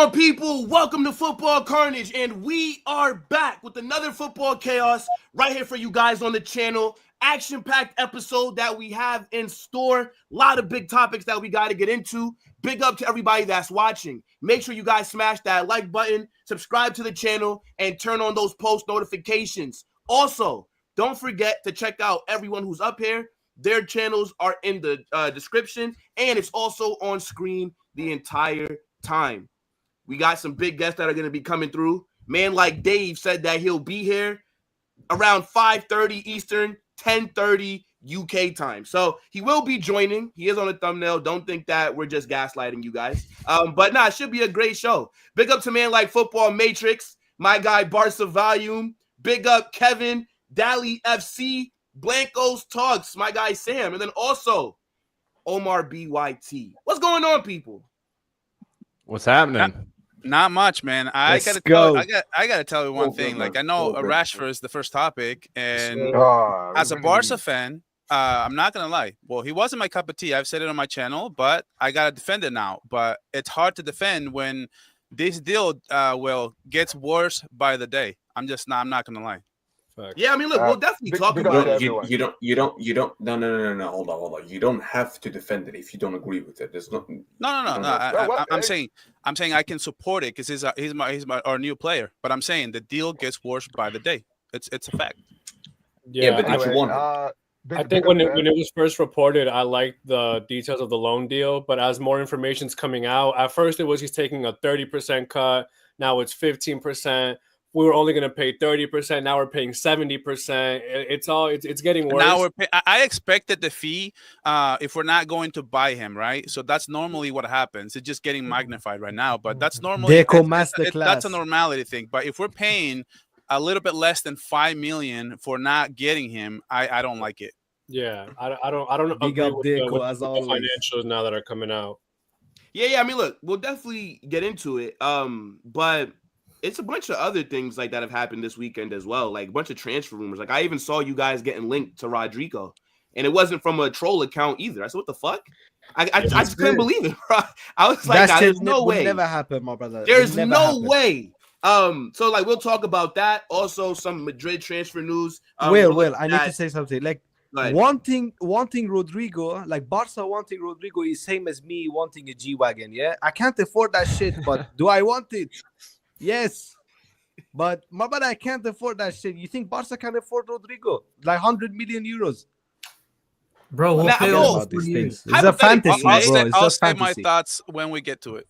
on, people? Welcome to Football Carnage, and we are back with another Football Chaos right here for you guys on the channel. Action-packed episode that we have in store. A lot of big topics that we got to get into. Big up to everybody that's watching. Make sure you guys smash that like button, subscribe to the channel, and turn on those post notifications. Also, don't forget to check out everyone who's up here. Their channels are in the description, and it's also on screen the entire time. We got some big guests that are going to be coming through. Man like Dave said that he'll be here around 5:30 Eastern, 10:30 UK time. So he will be joining. He is on the thumbnail. Don't think that we're just gaslighting you guys. But nah, it should be a great show. Big up to Man Like Football Matrix, my guy Barça Volume. Big up Kevin, Dally FC, Blancos Talks, my guy Sam. And then also Omar BYT. What's going on, people? What's happening? Not much, man. I gotta tell you one thing. Like, I know Rashford is the first topic, and as a Barca fan, I'm not gonna lie. Well, he wasn't my cup of tea. I've said it on my channel, but I gotta defend it now. But it's hard to defend when this deal gets worse by the day. I'm not gonna lie. Yeah, I mean, look, we'll definitely talk about it. You don't. No. Hold on. You don't have to defend it if you don't agree with it. There's no. No. I'm saying I can support it because he's our new player. But I'm saying the deal gets worse by the day. It's a fact. Yeah, but did you want? I think when it was first reported, I liked the details of the loan deal. But as more information's coming out, at first it was he's taking a 30% cut. Now it's 15%. We were only going to pay 30%. Now we're paying 70%. It's getting worse. Now I expected the fee if we're not going to buy him, right? So that's normally what happens. It's just getting magnified right now, but that's normally that's a normality thing. But if we're paying a little bit less than 5 million for not getting him, I don't like it. Yeah, I don't Big up Deco as always. Financials now that are coming out. Yeah. I mean, look, we'll definitely get into it. But it's a bunch of other things like that have happened this weekend as well. Like a bunch of transfer rumors. Like I even saw you guys getting linked to Rodrygo, and it wasn't from a troll account either. I said, "What the fuck?" I just couldn't believe it, bro. I was like, "There's no way." Never happen, my brother. There's no way. So like we'll talk about that. Also, some Madrid transfer news. Will, I need to say something. Like wanting Rodrygo, like Barca wanting Rodrygo is same as me wanting a G-Wagon. Yeah, I can't afford that shit, but do I want it? Yes, but my brother, I can't afford that shit. You think Barca can afford Rodrygo? Like 100 million euros? Bro, we'll pay all these things. It's a fantasy, bro. I'll say my thoughts when we get to it.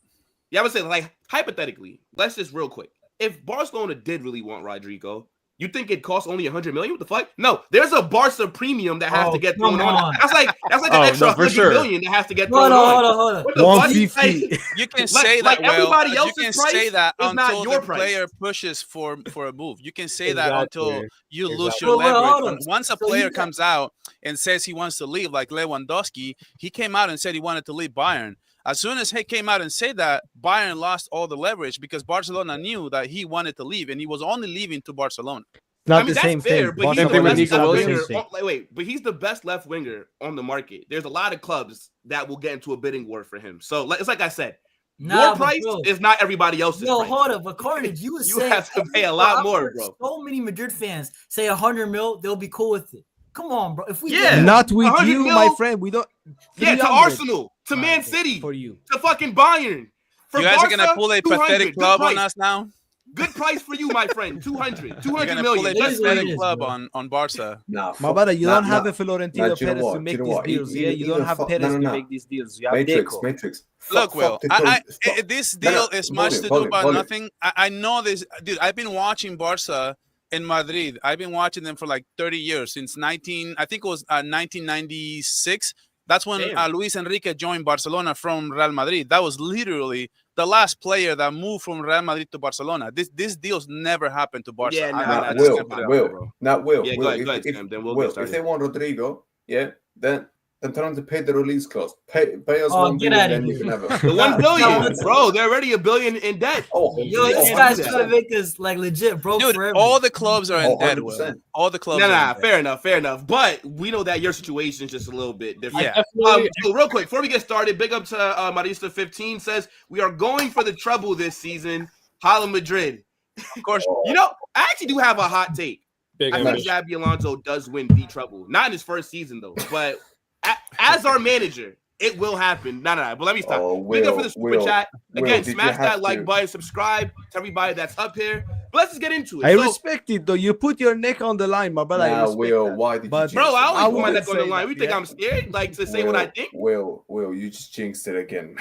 Yeah, I would say, like, hypothetically, let's just real quick. If Barcelona did really want Rodrygo, you think it costs only 100 million? What the fuck? No, there's a Barca premium that has to get thrown on. That's like an extra 100 million that has to get thrown on. Hold on. What the fuck? Like, you can say that. Everybody else's you can price say that is until not your the price. player pushes for a move. You can say that until you lose Exactly. your Well, leverage. Once a player comes out and says he wants to leave, like Lewandowski, he came out and said he wanted to leave Bayern. As soon as he came out and said that, Bayern lost all the leverage because Barcelona knew that he wanted to leave, and he was only leaving to Barcelona. Not the same thing. But he's the best left winger. But he's the best left winger on the market. There's a lot of clubs that will get into a bidding war for him. So it's like I said, your price is not everybody else's price. Hold up. But Carnage, you have to pay a lot more, bro. So many Madrid fans say 100 mil, they'll be cool with it. Come on, bro. If we not with you, my friend. We don't. Yeah, to Arsenal, to Man City, for you, to fucking Bayern. For you guys are gonna pull a pathetic club on us now. Good price for you, my friend. 200 million. Pull a pathetic club on Barca. No, my brother, you don't have a Florentino Perez to make these deals. Yeah, you don't have Perez to make these deals. You have Matrix. Look, Will, this deal is much to do about nothing. I know this, dude. I've been watching Barca in Madrid. I've been watching them for like 30 years since 1996. That's when Luis Enrique joined Barcelona from Real Madrid. That was literally the last player that moved from Real Madrid to Barcelona. This deal's never happened to Barca. Yeah, Will. Yeah, go ahead, if they want Rodrygo, then Then tell them to pay the release clause. Pay us $1 get billion, outta then here. you can have it. The $1 billion, bro. They're already $1 billion in debt. Yo, this guy's trying to make us like legit broke Dude, forever. all the clubs are in debt. All the clubs. Nah, fair enough. But we know that your situation is just a little bit different. Yeah. So real quick, before we get started, big up to Marista15 says we are going for the treble this season. Holla Madrid. Of course. You know, I actually do have a hot take. Big I think Xabi Alonso does win the treble. Not in his first season, though. But as our manager, it will happen. No. But let me stop. Big up for the super chat. Again, smash that like button, subscribe to everybody that's up here. But let's just get into it. I respect it, though. You put your neck on the line, my brother. Nah, Will, why did you bro, I always put my neck on the line. That, We think I'm scared, like, to say what I think? Will, you just jinxed it again.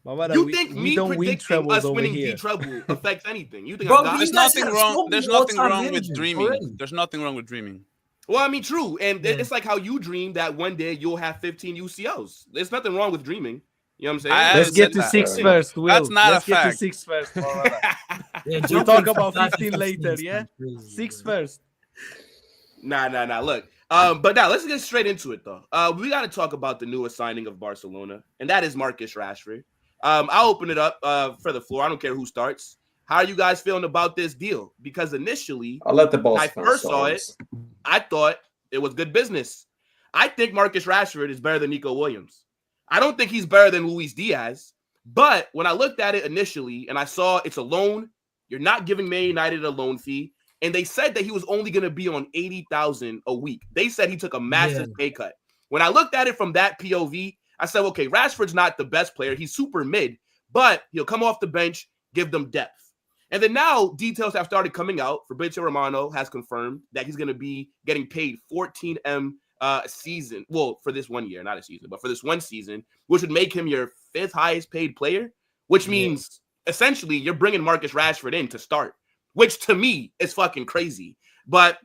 You think me predicting us winning the treble affects anything? You think there's nothing wrong? There's nothing wrong with dreaming. Already. There's nothing wrong with dreaming. Well, I mean, true, and it's like how you dream that one day you'll have 15 UCLs. There's nothing wrong with dreaming. You know what I'm saying? Let's get to 6 first, Will. That's not Let's a fact. Get to 6 first. We'll talk about 15 later, yeah? 6 first. Nah. Look, but now let's get straight into it, though. We got to talk about the newest signing of Barcelona, and that is Marcus Rashford. I'll open it up for the floor. I don't care who starts. How are you guys feeling about this deal? Because initially, I'll let the boss. When I first saw it, I thought it was good business. I think Marcus Rashford is better than Nico Williams. I don't think he's better than Luis Diaz. But when I looked at it initially and I saw it's a loan, you're not giving Man United a loan fee. And they said that he was only going to be on $80,000 a week. They said he took a massive pay cut. When I looked at it from that POV, I said, okay, Rashford's not the best player. He's super mid, but he'll come off the bench, give them depth. And then now details have started coming out. Fabrizio Romano has confirmed that he's going to be getting paid 14M a season. Well, for this 1 year, not a season, but for this one season, which would make him your 5th highest paid player, which means essentially you're bringing Marcus Rashford in to start, which to me is fucking crazy. But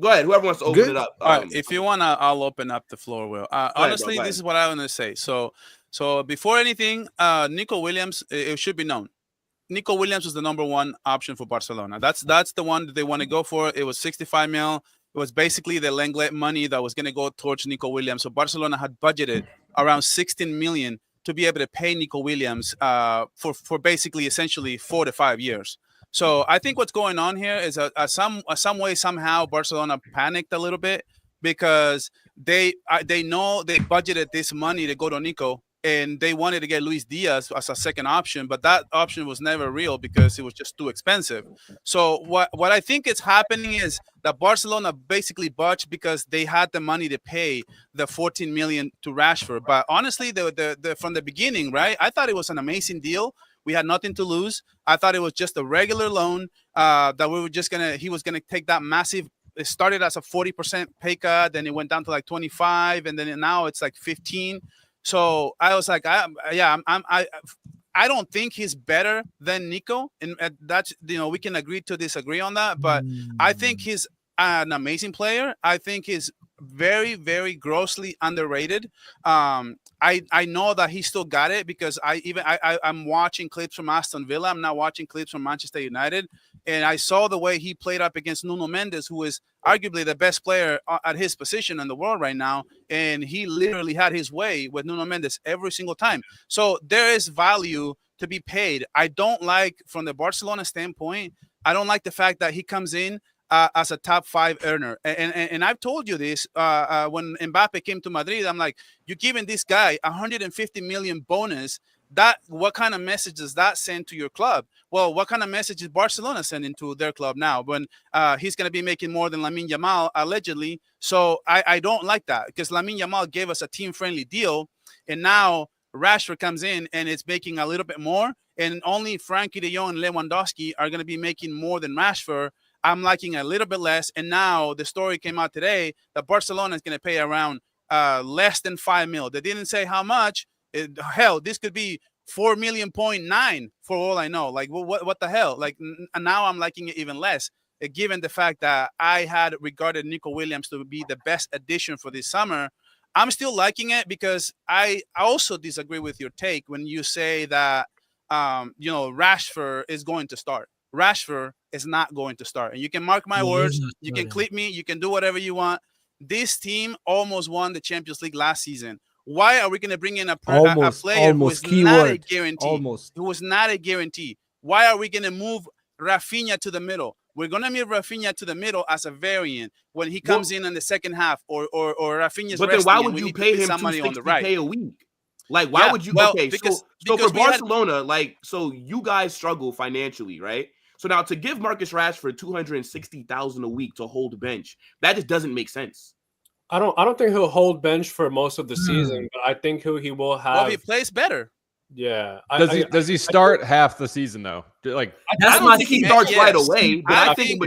go ahead. Whoever wants to open it up. All right, if you want to, I'll open up the floor, Will. Honestly, this is what I want to say. So before anything, Nico Williams, it should be known. Nico Williams was the #1 option for Barcelona. That's the one that they want to go for. It was 65 mil. It was basically the Lenglet money that was going to go towards Nico Williams. So Barcelona had budgeted around 16 million to be able to pay Nico Williams for basically essentially 4 to 5 years. So I think what's going on here is some way, somehow Barcelona panicked a little bit because they know they budgeted this money to go to Nico, and they wanted to get Luis Diaz as a second option, but that option was never real because it was just too expensive. So what I think is happening is that Barcelona basically budged because they had the money to pay the 14 million to Rashford. But honestly, from the beginning, right, I thought it was an amazing deal. We had nothing to lose. I thought it was just a regular loan that he was gonna take that massive. It started as a 40% pay cut, then it went down to like 25, and then now it's like 15. So I was like, I don't think he's better than Nico, and that's, we can agree to disagree on that. But I think he's an amazing player. I think he's very, very grossly underrated. I know that he still got it because I'm watching clips from Aston Villa. I'm not watching clips from Manchester United, and I saw the way he played up against Nuno Mendes, who is arguably the best player at his position in the world right now, and he literally had his way with Nuno Mendes every single time. So there is value to be paid. I don't like, from the Barcelona standpoint, I don't like the fact that he comes in as a top 5 earner. And I've told you this when Mbappe came to Madrid. I'm like, you're giving this guy 150 million bonus. What kind of message does that send to your club? Well, what kind of message is Barcelona sending to their club now when he's going to be making more than Lamine Yamal, allegedly? So I don't like that, because Lamine Yamal gave us a team-friendly deal, and now Rashford comes in and it's making a little bit more, and only Frankie de Jong and Lewandowski are going to be making more than Rashford. I'm liking a little bit less, and now the story came out today that Barcelona is going to pay around less than 5 mil. They didn't say how much. Hell, this could be 4.9 million for all I know. Like, what the hell? Like, now I'm liking it even less, given the fact that I had regarded Nico Williams to be the best addition for this summer. I'm still liking it because I also disagree with your take when you say that Rashford is going to start. Rashford is not going to start, and you can mark my words. You can clip me. You can do whatever you want. this team almost won the Champions League last season. Why are we going to bring in a player who is not a guarantee? Who was not a guarantee? Why are we going to move Rafinha to the middle? We're going to move Rafinha to the middle as a variant when he comes in the second half, or Rafinha's. But then why would you pay him $260K a week? Like, why would you? Well, okay, because for Barcelona, so you guys struggle financially, right? So now to give Marcus Rashford $260,000 a week to hold bench, that just doesn't make sense. I don't think he'll hold bench for most of the season, but I think he will have. Well, he plays better. Yeah. Does he start half the season though? Like, I don't think he starts right away, but I think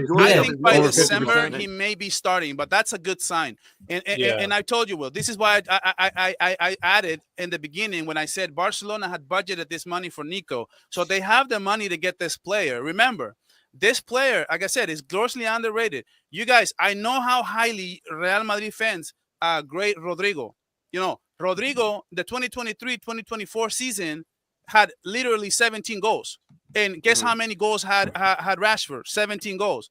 by December he may be starting, but that's a good sign. And I told you, Will, this is why I added in the beginning when I said Barcelona had budgeted this money for Nico, so they have the money to get this player. Remember, this player, like I said, is grossly underrated. You guys, I know how highly Real Madrid fans grade Rodrygo. You know, Rodrygo, the 2023-2024 season had literally 17 goals. And guess how many goals had Rashford? 17 goals.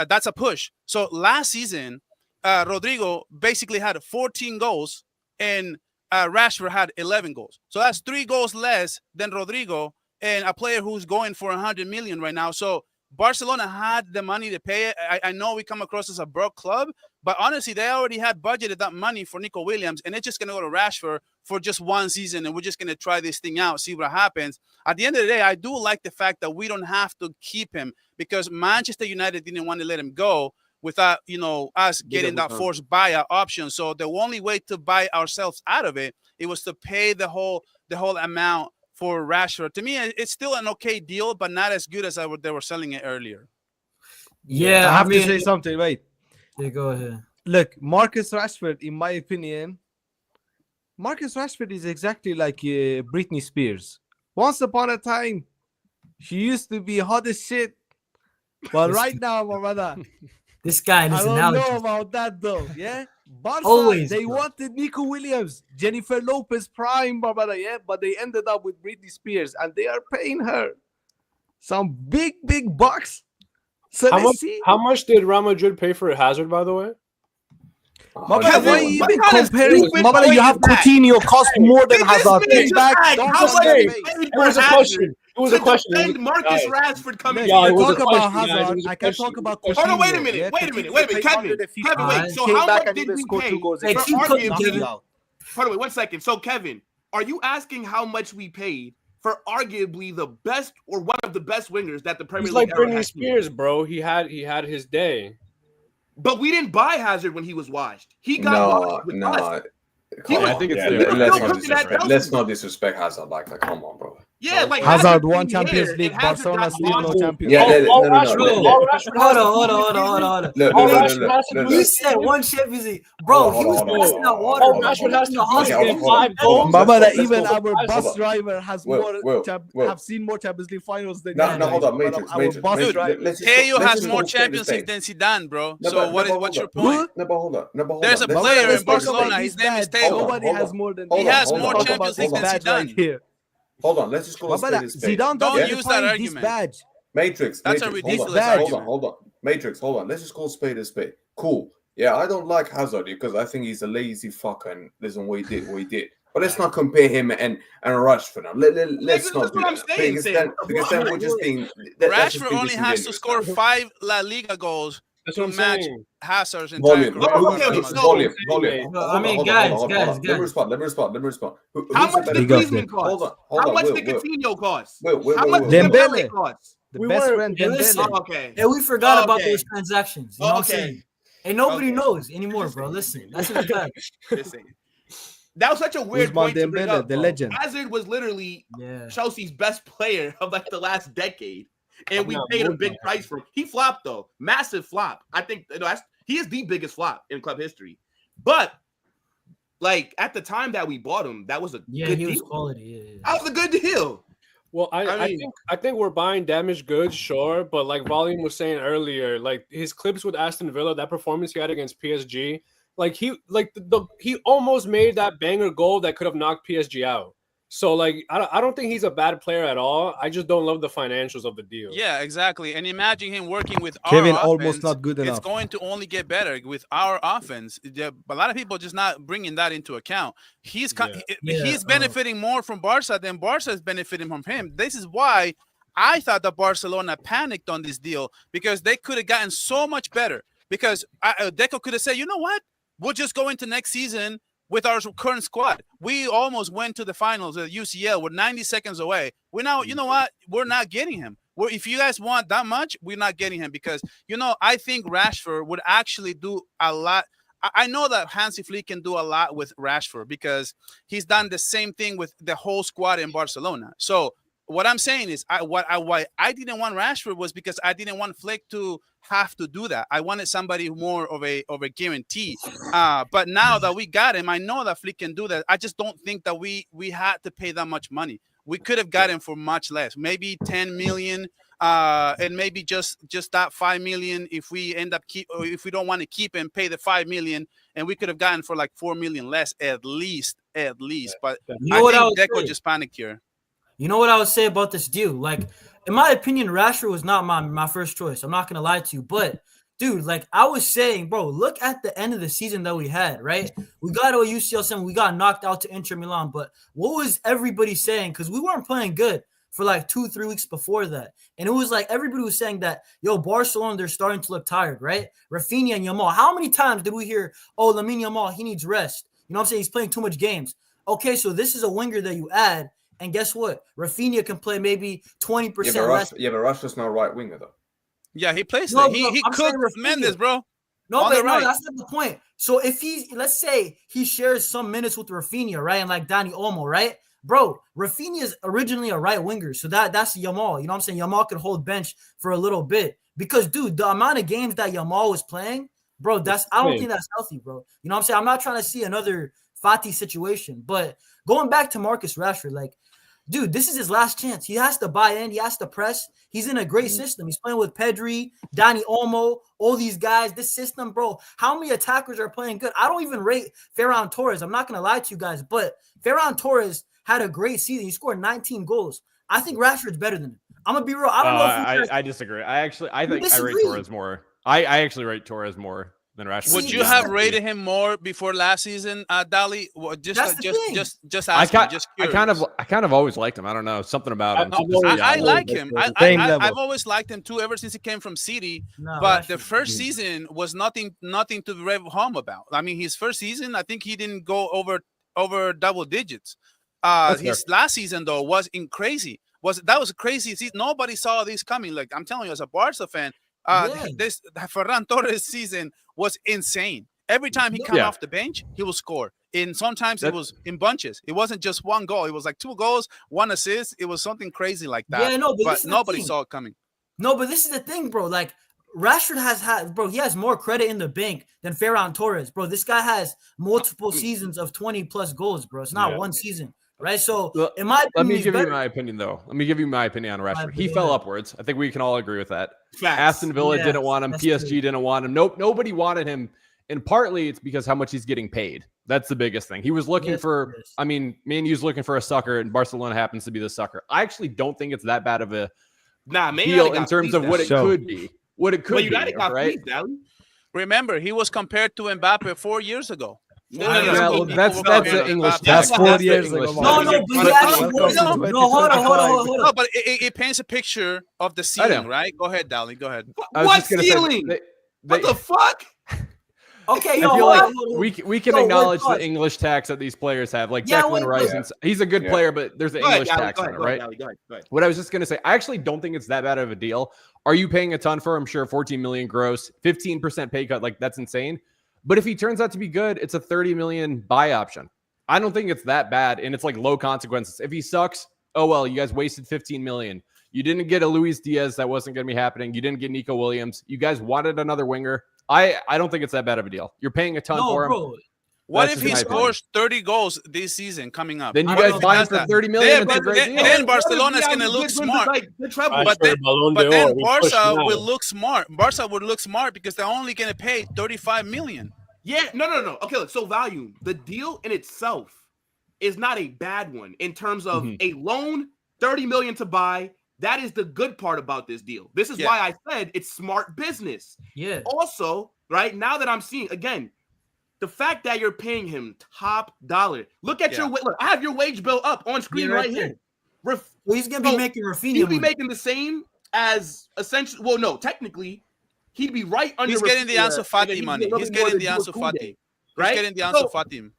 That's a push. So last season, Rodrygo basically had 14 goals and Rashford had 11 goals. So that's 3 goals less than Rodrygo and a player who's going for 100 million right now. So Barcelona had the money to pay it. I know we come across as a broke club, but honestly, they already had budgeted that money for Nico Williams, and it's just going to go to Rashford for just one season, and we're just going to try this thing out, see what happens. At the end of the day, I do like the fact that we don't have to keep him because Manchester United didn't want to let him go without, us getting that forced buyout option. So the only way to buy ourselves out of it was to pay the whole amount for Rashford. To me, it's still an okay deal, but not as good as they were selling it earlier. Yeah, I have to say something. Wait. Yeah, go ahead. Look, Marcus Rashford, in my opinion, Marcus Rashford is exactly like Britney Spears. Once upon a time, she used to be hot as shit. But right now, my brother, this guy is I don't know about that, though. Yeah? Barca, they wanted Nico Williams, Jennifer Lopez prime, my brother, yeah? But they ended up with Britney Spears, and they are paying her some big bucks. So how much did Real Madrid pay for Hazard, by the way? Why are you even comparing? You have Coutinho cost more than Hazard. It was a question. It was a question. Marcus Rashford coming. Talk about Hazard. I can talk about Coutinho. Hold on, wait a minute, Kevin, wait. So how much did we pay? Hold on, wait 1 second. So Kevin, are you asking how much we paid for arguably the best or one of the best wingers that the Premier League ever had? Britney Spears, bro. He had his day. But we didn't buy Hazard when he was washed. He got washed with us. I think it's let's not disrespect Hazard like that. Come on, bro. Yeah, like Hazard won Champions League. Barcelona still no Champions League. Hold on. You said one Champions League, bro. He was passing out water. Rashford has to hospital 5 goals. Mama, even our bus driver has have seen more Champions League finals than you. No, hold on, Matrix. Teo has more Champions League than Zidane, bro. So what's your point? No, but hold on. There's a player in Barcelona. His name is Teo. Nobody has more than he has more Champions League than Zidane. Hold on, let's just go Zidane don't use that argument. Badge. Matrix. That's a ridiculous argument. Hold on. Matrix, hold on. Let's just call spade a spade. Cool. Yeah, I don't like Hazard because I think he's a lazy fuck and listen what he did. But let's not compare him and Rashford now. Let's not do that. Because then we're just being... Rashford only has to score 5 La Liga goals to match Hazard's entire volume. I mean, guys. Let me respond. How much did Griezmann cost? How much did Coutinho cost? How much did Dembele cost? The best friend Dembele. Okay. And we forgot about those transactions. You know what I'm saying? And nobody knows anymore, bro. Listen, that's what I That was such a weird point to bring up. The legend. Hazard was literally Chelsea's best player of like the last decade. And we paid a big price for him. He flopped, though. Massive flop. I think he is the biggest flop in club history. But, like, at the time that we bought him, that was a good deal. Was quality. Yeah. That was a good deal. Well, I think we're buying damaged goods, sure. But, like Volume was saying earlier, like, his clips with Aston Villa, that performance he had against PSG, like, he almost made that banger goal that could have knocked PSG out. So, like, I don't think he's a bad player at all. I just don't love the financials of the deal. Yeah, exactly. And imagine him working with Kevin, our almost offense. not good enough. It's going to only get better with our offense. A lot of people just not bringing that into account. He's benefiting more from Barca than Barca is benefiting from him. This is why I thought that Barcelona panicked on this deal, because they could have gotten so much better. Because Deco could have said, you know what? We'll just go into next season with our current squad. We almost went to the finals at UCL. We're 90 seconds away. We're now, you know what? We're not getting him. If you guys want that much, we're not getting him, because, I think Rashford would actually do a lot. I know that Hansi Flick can do a lot with Rashford because he's done the same thing with the whole squad in Barcelona. So what I'm saying is why I didn't want Rashford was because I didn't want Flick to have to do that. I wanted somebody more of a guarantee. But now that we got him, I know that Flick can do that. I just don't think that we had to pay that much money. We could have got him for much less, maybe 10 million, and maybe just that 5 million if we end up if we don't want to keep him, pay the 5 million, and we could have gotten for like 4 million less at least. But I think Deco just panicked here. You know what I would say about this deal? Like, in my opinion, Rashford was not my first choice. I'm not going to lie to you. But, dude, like I was saying, bro, look at the end of the season that we had, right? We got to a UCL 7. We got knocked out to Inter Milan. But what was everybody saying? Because we weren't playing good for like 2-3 weeks before that. And it was like everybody was saying that, Barcelona, they're starting to look tired, right? Rafinha and Yamal. How many times did we hear, Lamine Yamal, he needs rest? You know what I'm saying? He's playing too much games. Okay, so this is a winger that you add. And guess what? Rafinha can play maybe 20% less. Yeah, but Rashford's not a right winger, though. Yeah, he plays there. He could Mendes, bro. No, but no, that's not the point. So if let's say he shares some minutes with Rafinha, right? And like Dani Olmo, right? Bro, Rafinha is originally a right winger. So that's Yamal. You know what I'm saying? Yamal could hold bench for a little bit. Because, dude, the amount of games that Yamal was playing, bro, I don't think that's healthy, bro. You know what I'm saying? I'm not trying to see another Fati situation. But going back to Marcus Rashford, like, dude, this is his last chance. He has to buy in. He has to press. He's in a great system. He's playing with Pedri, Dani Olmo, all these guys. This system, bro, how many attackers are playing good? I don't even rate Ferran Torres. I'm not going to lie to you guys, but Ferran Torres had a great season. He scored 19 goals. I think Rashford's better than him. I'm going to be real. I don't know if I disagree. I think I rate Torres more. I actually rate Torres more than Rashford. Would you have rated him more before last season, Dali? Just asking. I kind of always liked him. I don't know, something about him. I like him. I've always liked him too, ever since he came from City. But the first season was nothing to rave home about. I mean, his first season, I think he didn't go over double digits. His last season though was crazy. That was a crazy season. Nobody saw this coming. Like I'm telling you, as a Barca fan. This Ferran Torres season was insane. Every time he came off the bench, he will score. And sometimes it was in bunches. It wasn't just one goal. It was like 2 goals, 1 assist. It was something crazy like that. Yeah, no, but nobody saw it coming. No, but this is the thing, bro. Like Rashford he has more credit in the bank than Ferran Torres, bro. This guy has multiple seasons of 20 plus goals, bro. It's not one season. Right, so in my opinion, let me give you my opinion, though. Let me give you my opinion on Rashford. He fell upwards. I think we can all agree with that. Facts. Aston Villa didn't want him. PSG didn't want him. Nobody wanted him. And partly it's because how much he's getting paid. That's the biggest thing. He was looking for, I mean, Man U's looking for a sucker, and Barcelona happens to be the sucker. I actually don't think it's that bad of a deal in terms of what it could be. What it could be, right? Remember, he was compared to Mbappe 4 years ago. No, that's the English. That's 4 years ago. No, hold on. No, but it paints a picture of the ceiling, right? Go ahead, Dali. Go ahead. What ceiling? What the fuck? Okay, we can acknowledge the English tax that these players have. Like Declan Rice, he's a good player, but there's an English tax on it, right? Go ahead. What I was just gonna say, I actually don't think it's that bad of a deal. Are you paying a ton for him? Sure, 14 million gross, 15% pay cut. Like that's insane. But if he turns out to be good, it's a 30 million buy option. I don't think it's that bad, and it's like low consequences. If he sucks, oh well, you guys wasted 15 million. You didn't get a Luis Diaz, that wasn't going to be happening. You didn't get Nico Williams. You guys wanted another winger. I don't think it's that bad of a deal. You're paying a ton for him. Bro. What if he scores 30 goals this season coming up? Then you guys buy him for 30 million. Then Barcelona is going to look smart. But then Barca will look smart. Barca would look smart because they're only going to pay 35 million. Yeah, no. Okay, look, so value. The deal in itself is not a bad one in terms of a loan, 30 million to buy. That is the good part about this deal. This is why I said it's smart business. Yeah. Also, right now that I'm seeing, again, the fact that you're paying him top dollar. Look at your look. I have your wage bill up on screen right here. Well, he's gonna be making Rafinha. He'll be making the same as essentially. Well, no, technically, he'd be right under. He's getting the Ansu Fati money. He's getting the Ansu Fati. Right? He's getting the Ansu Fati.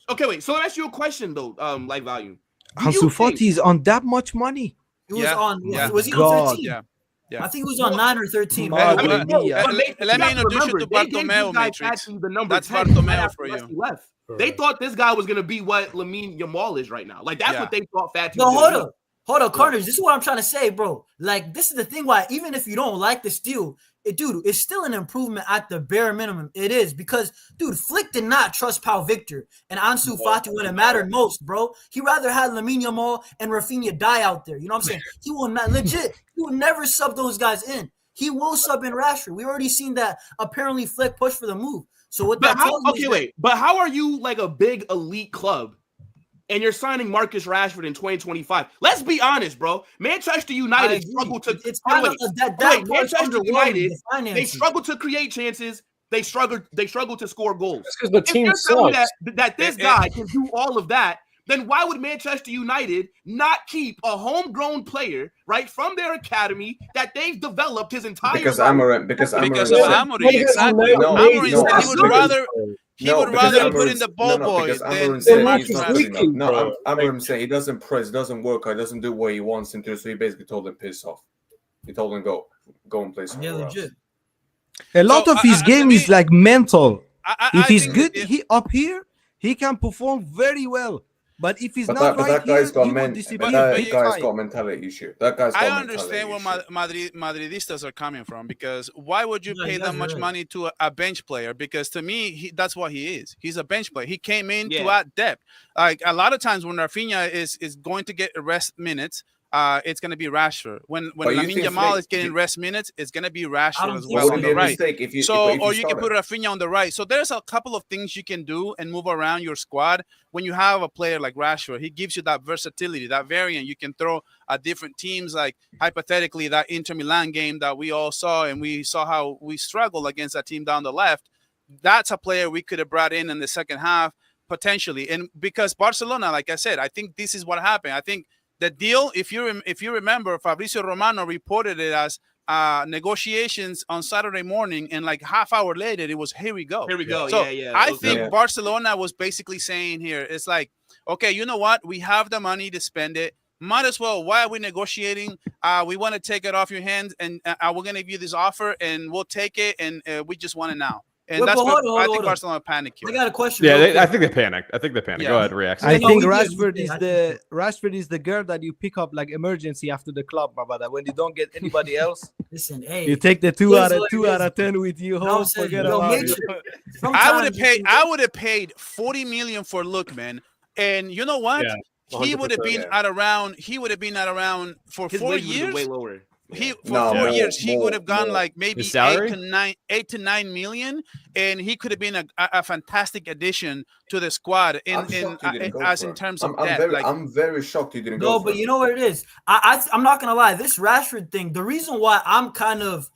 Okay, wait. So let me ask you a question though. Like value. Ansu Fati is on that much money. He was on. Was he on 13? Yeah. I think he was on 9 or 13. Let me introduce you to Bartomeu, Matrix. That's Bartomeu for you. Left. They thought this guy was going to be what Lamine Yamal is right now. Like, that's what they thought Fati was. No, hold up, Carter. This is what I'm trying to say, bro. Like, this is the thing why, even if you don't like this deal, dude, it's still an improvement at the bare minimum. It is because, dude, Flick did not trust Pau Victor and Ansu Fati when it mattered most, bro. He rather had Lamine Yamal and Rafinha die out there. You know what I'm saying? He will not legit. He will never sub those guys in. He will sub in Rashford. We already seen that. Apparently, Flick pushed for the move. So what that tells me but how are you like a big elite club and you're signing Marcus Rashford in 2025? Let's be honest, bro. Manchester United struggle to. It's Manchester United. They struggle to create chances. They struggle to score goals. Because the team sucks. That this guy can do all of that. Then why would Manchester United not keep a homegrown player, right, from their academy that they've developed his entire life? Because of Amorim, exactly. He would rather put in the ball boy than Amorim said he doesn't press, doesn't work, he doesn't do what he wants him to, so he basically told him piss off. He told him go and play somewhere else. A lot of his game is like mental. If he's good, he up here, he can perform very well. But if he's not right here, he will disappear. That guy's got a mentality issue. I understand where Madridistas are coming from, because why would you pay that much money to a bench player? Because to me, that's what he is. He's a bench player. He came in to add depth. Like a lot of times when Rafinha is going to get rest minutes, it's going to be Rashford. When Lamine Yamal is getting rest minutes, it's going to be Rashford as well on the right. Or you can put Rafinha on the right. So there's a couple of things you can do and move around your squad. When you have a player like Rashford, he gives you that versatility, that variant. You can throw at different teams, like hypothetically that Inter Milan game that we all saw, and we saw how we struggled against that team down the left. That's a player we could have brought in the second half, potentially. And because Barcelona, like I said, I think this is what happened. I think the deal, if you remember, Fabrizio Romano reported it as negotiations on Saturday morning, and like half hour later, it was here we go. So I think Barcelona was basically saying here, it's like, okay, you know what? We have the money to spend it. Might as well. Why are we negotiating? We want to take it off your hands, and we're going to give you this offer, and we'll take it, and we just want it now. And that's what I think Barcelona panicked here. I got a question. Yeah, I think they panicked. Yeah. Go ahead, react. I think Rashford is the girl that you pick up like emergency after the club, my brother. When you don't get anybody else, listen, hey, you take the 2 out of 10 with you home. Forget about it. I would have paid 40 million for Lookman, and you know what? Yeah, he would have been at around. He would have been at around for 4 years. Way lower. He for 4 years he would have gone like maybe 8 to 9 million, and he could have been a fantastic addition to the squad in terms of depth. I'm very shocked he didn't go. No, but you know what it is. I'm not gonna lie. This Rashford thing. The reason why I'm kind of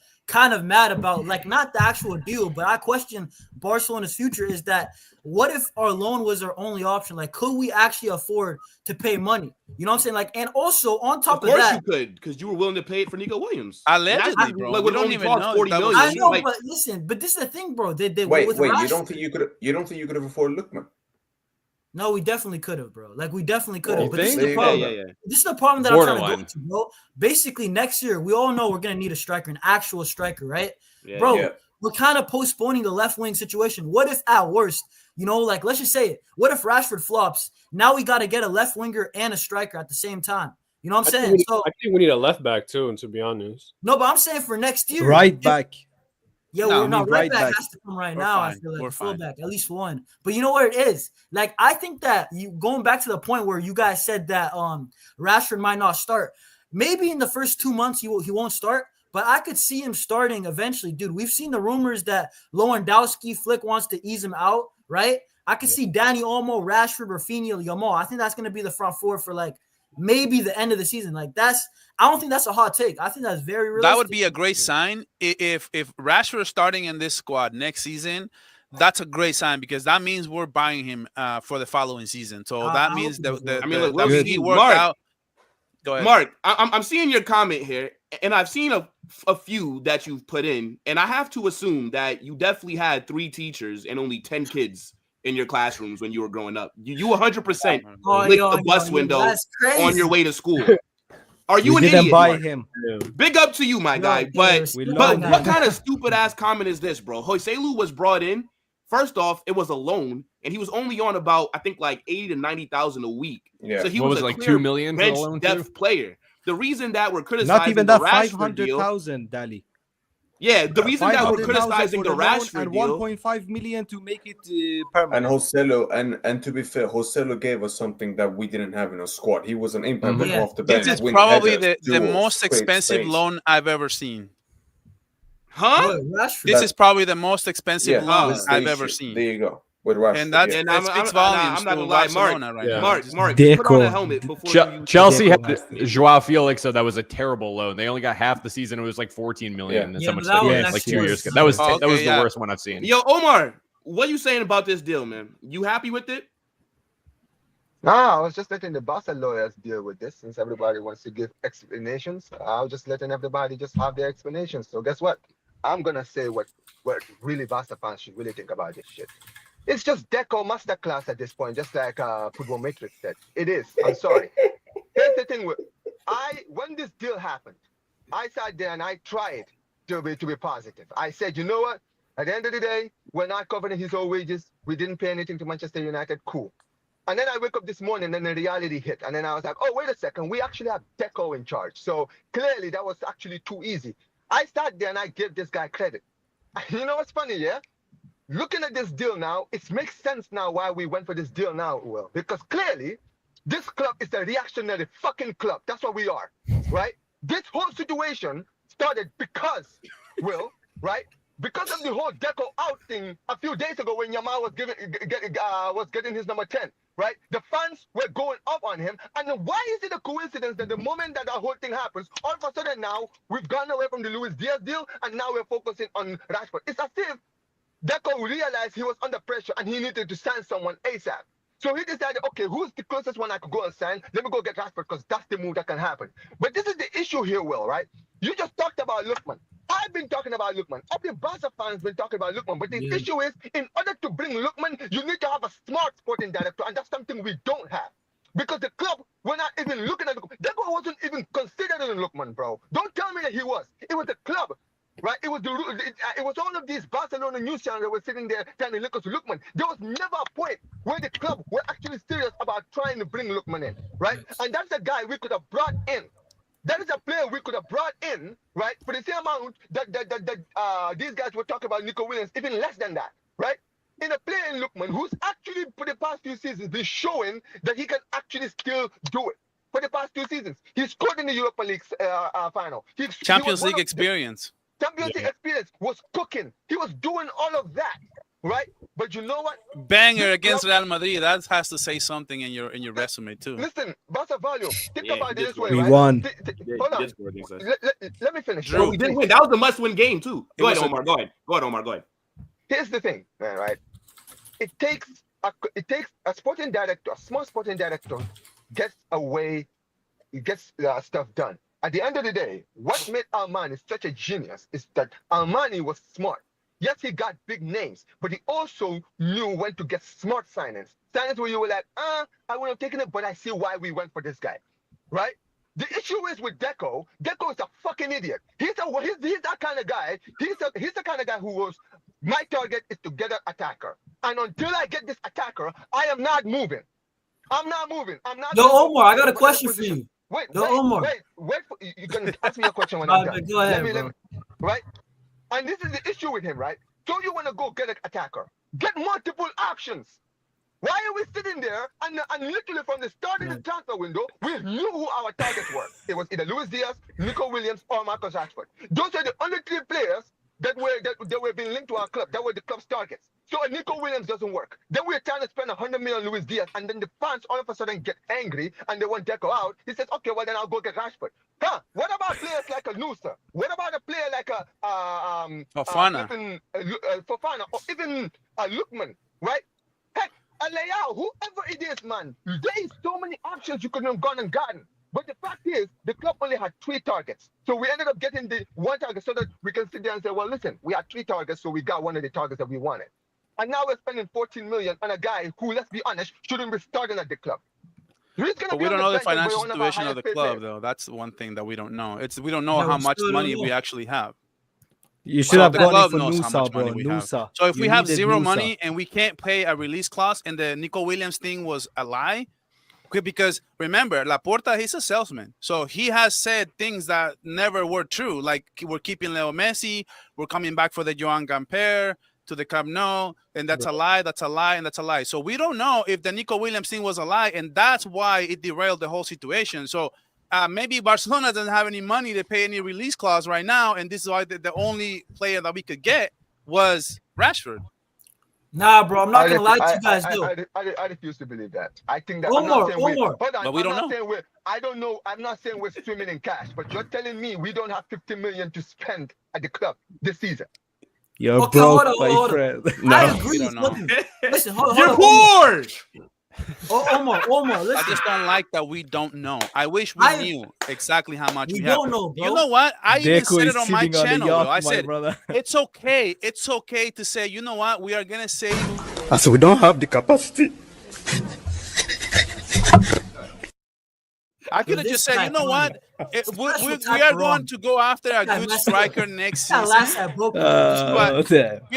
mad about, like, not the actual deal, but I question Barcelona's future is that what if our loan was our only option? Like, could we actually afford to pay money? You know what I'm saying? Like, and also on top of that, of course you could, because you were willing to pay it for Nico Williams. Allegedly, bro. Like, we don't even know. 40 million. I know, but listen, but this is the thing, bro. Wait. You don't think you could have afforded Lookman? No, we definitely could have, bro. Like, we definitely could have. But this is the problem. This is the problem that I'm trying to go to, bro. Basically, next year, we all know we're going to need a striker, an actual striker, right? Yeah, bro, we're kind of postponing the left wing situation. What if at worst, you know, like, let's just say it. What if Rashford flops? Now we got to get a left winger and a striker at the same time. You know what I'm saying? I think we need a left back, too, and to be honest. No, but I'm saying for next year. Right back. Yeah, right back has to come right now. I feel like fullback, at least one. But you know what it is? Like, I think that going back to the point where you guys said that Rashford might not start. Maybe in the first 2 months he won't start, but I could see him starting eventually. Dude, we've seen the rumors that Lewandowski, Flick wants to ease him out, right? I could see Dani Olmo, Rashford, Rafinha, Yamal. I think that's going to be the front four for like maybe the end of the season. Like I don't think that's a hot take. I think that's very realistic. That would be a great sign if Rashford is starting in this squad next season. That's a great sign because that means we're buying him for the following season. So that means that he worked out. Go ahead. Mark, I'm seeing your comment here, and I've seen a few that you've put in, and I have to assume that you definitely had 3 teachers and only 10 kids in your classrooms when you were growing up. You 100% licked the bus window on your way to school. Are you an idiot? Buy him. Big up to you, my guy. But what kind of stupid ass comment is this, bro? Joselu was brought in. First off, it was a loan, and he was only on about, I think, like 80 to 90,000 a week. Yeah. So he was a like clear 2 million bench for the loan depth player. The reason that we're criticizing not even that the Rashford deal, 500,000, Dali. Yeah, the reason that we're criticizing the Rashford and deal 1.5 million to make it permanent. And Joselu, and to be fair, Joselu gave us something that we didn't have in a squad. He was an impact off the bench. This is probably the most expensive loan I've ever seen. Huh? This is probably the most expensive loan I've ever seen. There you go. With Rashford, and that speaks volumes. I'm not gonna lie, Barcelona right now. Mark, put on a helmet before Chelsea had Joao Felix, so that was a terrible loan. They only got half the season. It was like 14 million. And so much like 2 years ago. That was the worst one I've seen. Yo, Omar, what are you saying about this deal, man? You happy with it? I was just letting the Barca lawyers deal with this since everybody wants to give explanations. I was just letting everybody just have their explanations. So guess what? I'm gonna say what really Barca fans should really think about this shit. It's just Deco masterclass at this point, just like Football Matrix said. It is. I'm sorry. Here's the thing: when this deal happened, I sat there and I tried to be positive. I said, you know what? At the end of the day, we're not covering his whole wages. We didn't pay anything to Manchester United. Cool. And then I wake up this morning and the reality hit. And then I was like, oh, wait a second. We actually have Deco in charge. So clearly that was actually too easy. I sat there and I gave this guy credit. You know what's funny, yeah? Looking at this deal now, it makes sense now why we went for this deal now, Will. Because clearly, this club is a reactionary fucking club. That's what we are, right? This whole situation started because, Will, right? Because of the whole Deco out thing a few days ago when Yamal was getting his number 10, right? The fans were going up on him. And then why is it a coincidence that the moment that whole thing happens, all of a sudden now, we've gone away from the Luis Diaz deal and now we're focusing on Rashford. It's as if Deco realized he was under pressure and he needed to sign someone ASAP. So he decided, okay, who's the closest one I could go and sign? Let me go get Rashford because that's the move that can happen. But this is the issue here, Will, right? You just talked about Lookman. I've been talking about Lookman. Every Barca fan has been talking about Lookman. But the issue is, in order to bring Lookman, you need to have a smart sporting director, and that's something we don't have. Because the club, we're not even looking at Lookman. Deco wasn't even considered in Lookman, bro. Don't tell me that he was. It was the club. Right, it was all of these Barcelona news channels that were sitting there trying to look us Lookman. There was never a point where the club were actually serious about trying to bring Lookman in, right? And that's a guy we could have brought in. That is a player we could have brought in, right, for the same amount that these guys were talking about Nico Williams, even less than that, right? In a player in Lookman who's actually for the past few seasons been showing that he can actually still do it. For the past 2 seasons, he scored in the Europa League final. Champions League experience. Champions League experience, was cooking. He was doing all of that, right? But you know what? Banger against Real Madrid. That has to say something in your resume too. Listen, Barca volume. Think about it this way, we right? won. Hold on. Let me finish. Bro, we didn't win. That was a must-win game too. Go ahead, Omar. Go ahead, Omar. Go ahead. Here's the thing, man. Right? It takes a sporting director, a small sporting director, gets stuff done. At the end of the day, what made Armani such a genius is that Armani was smart. Yes, he got big names, but he also knew when to get smart signings. Signings where you were like, I would have taken it, but I see why we went for this guy, right? The issue is with Deco. Deco is a fucking idiot. He's that kind of guy. He's the kind of guy who was, my target is to get an attacker. And until I get this attacker, I am not moving. I'm not moving. I'm not. Yo, Omar, I got a question for you. Wait, Omar. You can ask me a question when I'm done. Go ahead, right? And this is the issue with him, right? So you want to go get an attacker. Get multiple options. Why are we sitting there and literally from the start of the transfer window, we knew who our targets were. It was either Luis Diaz, Nico Williams, or Marcus Rashford. Those are the only 3 players that were being linked to our club. That were the club's targets. So Nico Williams doesn't work. Then we're trying to spend 100 million on Luis Diaz, and then the fans all of a sudden get angry and they want Deco out. He says, okay, well then I'll go get Rashford. Huh? What about players like a Nusa? What about a player like a Fofana, Fofana, or even Lookman, right? Heck, a Leao, whoever it is, man. There is so many options you could have gone and gotten. But the fact is, the club only had 3 targets. So we ended up getting the 1 target so that we can sit there and say, well, listen, we had 3 targets, so we got one of the targets that we wanted. And now we're spending 14 million on a guy who, let's be honest, shouldn't be starting at the club. But we don't know the financial situation of the club, though. That's one thing that we don't know. We don't know how much money we actually have. You should have gone for Nusa, bro. Nusa. So if we have zero money and we can't pay a release clause, and the Nico Williams thing was a lie, because remember, Laporta, he's a salesman. So he has said things that never were true. Like, we're keeping Leo Messi, we're coming back for the Joan Gamper to the Camp Nou, and that's a lie, that's a lie, and that's a lie. So we don't know if the Nico Williams thing was a lie, and that's why it derailed the whole situation. So maybe Barcelona doesn't have any money to pay any release clause right now, and this is why the only player that we could get was Rashford. Nah, bro, I'm not gonna lie to you guys. I refuse to believe that. I think that But we don't know. I don't know. I'm not saying we're swimming in cash, but you're telling me we don't have 50 million to spend at the club this season. You're broke, my friend. No, I agree. Listen, hold You're on. poor. Omar, listen. I just don't like that we don't know. I wish we knew exactly how much we have. Don't know, bro. You know what? I even said it on my channel. Yacht, I said, brother. it's okay. It's okay to say, you know what? We are going to save. As we don't have the capacity. I could have just said, you know what? We are going to go after a good striker next season. We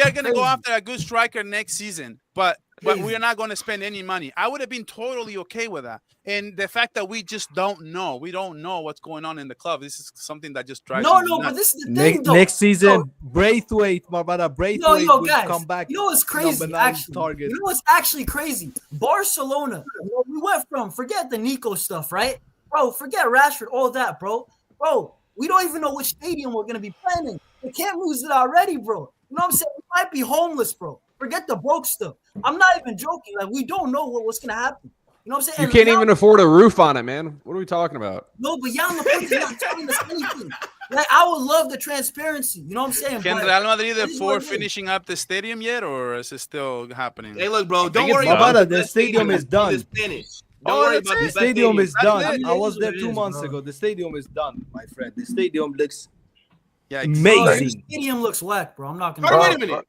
are going to go after a good striker next season. But we are not going to spend any money. I would have been totally okay with that. And the fact that we just don't know, we don't know what's going on in the club. This is something that just drives me nuts. But this is the thing, though. Next season, Braithwaite, my brother, Braithwaite will come back. You know what's crazy, actually? You know what's actually crazy? Barcelona, we went from, forget the Nico stuff, right? Bro, forget Rashford, all that, bro. Bro, we don't even know which stadium we're going to be playing in. We can't lose it already, bro. You know what I'm saying? We might be homeless, bro. Forget the broke stuff. I'm not even joking. Like, we don't know what's going to happen. You know what I'm saying? You can't even afford a roof on it, man. What are we talking about? No, but y'all is not telling us anything. Like, I would love the transparency. You know what I'm saying? Can Real Madrid afford finishing up the stadium yet, or is it still happening? Hey, look, bro, don't worry about it. The stadium is done. Don't worry about the stadium is done. I was there 2 months ago. The stadium is done, my friend. The stadium looks amazing. The stadium looks whack, bro. I'm not gonna. Wait a minute.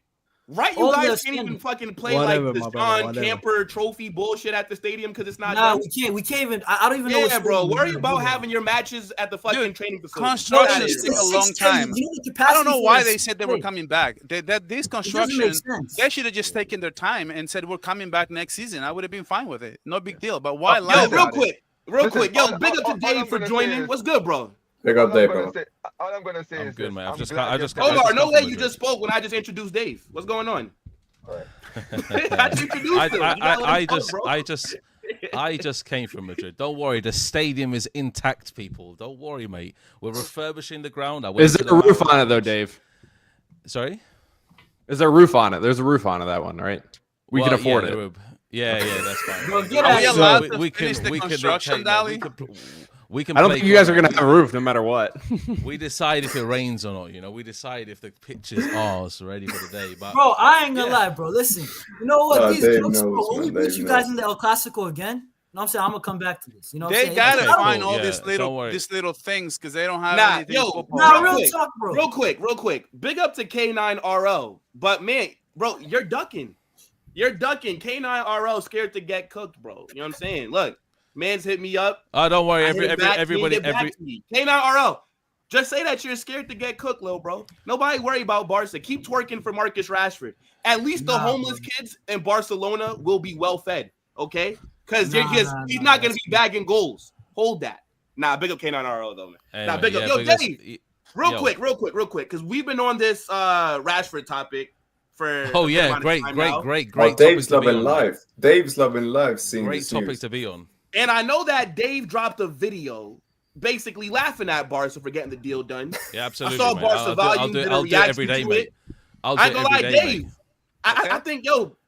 Right, you guys can't even fucking play like the John Camper Trophy bullshit at the stadium because it's not done. We can't even. I don't even know. Yeah, bro. Worry about having your matches at the fucking training facility. Constructions take a long time. I don't know why they said they were coming back. These constructions, they should have just taken their time and said we're coming back next season. I would have been fine with it. No big deal. But why lie? Real quick. Yo, big up to Dave for joining. What's good, bro? Big up Dave, bro. All I'm gonna say is good, man. I just Omar, no way you just spoke when I just introduced Dave. What's going on? I just came from Madrid. Don't worry, the stadium is intact, people. Don't worry, mate. We're refurbishing the ground. Is there a roof on it though, Dave? Sorry? Is there a roof on it? There's a roof on it, that one, right? We can afford it. Yeah, that's fine. Are we allowed to finish the construction, Dali? I don't think you guys are going to have a roof no matter what. We decide if it rains or not, you know. We decide if the pitch is ours ready for the day. But bro, I ain't gonna lie, bro. Listen, you know what? These jokes, bro, when we beat you guys in the El Clasico again, you know what I'm saying? I'm gonna come back to this. You know what I'm saying? They gotta find all these little things because they don't have anything. Real quick. Big up to K9RL. But man, bro, you're ducking. K9RL scared to get cooked, bro. You know what I'm saying? Look. Man's hit me up. Oh, don't worry. Everybody. K9RL. Just say that you're scared to get cooked, little bro. Nobody worry about Barca. Keep twerking for Marcus Rashford. At least the homeless kids in Barcelona will be well fed, okay? Because he's not going to be bagging goals. Hold that. Nah, big up K9RL, though, man. Big up. Yo, Dave, real quick, because we've been on this Rashford topic for great. Oh, Dave's loving life. Dave's loving life. Great topic to be on. And I know that Dave dropped a video basically laughing at Barca for getting the deal done. Yeah, absolutely. I saw Barca Volume did a reaction to it. I ain't gonna lie, Dave. I think,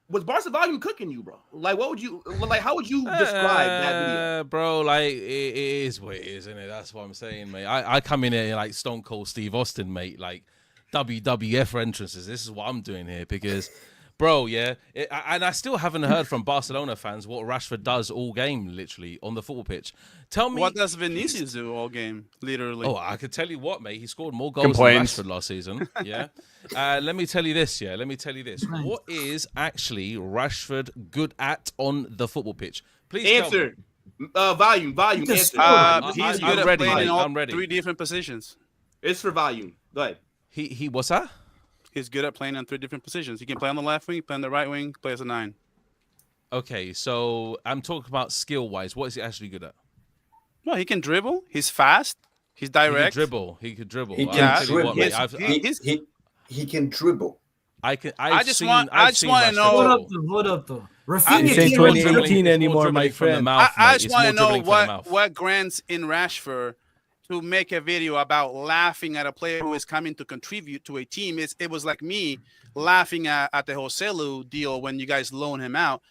was Barca volume cooking you, bro? Like, how would you describe that video? Bro, like, it is what it is, isn't it? That's what I'm saying, mate. I come in here like Stone Cold Steve Austin, mate, like WWF entrances. This is what I'm doing here because, bro, and I still haven't heard from Barcelona fans what Rashford does all game, literally, on the football pitch. Tell me. What does Vinicius do all game, literally? Oh, I could tell you what, mate. He scored more goals than Rashford last season. Yeah. Let me tell you this, What is actually Rashford good at on the football pitch? Please answer. Volume. Answer. He's good at playing in all 3 different positions. It's for volume. Go ahead. He what's that? He's good at playing on 3 different positions. He can play on the left wing, play on the right wing, play as a 9. Okay, so I'm talking about skill-wise. What is he actually good at? Well, he can dribble. He's fast. He's direct. He can dribble. He can dribble. He can dribble. I just want to know. Hold up, though. Rafinha can't 2018 anymore, my friend. I just want to know what grants in Rashford to make a video about laughing at a player who is coming to contribute to a team. It was like me laughing at the Joselu deal when you guys loaned him out.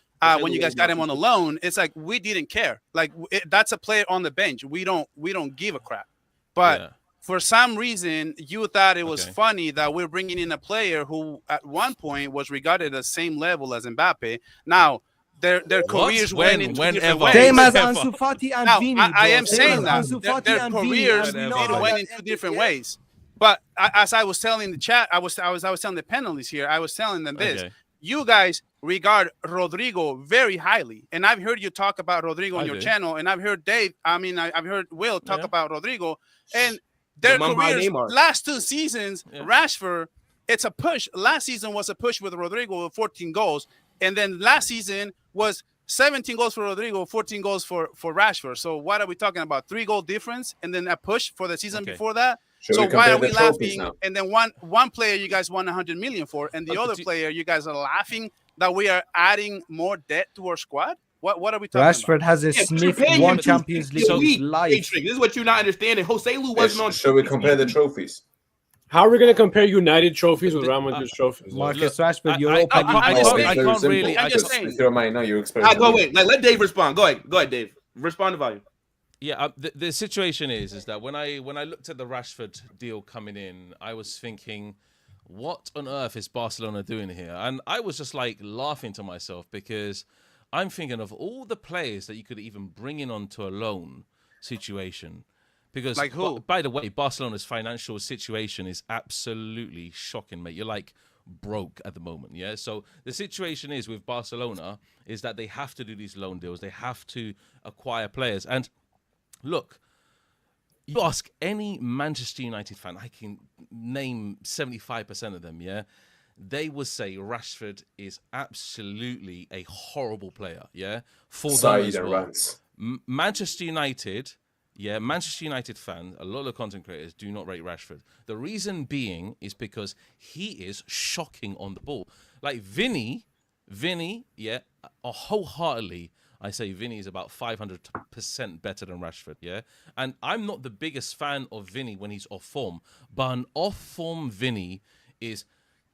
When you guys got him on a loan, it's like we didn't care. Like that's a player on the bench. We don't give a crap. But for some reason, you thought it was funny that we're bringing in a player who at one point was regarded as same level as Mbappe. Now their careers went into different ways. Same as Ansu Fati and Vini. I am saying that their careers went into different ways. But as I was telling the chat, I was telling the panelists here. I was telling them this. You guys regard Rodrygo very highly, and I've heard you talk about Rodrygo on your channel, and I've heard I've heard Will talk about Rodrygo, and their careers last 2 seasons. Rashford, it's a push. Last season was a push with Rodrygo with 14 goals, and then last season was 17 goals for Rodrygo, 14 goals for Rashford. So what are we talking about? 3-goal difference, and then a push for the season before that. So why are we laughing? And then one player you guys won 100 million for, and the other player you guys are laughing that we are adding more debt to our squad? What are we talking Rashford about? has a sniff one Champions League life. This is what you're not understanding. Joselu wasn't on. Shall we compare the trophies? How are we going to compare United trophies with Real Madrid trophies? Marcus Rashford, Europa I can't really. I'm just saying. Go away. Let Dave respond. Go ahead, Dave. Respond to volume. Yeah, the situation is that when I looked at the Rashford deal coming in, I was thinking, what on earth is Barcelona doing here? And I was just like laughing to myself because I'm thinking of all the players that you could even bring in onto a loan situation. Because, like who? By the way, Barcelona's financial situation is absolutely shocking, mate. You're like broke at the moment, yeah? So the situation is with Barcelona is that they have to do these loan deals. They have to acquire players. And look, you ask any Manchester United fan, I can name 75% of them, yeah? They would say Rashford is absolutely a horrible player, yeah? For them as well. Manchester United... Yeah, Manchester United fans, a lot of the content creators do not rate Rashford. The reason being is because he is shocking on the ball. Like Vini, yeah, wholeheartedly, I say Vini is about 500% better than Rashford, yeah? And I'm not the biggest fan of Vini when he's off form, but an off-form Vini is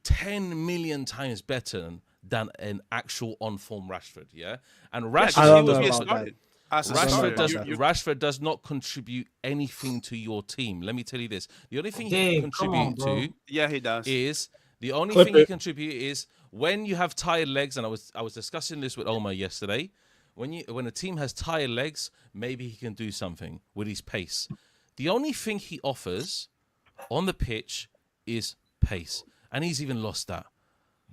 10 million times better than an actual on-form Rashford, yeah? And Rashford... Rashford does not contribute anything to your team. Let me tell you this. The only thing he can contribute he does. is the only thing he contribute is when you have tired legs, and I was discussing this with Omar yesterday. When a team has tired legs, maybe he can do something with his pace. The only thing he offers on the pitch is pace. And he's even lost that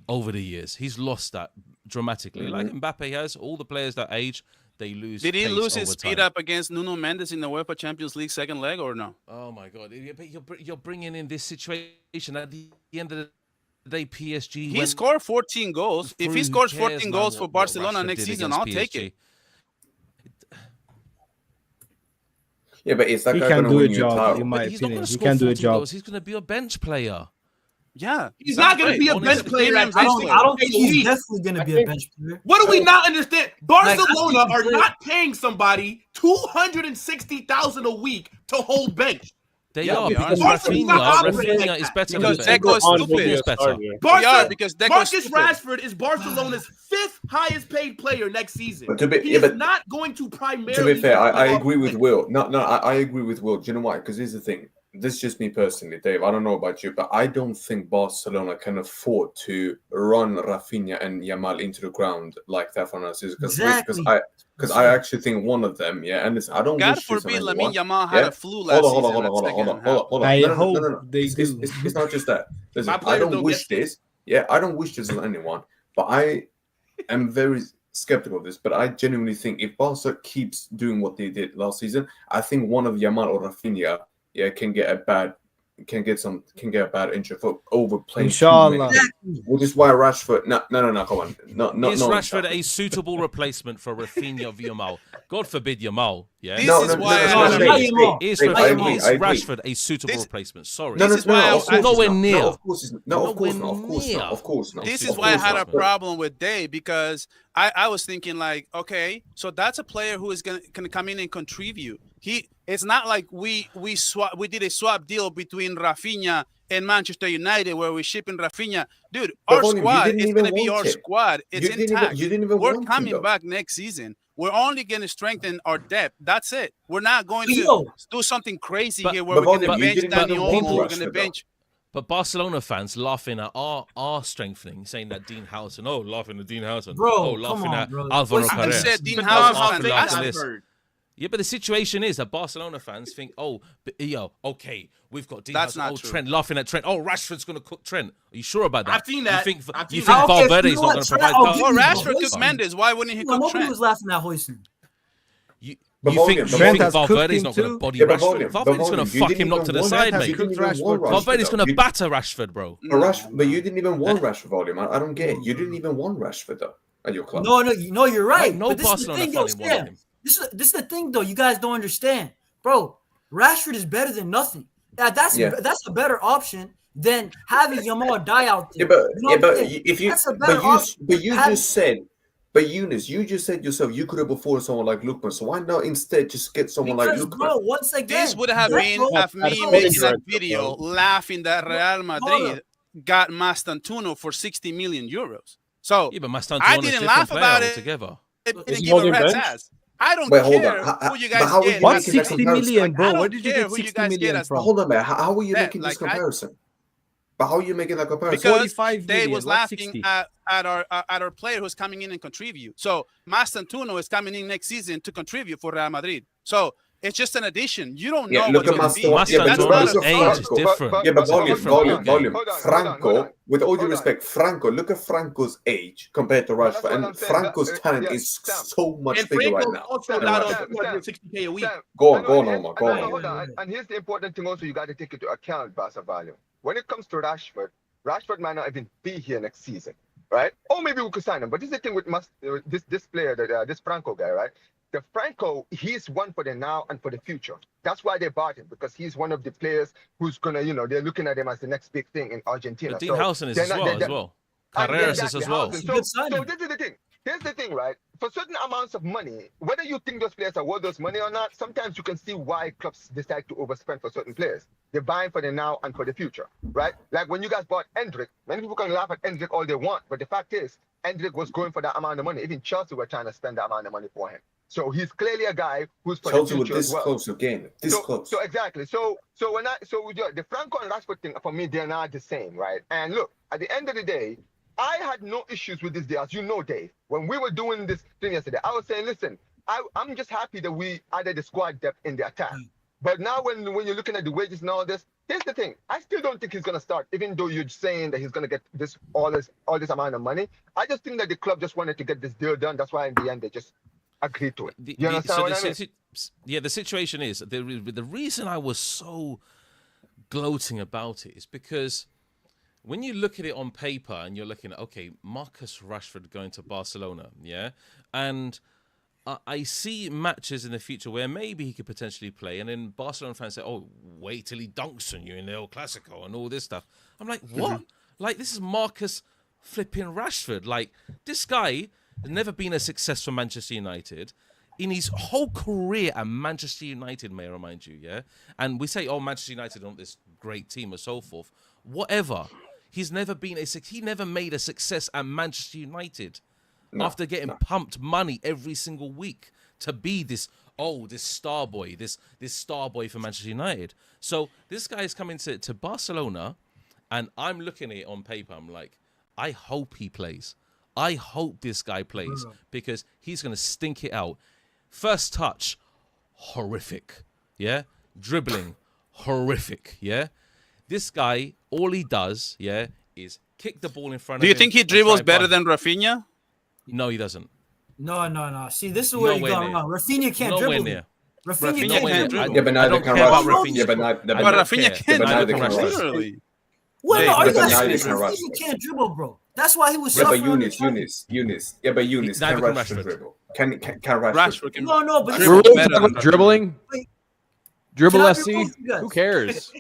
over the years. He's lost that dramatically. Like Mbappe has, all the players that age, they lose. Did he lose his speed up against Nuno Mendes in the UEFA Champions League second leg or no? Oh my God! But you're bringing in this situation at the end of the day. PSG. He scored 14 goals. If he scores 14 goals for Barcelona next season, I'll take it. Yeah, but it's that he can do a job. In my opinion, he can do a job. He's going to be a bench player. Yeah, he's not going to be a bench player. I don't think he's definitely going to be a bench player. What do we not understand? Barcelona are not paying somebody $260,000 a week to hold bench. They Yeah, are because because Barca's not operating Rafinha like is that. better Because than Deco's On will stupid. be a Is better. starter. Barca, because Deco's Marcus stupid. Rashford is Barcelona's 5th highest paid player next season. But to be- He yeah, is but- not going to To primarily. be fair, I be agree with Will. No, I agree with Will. Do you know why? Because here's the thing. This is just me personally, Dave. I don't know about you, but I don't think Barcelona can afford to run Rafinha and Yamal into the ground like that for us. Exactly. Because I actually think one of them, yeah, and listen, I don't God wish this on forbid anyone. Lamine Yamal Yeah? had a flu last Hold season. on. I No. hope they It's, do. it's not just that. Listen, My I players don't don't wish get this. Yeah, I don't wish this on anyone, but I am very skeptical of this. But I genuinely think if Barca keeps doing what they did last season, I think one of Yamal or Rafinha, can get a bad injury for overplaying Inshallah. too many. Which is why Rashford. No, come on, no. Is Rashford exactly. a suitable replacement for Rafinha of Yamal? God forbid Yamal. Yeah. This is why I no, had no, a- no. Is Dave, I agree. Rashford a suitable This- replacement? Sorry. This is why of course nowhere it's not. near. No, of course it's not. No, of course Nowhere not. Of course not. This Of is why I course had a not. problem with Dave, because I was thinking like, okay, so that's a player who is gonna come in and contribute. It's not like we did a swap deal between Rafinha and Manchester United where we're shipping Rafinha. Dude, But our Volume, you squad didn't is even gonna be want our it. squad. It's You didn't intact. even We're want him, coming though. back next season. We're only gonna strengthen our depth. That's it. We're not going to Yo. do something crazy But- here where but we're gonna Volume, you bench didn't Dani even want Olmo. We're gonna Rashford, bench. But Barcelona fans laughing at our strengthening, saying that Dean Howson, laughing at Dean Howson, Bro, laughing come on, at bro. Alvaro Listen, I Perez. said Dean But Howson how fans. fake That's I've this. heard. Yeah, but the situation is that Barcelona fans think, okay, we've got Dean That's Howson, not true. Trent, laughing at Trent. Oh, Rashford's going to cook Trent. Are you sure about that? I've seen that. You think, I've you seen think that. Okay, Valverde's you know not what, going to Trent, provide I'll cover? give Oh, you Rashford that. cooked Mendes. Why wouldn't he Well, cook nobody Trent? was laughing at Hoyson. You But think, Volume, you Trent think has cooked Valverde's him not going to too? body Yeah, but Rashford? Volume, Valverde's going to you fuck didn't him knock even to the want- side, has mate. You didn't even Rashford. want Rashford. Valverde's though. going to You- batter Rashford, bro. But you didn't even want Rashford, Volume. I don't get it. You didn't even want Rashford though at your club. No, you're right. No but this is the Barcelona thing, fan though, didn't want Sam. him. This is the thing, though. You guys don't understand, bro. Rashford is better than nothing. That's a better option than having Yamal die out there. If you That's a better option. But Eunice, you just said yourself you could have afforded someone like Lukman. So why not instead just get someone like Because, Lukman? bro, once again, This would have been of me That's making a correct, video bro. laughing that Real Madrid got Mastantuono for 60 million euros. So Yeah, but Mastantuono's I a didn't different laugh player about it. altogether. It Is didn't he give a holding rat's bench? ass. I don't Wait, hold care on. who you But guys how are get. you What's making that 60 comparison? million, bro? I Where don't did you care get who you 60 guys get million as- But from? hold on, man. How are you Bet, making this like, I- comparison? But how are you making that comparison? Because 45 they million, was what's laughing 60? at our player who's coming in and contribute. So Mastantuono is coming in next season to contribute for Real Madrid. So it's just an addition. You don't know look what at it's going to be. Mastantuono's That's age is different. Yeah, but It's a volume. different ballgame. Hold on. Franco, with all due respect, Franco, look at Franco's age compared to That's Rashford. what And I'm saying. Franco's talent yeah, is Sam. so much And bigger right Franco now. also than got Rashford. 260K a week. Sam, Go I on, know, Omar. Go no, on. hold on. And here's the important thing also you got to take into account, Barca value. When it comes to Rashford might not even be here next season, right? Or maybe we could sign him. But this is the thing with this player, this Franco guy, right? The Franco, he's one for the now and for the future. That's why they bought him, because he's one of the players who's gonna, they're looking at him as the next big thing in Argentina. But Dean Howson is as well. Carreras is as well. It's a So good signing. this is the thing. Here's the thing, right? For certain amounts of money, whether you think those players are worth those money or not, sometimes you can see why clubs decide to overspend for certain players. They're buying for the now and for the future, right? Like when you guys bought Endrick, many people can laugh at Endrick all they want, but the fact is, Endrick was going for that amount of money. Even Chelsea were trying to spend that amount of money for him. So he's clearly a guy who's for Chelsea the were future this as well. close again. Close. So exactly. So the Franco and Rashford thing, for me, they're not the same, right? And look, at the end of the day, I had no issues with this deal, as you know, Dave. When we were doing this thing yesterday, I was saying, listen, I'm just happy that we added the squad depth in the attack. But now when you're looking at the wages and all this, here's the thing. I still don't think he's going to start, even though you're saying that he's going to get all this amount of money. I just think that the club just wanted to get this deal done. That's why in the end they just agreed to it. You understand what I mean? Yeah, the situation is, the reason I was so gloating about it is because when you look at it on paper and you're looking at, okay, Marcus Rashford going to Barcelona, yeah? And I see matches in the future where maybe he could potentially play, and then Barcelona fans say, oh, wait till he dunks on you in the El Clasico and all this stuff. I'm like, what? Like, this is Marcus flipping Rashford. Like, this guy has never been a success for Manchester United. in his whole career at Manchester United, may I remind you, yeah? And we say, oh, Manchester United aren't this great team or so forth. Whatever. He's never been he never made a success at Manchester United after getting pumped money every single week to be this star boy, this star boy for Manchester United. So this guy is coming to Barcelona, and I'm looking at it on paper. I'm like, I hope he plays. I hope this guy plays because he's going to stink it out. First touch, horrific. Yeah. Dribbling, horrific. Yeah. This guy, all he does, is kick the ball in front of him. Do you think he dribbles better than Rafinha? No, he doesn't. No. See, this is where you're going wrong. Rafinha can't dribble. Near. Rafinha can't dribble. Yeah, but neither can Rashford. Yeah, but Rafinha can't dribble. literally. Well, no, are you guys neither serious? can Rafinha can't dribble, bro. That's why he was Yeah, but suffering. Eunice. Yeah, but Eunice. Can Rashford dribble? Can Rashford? Rashford can No, but We're really talking about dribbling. Dribble Can I SC. be both, you guys? Who cares?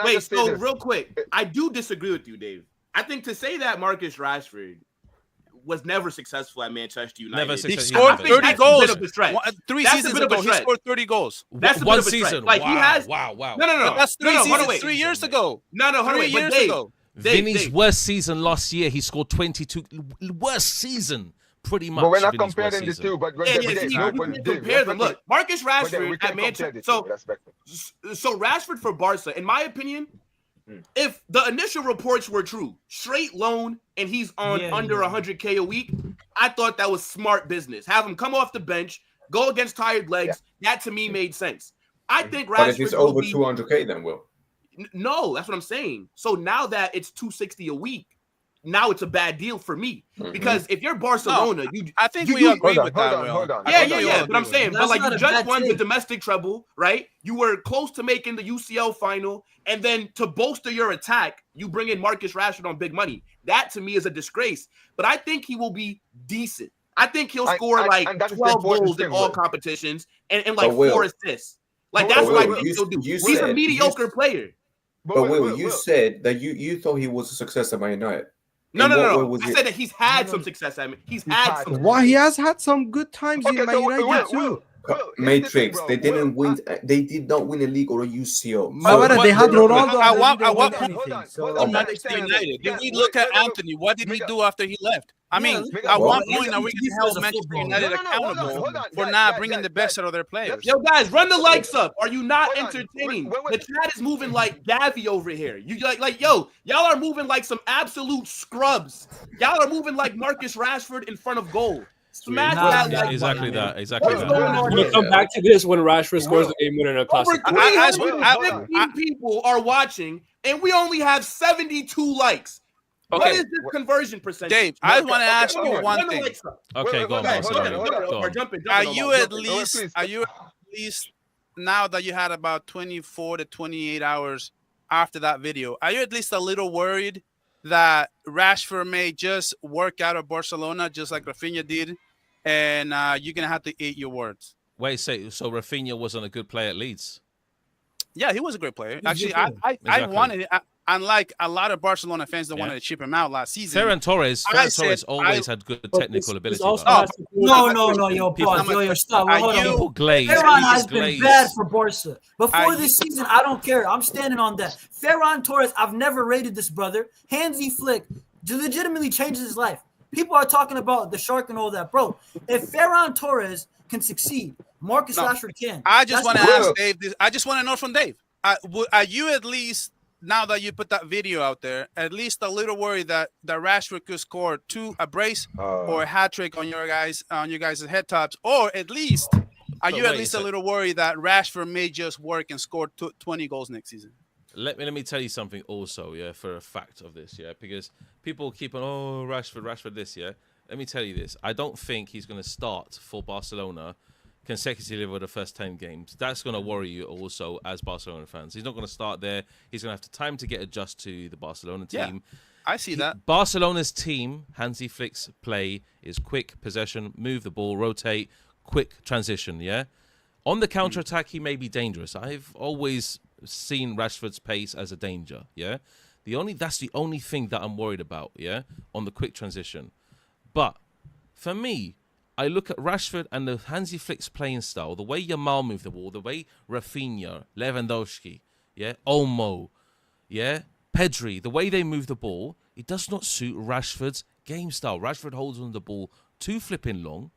Wait, so real quick, I do disagree with you, Dave. I think to say that Marcus Rashford was never successful at Manchester United. Never He successful. scored 30 goals. 3 seasons ago, he scored 30 goals. That's a one bit of a season. stretch. Like he has. Wow. No. But that's three hold on, seasons, wait. 3 years ago. No, hold on, 3 wait. But years Dave, ago. Vinny's Dave. worst season last year, he scored 22. Worst season, pretty much. But we're not Vinny's comparing worst the season. two. But Compare them. Look, Marcus Rashford at Manchester. So Rashford for Barca, in my opinion, if the initial reports were true, straight loan, and he's on under 100K a week, I thought that was smart business. Have him come off the bench, go against tired legs. That to me made sense. I think Rashford. But if it's over 200K, then Will. No, that's what I'm saying. So now that it's 260 a week, now it's a bad deal for me because if you're Barcelona, I think we agree with that. Hold on. Yeah. But I'm saying, but like you just won the thing. domestic treble, right? You were close to making the UCL final, and then to bolster your attack, you bring in Marcus Rashford on big money. That to me is a disgrace. But I think he will be decent. I think he'll score like 12 goals in all competitions and like 4 assists. Like that's what I think he'll do. He's a mediocre player. But Will, you said that you thought he was a success at Man United. No. I said that he's had some success. I mean, he's had some. Why he has had some good times in Man United too. Matrix, they didn't win. They did not win a league or a UCL. They had Ronaldo. At what point Manchester United? Did we look at Anthony? What did he do after he left? I mean, at what point are we going to hold Manchester United accountable for not bringing the best out of their players? Yo, guys, run the likes up. Are you not entertaining? The chat is moving like Gavi over here. You yo, y'all are moving like some absolute scrubs. Y'all are moving like Marcus Rashford in front of goal. Smash that like Exactly button. that. Exactly What's that. going on We'll here? come back to this when Rashford scores the game winner in a Over classic. 315 people are watching, and we only have 72 likes. Okay. What is this conversion percentage? Dave, I want to ask you one thing. Okay, go on, Marcelo. Are you at least now that you had about 24 to 28 hours after that video, are you at least a little worried that Rashford may just work out of Barcelona just like Rafinha did, and you're gonna have to eat your words? Wait, so Rafinha wasn't a good player at Leeds? Yeah, he was a great player. Actually, I wanted it. Unlike a lot of Barcelona fans that wanted to ship him out last season. Ferran Torres always had good technical ability. No, yo, pause. Yo, stop. Hold on. People glaze. Ferran has been bad for Barca. Before this season, I don't care. I'm standing on that. Ferran Torres, I've never rated this brother. Hansi Flick legitimately changes his life. People are talking about the shark and all that. Bro, if Ferran Torres can succeed, Marcus Rashford can. I just want to ask Dave this. I just want to know from Dave. Are you at least, now that you put that video out there, at least a little worried that Rashford could score a brace or a hat trick on your guys' head tops, or at least are you at least a little worried that Rashford may just work and score 20 goals next season? Let me tell you something also, for a fact of this, because people keep on, Rashford this, Let me tell you this. I don't think he's going to start for Barcelona consecutively over the first 10 games. That's going to worry you also as Barcelona fans. He's not going to start there. He's going to have time to get adjusted to the Barcelona team. Yeah, I see that. Barcelona's team, Hansi Flick's play is quick possession, move the ball, rotate, quick transition, On the counter-attack, he may be dangerous. I've always seen Rashford's pace as a danger, That's the only thing that I'm worried about, on the quick transition. But for me, I look at Rashford and the Hansi Flick's playing style, the way Yamal moved the ball, the way Rafinha, Lewandowski, Olmo, Pedri, the way they move the ball, it does not suit Rashford's game style. Rashford holds on the ball too flipping long,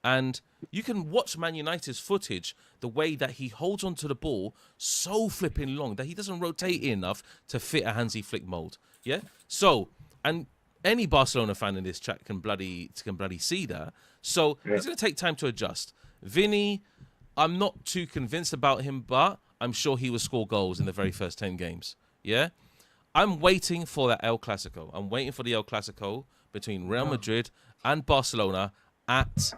and you can watch Man United's footage, the way that he holds onto the ball so flipping long that he doesn't rotate enough to fit a Hansi Flick mold. So, and any Barcelona fan in this chat can bloody see that. So he's going to take time to adjust. Vini, I'm not too convinced about him, but I'm sure he will score goals in the very first 10 games. I'm waiting for that El Clasico. I'm waiting for the El Clasico between Real Madrid and Barcelona at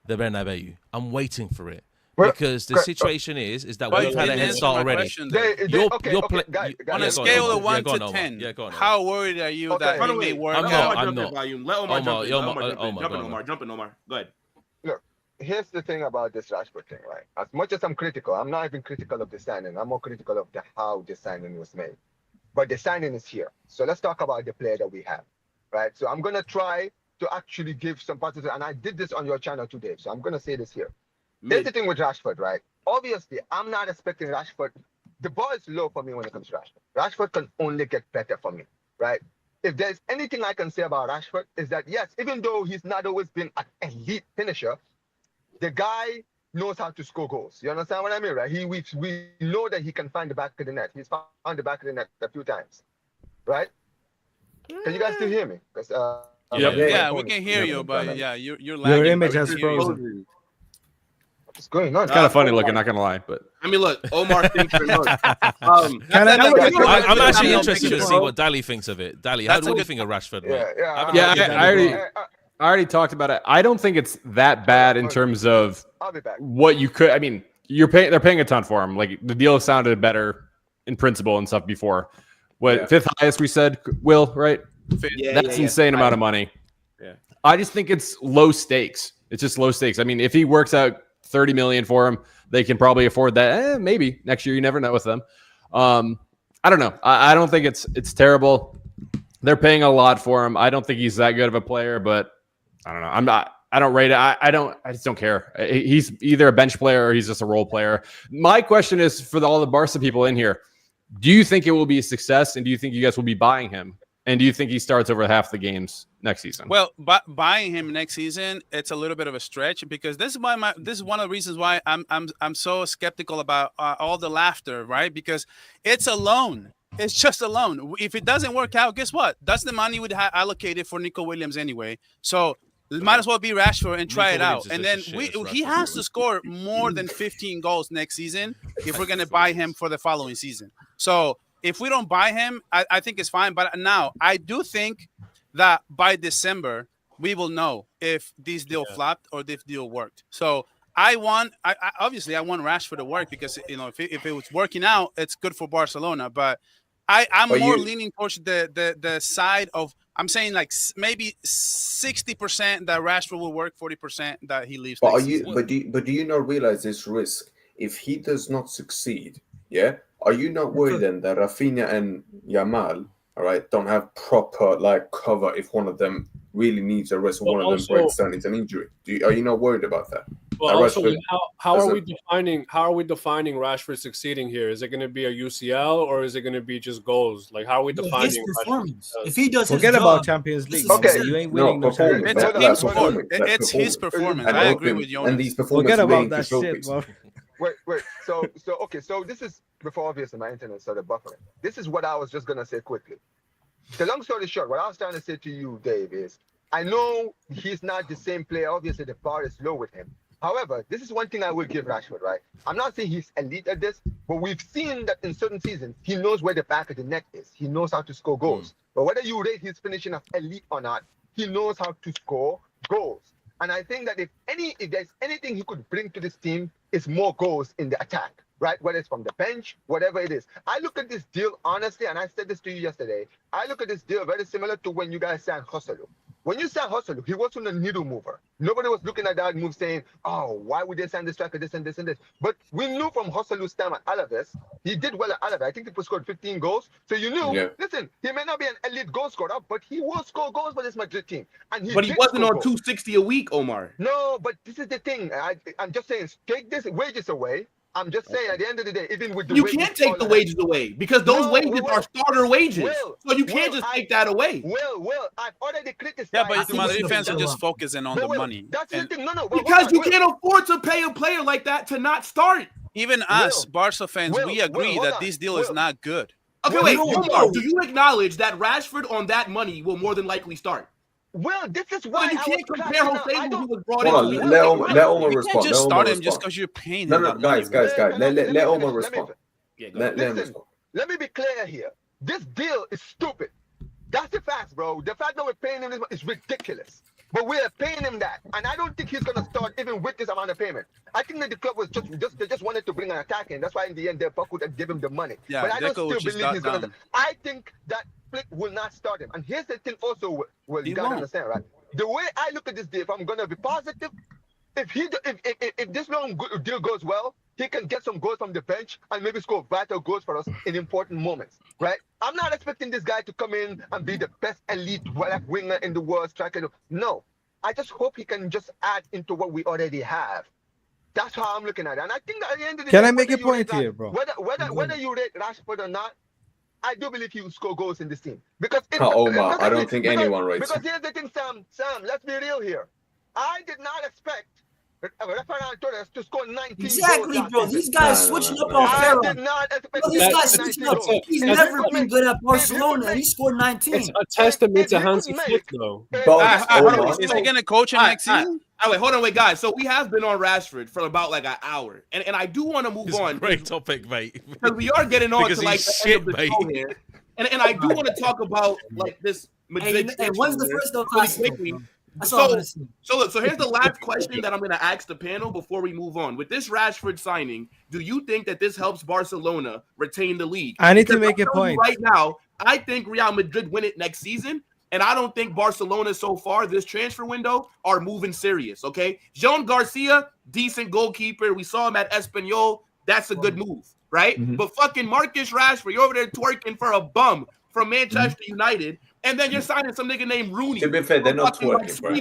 the Bernabeu. I'm waiting for it. Because the situation is that we've had a head start already. On a scale of 1 to 10, how worried are you that he may work out? I'm not. Let Omar jump in. Omar. Go ahead. Look, here's the thing about this Rashford thing, right? As much as I'm critical, I'm not even critical of the signing. I'm more critical of how the signing was made. But the signing is here. So let's talk about the player that we have, right? So I'm going to try to actually give some positive, and I did this on your channel today, so I'm going to say this here. Here's the thing with Rashford, right? Obviously, I'm not expecting Rashford. The bar is low for me when it comes to Rashford. Rashford can only get better for me, right? If there's anything I can say about Rashford is that, yes, even though he's not always been an elite finisher, the guy knows how to score goals. You understand what I mean, right? We know that he can find the back of the net. He's found the back of the net a few times, right? Can you guys still hear me? We can hear you, but you're lagging. Your image has frozen. What's going on? It's kind of funny looking, not gonna lie, but I mean, look, Omar thinks I'm actually interested to see what Dali thinks of it. Dali, what do you think of Rashford? I already talked about it. I don't think it's that bad in terms of what you could. I mean, they're paying a ton for him. Like the deal sounded better in principle and stuff before. Fifth highest we said, Will, right? That's insane amount of money. I just think it's low stakes. It's just low stakes. I mean, if he works out 30 million for him, they can probably afford that. Maybe next year, you never know with them. I don't know. I don't think it's terrible. They're paying a lot for him. I don't think he's that good of a player, but I don't know. I don't rate it. I just don't care. He's either a bench player or he's just a role player. My question is for all the Barca people in here, do you think it will be a success? And do you think you guys will be buying him? And do you think he starts over half the games next season? Well, buying him next season, it's a little bit of a stretch because this is one of the reasons why I'm so skeptical about all the laughter, right? Because it's a loan. It's just a loan. If it doesn't work out, guess what? That's the money we'd have allocated for Nico Williams anyway. So it might as well be Rashford and try it out. And then he has to score more than 15 goals next season if we're going to buy him for the following season. So if we don't buy him, I think it's fine. But now I do think that by December, we will know if this deal flopped or this deal worked. So obviously I want Rashford to work because, if it was working out, it's good for Barcelona. But I'm more leaning towards the side of, I'm saying like maybe 60% that Rashford will work, 40% that he leaves. But do you not realize this risk? If he does not succeed, are you not worried then that Rafinha and Yamal, all right, don't have proper cover if one of them really needs a rest or one of them breaks down into an injury? Are you not worried about that? Well, also, how are we defining Rashford succeeding here? Is it going to be a UCL or is it going to be just goals? Like, how are we defining his performance? If he does forget about Champions League. Okay, you ain't winning no performance. It's his performance. I agree with you. And these performances forget about that shit, bro. Wait. So this is before obviously my internet started buffering. This is what I was just gonna say quickly. The long story short, what I was trying to say to you, Dave, is I know he's not the same player. Obviously, the bar is low with him. However, this is one thing I will give Rashford, right? I'm not saying he's elite at this, but we've seen that in certain seasons, he knows where the back of the net is. He knows how to score goals. But whether you rate his finishing as elite or not, he knows how to score goals. And I think that if there's anything he could bring to this team, it's more goals in the attack, right? Whether it's from the bench, whatever it is. I look at this deal, honestly, and I said this to you yesterday, I look at this deal very similar to when you guys signed Joselu. When you sign Joselu, he wasn't a needle mover. Nobody was looking at that move saying, oh, why would they sign this striker, this and this and this? But we knew from Joselu's time at Alaves, he did well at Alaves. I think he scored 15 goals. So you knew, listen, he may not be an elite goal scorer, but he will score goals for this Madrid team. And he wasn't on 260 a week, Omar. No, but this is the thing. I'm just saying, take this wages away. I'm just saying, at the end of the day, even with the you can't take the wages away because those wages are starter wages. So you can't just take that away. I've already criticized. Yeah, but Madrid fans are just focusing on the money. That's the thing. No, because you can't afford to pay a player like that to not start. Even us, Barca fans, we agree that this deal is not good. Okay, wait, Omar, do you acknowledge that Rashford on that money will more than likely start? Well, this is why you can't compare Jose who was brought in. Let Omar respond. You can't just start him just because you're paying him. No, guys. Let Omar respond. Let him respond. Let me be clear here. This deal is stupid. That's the facts, bro. The fact that we're paying him this is ridiculous. But we're paying him that, and I don't think he's gonna start even with this amount of payment. I think that the club was just wanted to bring an attack in. That's why in the end they buckled and give him the money. Yeah, but I don't still believe he's gonna. I think that Flick will not start him. And here's the thing, also, well, you gotta understand, right? The way I look at this deal, if I'm gonna be positive, if this long deal goes well, he can get some goals from the bench and maybe score vital goals for us in important moments, right? I'm not expecting this guy to come in and be the best elite winger in the world, striker. No, I just hope he can just add into what we already have. That's how I'm looking at it. And I think that at the end of the day, can I make a point here, bro? Whether you rate Rashford or not, I do believe he will score goals in this team. Because Omar, I don't think anyone rates him. Because here's the thing, Sam, let's be real here. I did not expect Rashford Torres to score 19 exactly, goals. Bro. These guys switching up on Ferro. I did not expect these guys switching up. He's never been good at Barcelona, and he scored 19. It's a testament to Hansi Flick, though. Is he going to coach him next season? Wait, hold on, guys. So we have been on Rashford for about like an hour, and I do want to move on. Great topic, mate. Because we are getting on to like the end of the show here, and I do want to talk about like this Madrid. Hey, when's the first though class? So here's the last question that I'm going to ask the panel before we move on. With this Rashford signing, do you think that this helps Barcelona retain the league? I need to make a point. Right now, I think Real Madrid win it next season, and I don't think Barcelona so far this transfer window are moving serious, okay? Jean Garcia, decent goalkeeper. We saw him at Espanyol. That's a good move, right? Mm-hmm. But fucking Marcus Rashford, you're over there twerking for a bum from Manchester United. And then you're signing some nigga named Rooney. To be fair, they're not twerking, bro.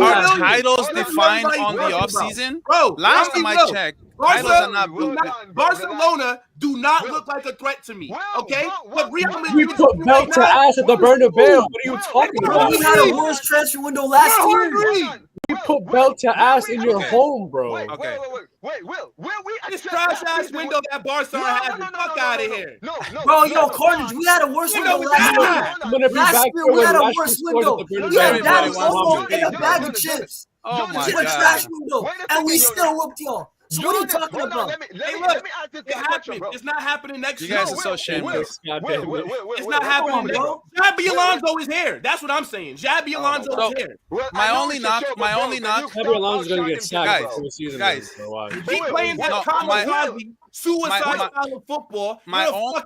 Are titles defined on the offseason? Bro, last time I checked, titles are not built. Barcelona do not look like a threat to me, okay? But Real Madrid, we put belt to ass at the Bernabeu. What are you talking about? We had a worse transfer window last year. You put belt to ass in your home, bro. Wait, Will, we this trash ass window that Barca has, fuck out of here. Bro, Carnage, we had a worse window last year. Last year we had a worse window. We had Danny Olmo and a bag of chips. Oh my God. A trash window, and we still whooped y'all. So what are you talking about? Let me ask this question, bro. It's not happening next year. You guys are so shameless. It's not happening, bro. Xabi Alonso is here. That's what I'm saying. Xabi Alonso is here. My only knock. Xabi Alonso's gonna get sacked before the season. Guys, he playing that kamikaze suicide style of football.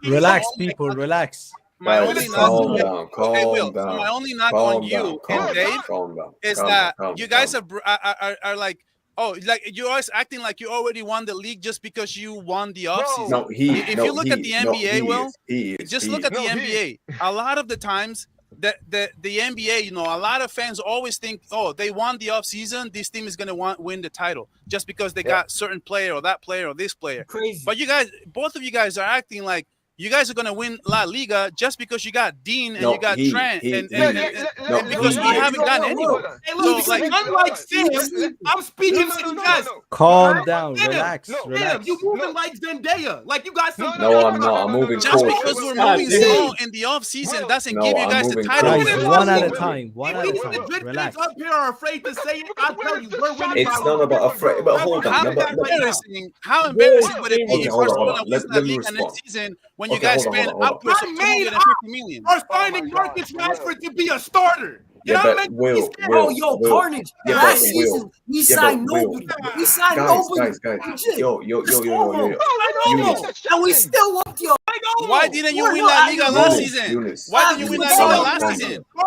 Relax, people. Relax. My only knock on you and Dave is that you guys are like, oh, like you're always acting like you already won the league just because you won the offseason. If you look at the NBA, just look at the NBA. A lot of the times, the NBA, a lot of fans always think, oh, they won the offseason, this team is going to win the title just because they got certain player or that player or this player. Crazy. But you guys, both of you guys are acting like you guys are going to win La Liga just because you got Dean and you got Trent and because we haven't gotten anyone. Hey, look, unlike Sam, I'm speaking to you guys. Calm down, relax. You moving like Zendaya. Like you got some. No, I'm not. I'm moving just because we're moving slow in the offseason doesn't give you guys the title. Guys, one at a time. Relax. Up here are afraid to say it. I tell you, we're winning. It's not about afraid, but hold on. How embarrassing would it be if Barcelona wins the league next season? When you guys spend upwards of $250 million. Are signing Marcus Rashford to be a starter. Yeah, but Will, Carnage. Yeah, Last season, we signed Will. nobody. We signed nobody. Guys. Yo. And we still whooped you. Why didn't you win La Liga last season? Why didn't you win La Liga last season? We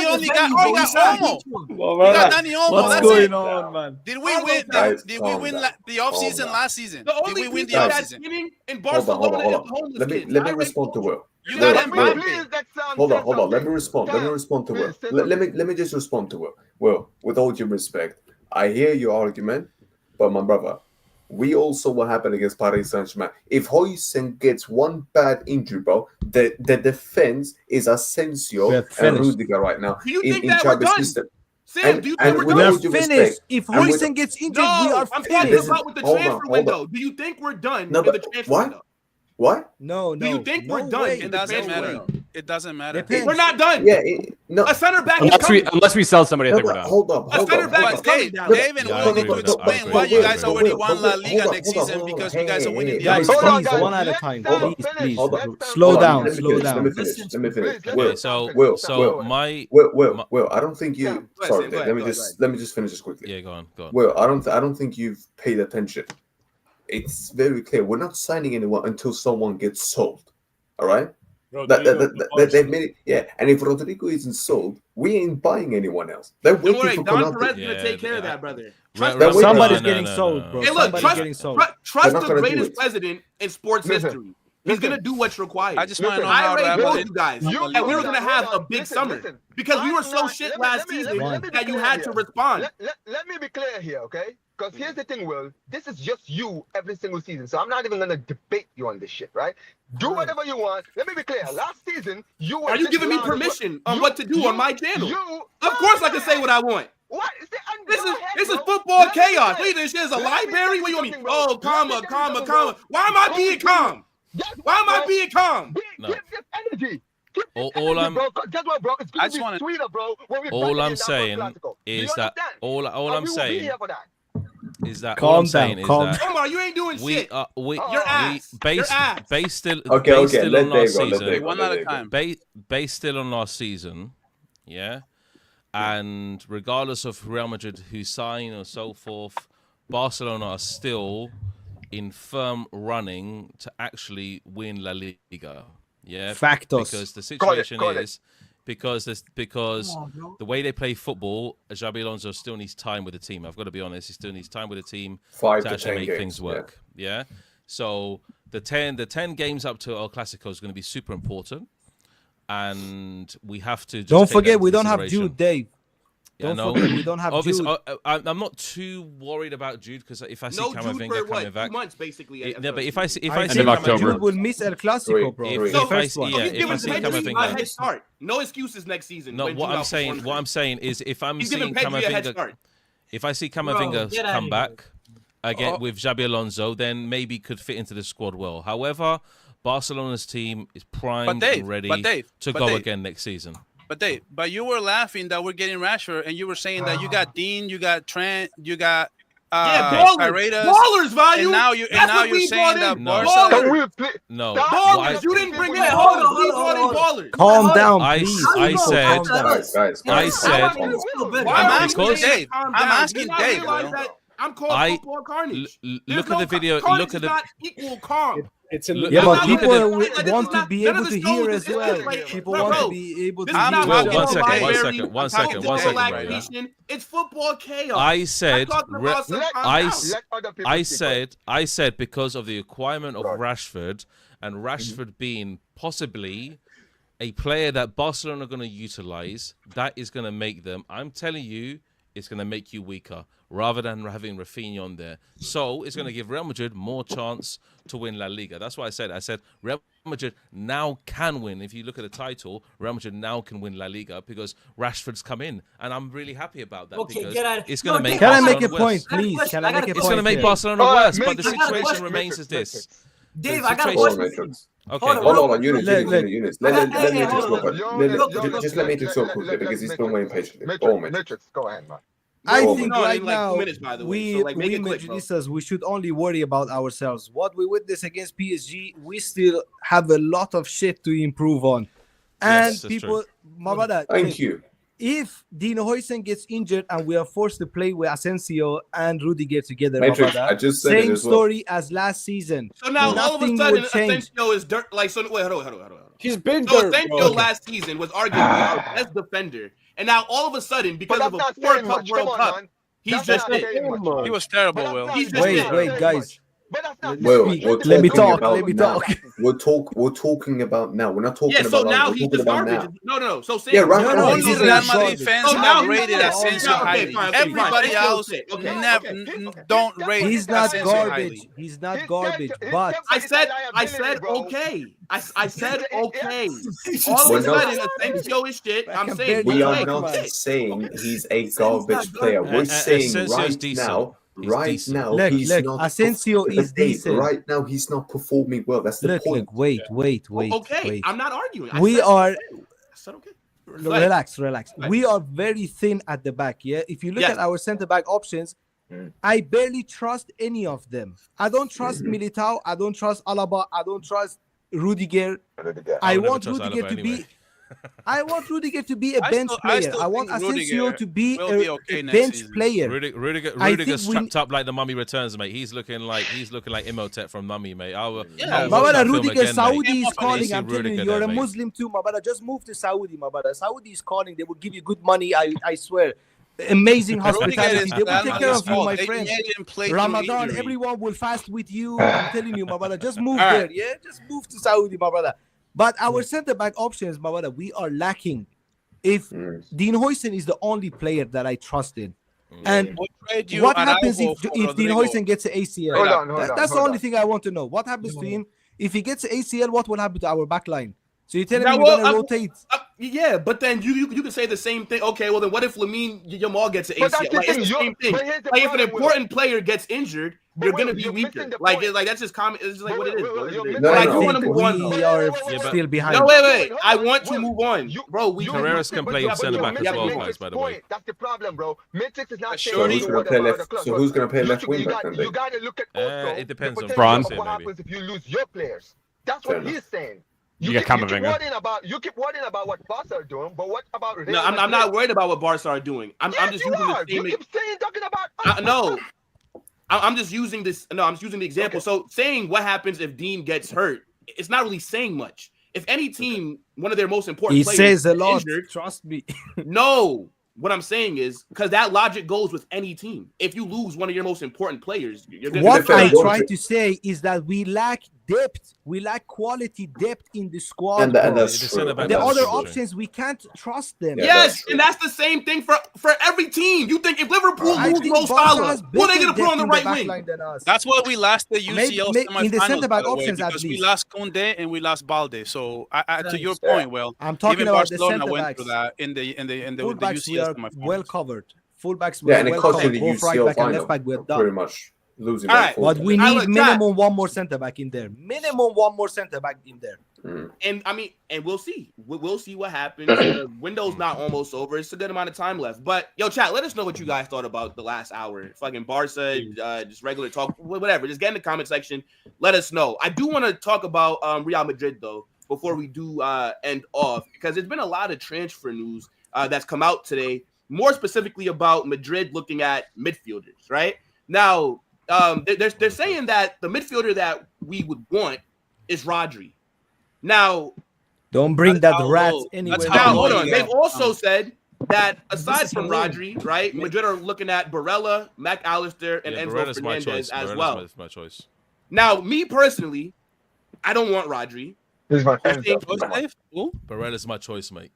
only got Olmo. We got Dani Olmo. What's going on, man? Did we win? Did we win the offseason last season? Did we win the offseason? In Barcelona is the homeless kids. Let me respond to Will. You got Mbappe. Hold on. Let me respond to Will. Let me just respond to Will. Will, with all due respect, I hear your argument, but my brother, we also what happened against Paris Saint-Germain. If Højseng gets one bad injury, bro, the defense is Asensio and Rudiger right now in Xabi's system. Sam, do you think we're done? Finished. If Højseng gets injured, we are I'm finished. talking about with the transfer window. Do you think we're done in the transfer window? What? No. Do you think we're done? It doesn't matter. It doesn't matter. We're not done. Yeah, no. A center back unless we sell somebody, I think we're done. Hold up. A center back is coming down. Dave and Will need to explain why you guys already won La Liga next season because you guys are winning the guys, offseason. please, one at a time. Please. Slow down. Let me finish. Will, I don't think you. Sorry, let me just finish this quickly. Yeah, go on. Well, I don't think you've paid attention. It's very clear. We're not signing anyone until someone gets sold. All right? They've made it. Yeah, and if Rodrygo isn't sold, we ain't buying anyone else. They're waiting for Don Perez is gonna take care of that, brother. Somebody's getting sold, bro. Hey, look, trust the greatest it. president in sports history. He's gonna do what's required. I just want to know I how already told Rapid. you guys that we were gonna have a big summer because we were so shit last season that you had to respond. Let me be clear here, okay? Because here's the thing, Will. This is just you every single season. So I'm not even going to debate you on this shit, right? Do whatever you want. Let me be clear. Last season, you were... Are you giving me permission on what to do on my channel? Of course I can say what I want. What? This is football chaos. Wait, this shit is a library? What you want me? Oh, comma. Why am I being calm? Why am I being calm? Give energy. All I'm saying is that calm down. Come on, you ain't doing shit. You're ass. Based still let on last season. One at a time. Based still on last season, yeah. And regardless of Real Madrid who sign or so forth, Barcelona are still in firm running to actually win La Liga. Yeah, Factos. Because the situation is. Because the way they play football, Xabi Alonso still needs time with the team. I've got to be honest, he still needs time with the team to actually make things work. Yeah. So the 10 games up to El Clasico is going to be super important, and we have to. Don't forget, we don't have Jude, Dave. Don't forget, we don't have Jude. I'm not too worried about Jude because if I see Camavinga coming back, 2 months basically. But if I see Jude will miss El Clasico, bro. If I see Camavinga, head start. No excuses next season. No, what I'm saying is if I'm seeing Camavinga, if I see Camavinga come back again with Xabi Alonso, then maybe could fit into the squad well. However, Barcelona's team is primed and ready to go again next season. But you were laughing that we're getting Rashford, and you were saying that you got Dean, you got Trent, you got ballers value. And now you're saying that Barca. No, ballers. You didn't bring in ballers. Calm down, please. I said. I'm asking Dave. I'm called football carnage. Look at the video. Look at the equal calm. But people want to be able to hear as well. People want to be able to hear. One second. It's football chaos. I said because of the acquirement of Rashford and Rashford being possibly a player that Barcelona are going to utilize, that is going to make them. I'm telling you, it's going to make you weaker rather than having Rafinha on there. So it's going to give Real Madrid more chance to win La Liga. That's why I said Real Madrid now can win. If you look at the title, Real Madrid now can win La Liga because Rashford's come in. And I'm really happy about that because it's going to make Can I Barcelona make a point, worse. please? Can I make a point? It's going to make Barcelona worse, but the situation remains as this. Dave, I got a question. Okay, hold on, Eunice. Let me just let me talk quickly because he's been waiting patiently. Matrix, go ahead, man. I think right now, we Madridistas, we should only worry about ourselves. What we witnessed against PSG, we still have a lot of shit to improve on. And people, my brother, thank you. if Dean Huijsen gets injured and we are forced to play with Asensio and Rudiger together, Matrix, my brother, I just said same it as well. story as last season. So now all of a Nothing sudden, will change. Asensio is dirt. Like, so wait, hold on. He's been So dirt, Asensio bro. last season was arguably our best defender, and now all of a sudden, because of a poor World Cup, he's just it. He was terrible, Will. He's just it. Wait, guys. Let me talk. We're talking about now. We're not talking Yeah, so about now we're he's talking just about garbage. now. No. So Yeah, right. No, Only he's Real not Madrid garbage. fans So now have he's rated not- Asensio okay, highly. fine. Everybody Okay. else don't rate He's not Asensio garbage. highly. He's not garbage. But I said okay. I said okay. All We're of a not- sudden, Asensio is shit. I'm saying We are okay. not Okay. saying he's a garbage player. We're saying Asensio's decent. He's now, Look, he's not. Asensio is decent. Right now, he's not performing well. That's the point. Wait. Okay, I'm not arguing. I said okay. Relax. We are very thin at the back. Yeah, if you look at our center back options, I barely trust any of them. I don't trust Militao. I don't trust Alaba. I don't trust Rudiger. I want Rudiger to be. I want Rudiger to be a bench player. I want Asensio to be a bench player. Rudiger's strapped up like the Mummy Returns, mate. He's looking like Imhotep from Mummy, mate. Mabada, Rudiger, Saudi is calling. I'm telling you, you're a Muslim too, Mabada. Just move to Saudi, Mabada. Saudi is calling. They will give you good money. I swear. Amazing hospitality. They will take care of you, my friend. Ramadan, everyone will fast with you. I'm telling you, my brother. Just move there, yeah? Just move to Saudi, my brother. But our centre-back options, my brother, we are lacking. If Dean Huijsen is the only player that I trust in. And what happens if Dean Huijsen gets an ACL? That's the only thing I want to know. What happens to him? If he gets an ACL, what will happen to our back line? So you're telling me we're going to rotate? Yeah, but then you can say the same thing. Okay, well then what if Lamine Yamal gets an ACL? Like, it's the same thing. Like if an important player gets injured, you're gonna be weaker. Like that's just common. It's just like what it is, bro. But I do want to move on. We are still behind. No, wait. I want to move on, bro. Carreras can play centre back as well, guys. By the way, that's the problem, bro. Matrix is not So who's gonna play left wing back then? You gotta look at also it depends on what happens if you lose your players. That's what he's saying. You keep worrying about what Barca are doing, but what about Real Madrid? I'm not worried about what Barca are doing. I'm just using the same. You keep talking about. No, I'm just using this. No, I'm just using the example. Okay. So saying what happens if Dean gets hurt, it's not really saying much. If any team, one of their most important players says a lot. Injured, trust me. No. What I'm saying is because that logic goes with any team. If you lose one of your most important players, what I try to say is that we lack depth. We lack quality depth in the squad. And that's true. The other options, we can't trust them. Yes, and that's the same thing for every team. You think if Liverpool lose Mo Salah, who are they going to put on the right wing? That's why we lost the UCL semifinals, in the centre back options, because we lost Koundé and we lost Balde. So to your point, Will, I'm talking even about Barcelona the centre went backs. through that in the fullbacks UCL were well covered. Fullbacks were well covered. Both right back and left back were done. Pretty much losing. All right, but we need minimum one more centre back in there. Minimum one more centre back in there. And I mean, and we'll see. We'll see what happens. The window's not almost over. It's a good amount of time left. But yo, chat, let us know what you guys thought about the last hour. Fucking Barca, just regular talk, whatever. Just get in the comment section. Let us know. I do want to talk about Real Madrid though before we do end off, because there's been a lot of transfer news that's come out today. More specifically about Madrid looking at midfielders. Right now, they're saying that the midfielder that we would want is Rodri. Now, don't bring that rat anywhere. Now, hold on. They've also said that aside from Rodri, right, Madrid are looking at Barella, Mac Allister, and Enzo Fernandez as well. My choice. Now, me personally, I don't want Rodri. Barella's my choice, mate.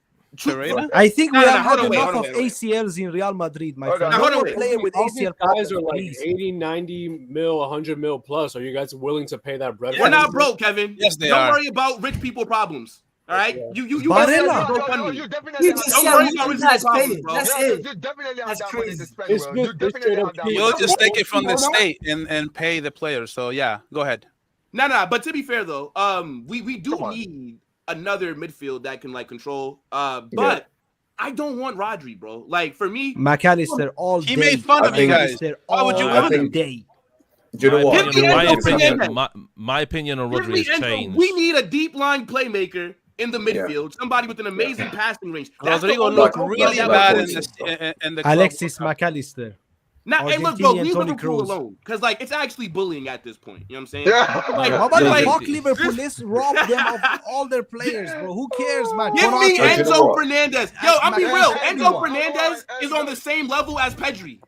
I think we have had enough of ACLs in Real Madrid, my friend. No player with ACL guys are like 80, 90 mil, 100 mil plus. Are you guys willing to pay that bread? We're not broke, Kevin. Yes, they Don't are. worry about rich people problems. All right, you Barella. don't worry about rich people problems, bro. That's it. You definitely have that money to spend, bro. You definitely have that money. You'll just take it from the state and pay the players. So yeah, go ahead. No. But to be fair though, we do need another midfield that can like control. But I don't want Rodri, bro. Like for me, Mac Allister all day. He made fun of you guys. Why would you want him? Day. Do you know what? My opinion on Rodri has changed. We need a deep line playmaker in the midfield, somebody with an amazing passing range. That's Rodrygo the looked only really that bad was in the club. Alexis Mac Allister. Now, hey, look, bro, Argentinian leave Toni Liverpool Kroos. alone, because like it's actually bullying at this point. You know what I'm saying? Yeah. Like, fuck Liverpool. Let's rob them of all their players, bro. Who cares, man? Give me you know Enzo what? Fernandez. Yo, I'm be real. Enzo Everyone. Fernandez is on the same level as Pedri.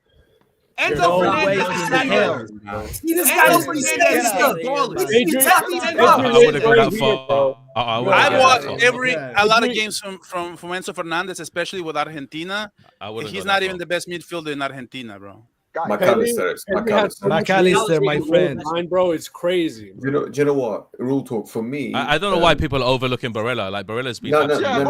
Enzo No way Fernandez in is that hell. good. See this Enzo guy Fernandez is Get balling. out of He's exactly I wouldn't go that far. I wouldn't I go that watched far. a lot of games from Enzo Fernandez, especially with Argentina. I wouldn't He's go not that even far. the best midfielder in Argentina, bro. Mac Allister. Mac Allister, my friend. Bro, it's crazy. Do you know what? Real talk for me. I don't know why people are overlooking Barella. Like Barella's been No. absolutely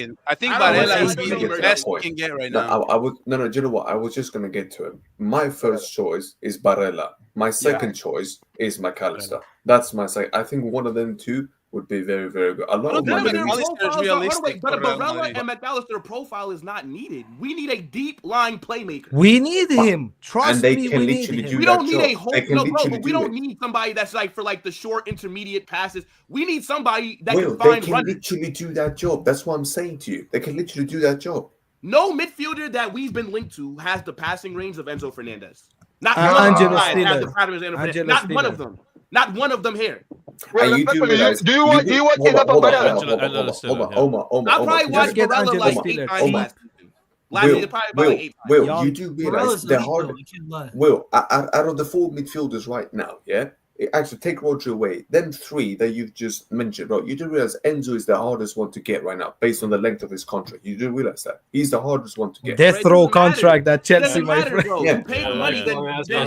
amazing. I think I don't Barella know is why the he's best so we can get right No, now. do you know what? I was just gonna get to him. My first choice is Barella. My second choice is Mac Allister. That's my second. I think one of them two would be very, very good. A lot of But Allister is realistic but for Real Barella Madrid. and Mac Allister profile is not needed. We need a deep line playmaker. We need him. Trust And they me, can we need literally him. do We that don't need job. a whole They can no, bro. literally But we do don't it. need somebody that's like for like the short intermediate passes. We need somebody that Will, can they find can runners. literally do that job. That's what I'm saying to you. They can literally do that job. No midfielder that we've been linked to has the passing range of Enzo Fernandez. Not Angelo one. Stiller. Has the passing range of Enzo Fernandez. Not one of them. Not one of them here. Well, And you do respectfully, realize. do you want his up on Barella? I probably watched get Barella Angelo like Stiller. 8 times Omar. last season. Last season, probably about like 8 times. Will, you do realize Barella's the elite, hard. though, I can't lie. Will, out of the 4 midfielders right now, yeah. Actually, take Rodri away. Them 3 that you've just mentioned, bro. You do realize Enzo is the hardest one to get right now, based on the length of his contract. You do realize that he's the hardest one to get. Death row contract at It Chelsea, doesn't my matter, friend. bro. Yeah. You pay the money, then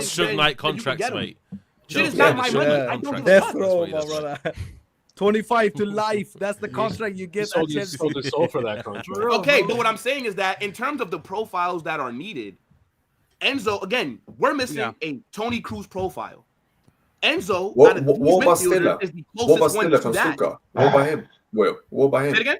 Suge Knight contracts, get him. mate. Shit is Chelsea not my Suge money. Knight I don't contracts. give a Death fuck. row, That's my what he does, brother. 25 to life. That's the contract you get at He Chelsea. sold his soul for that contract. Okay, but what I'm saying is that in terms of the profiles that are needed, Enzo, again, we're missing a Toni Kroos profile. Enzo, What out of these about midfielders, Stiller? is the What about closest one Stiller to from that. Stuttgart? What about him? Will, what about Say it him? again?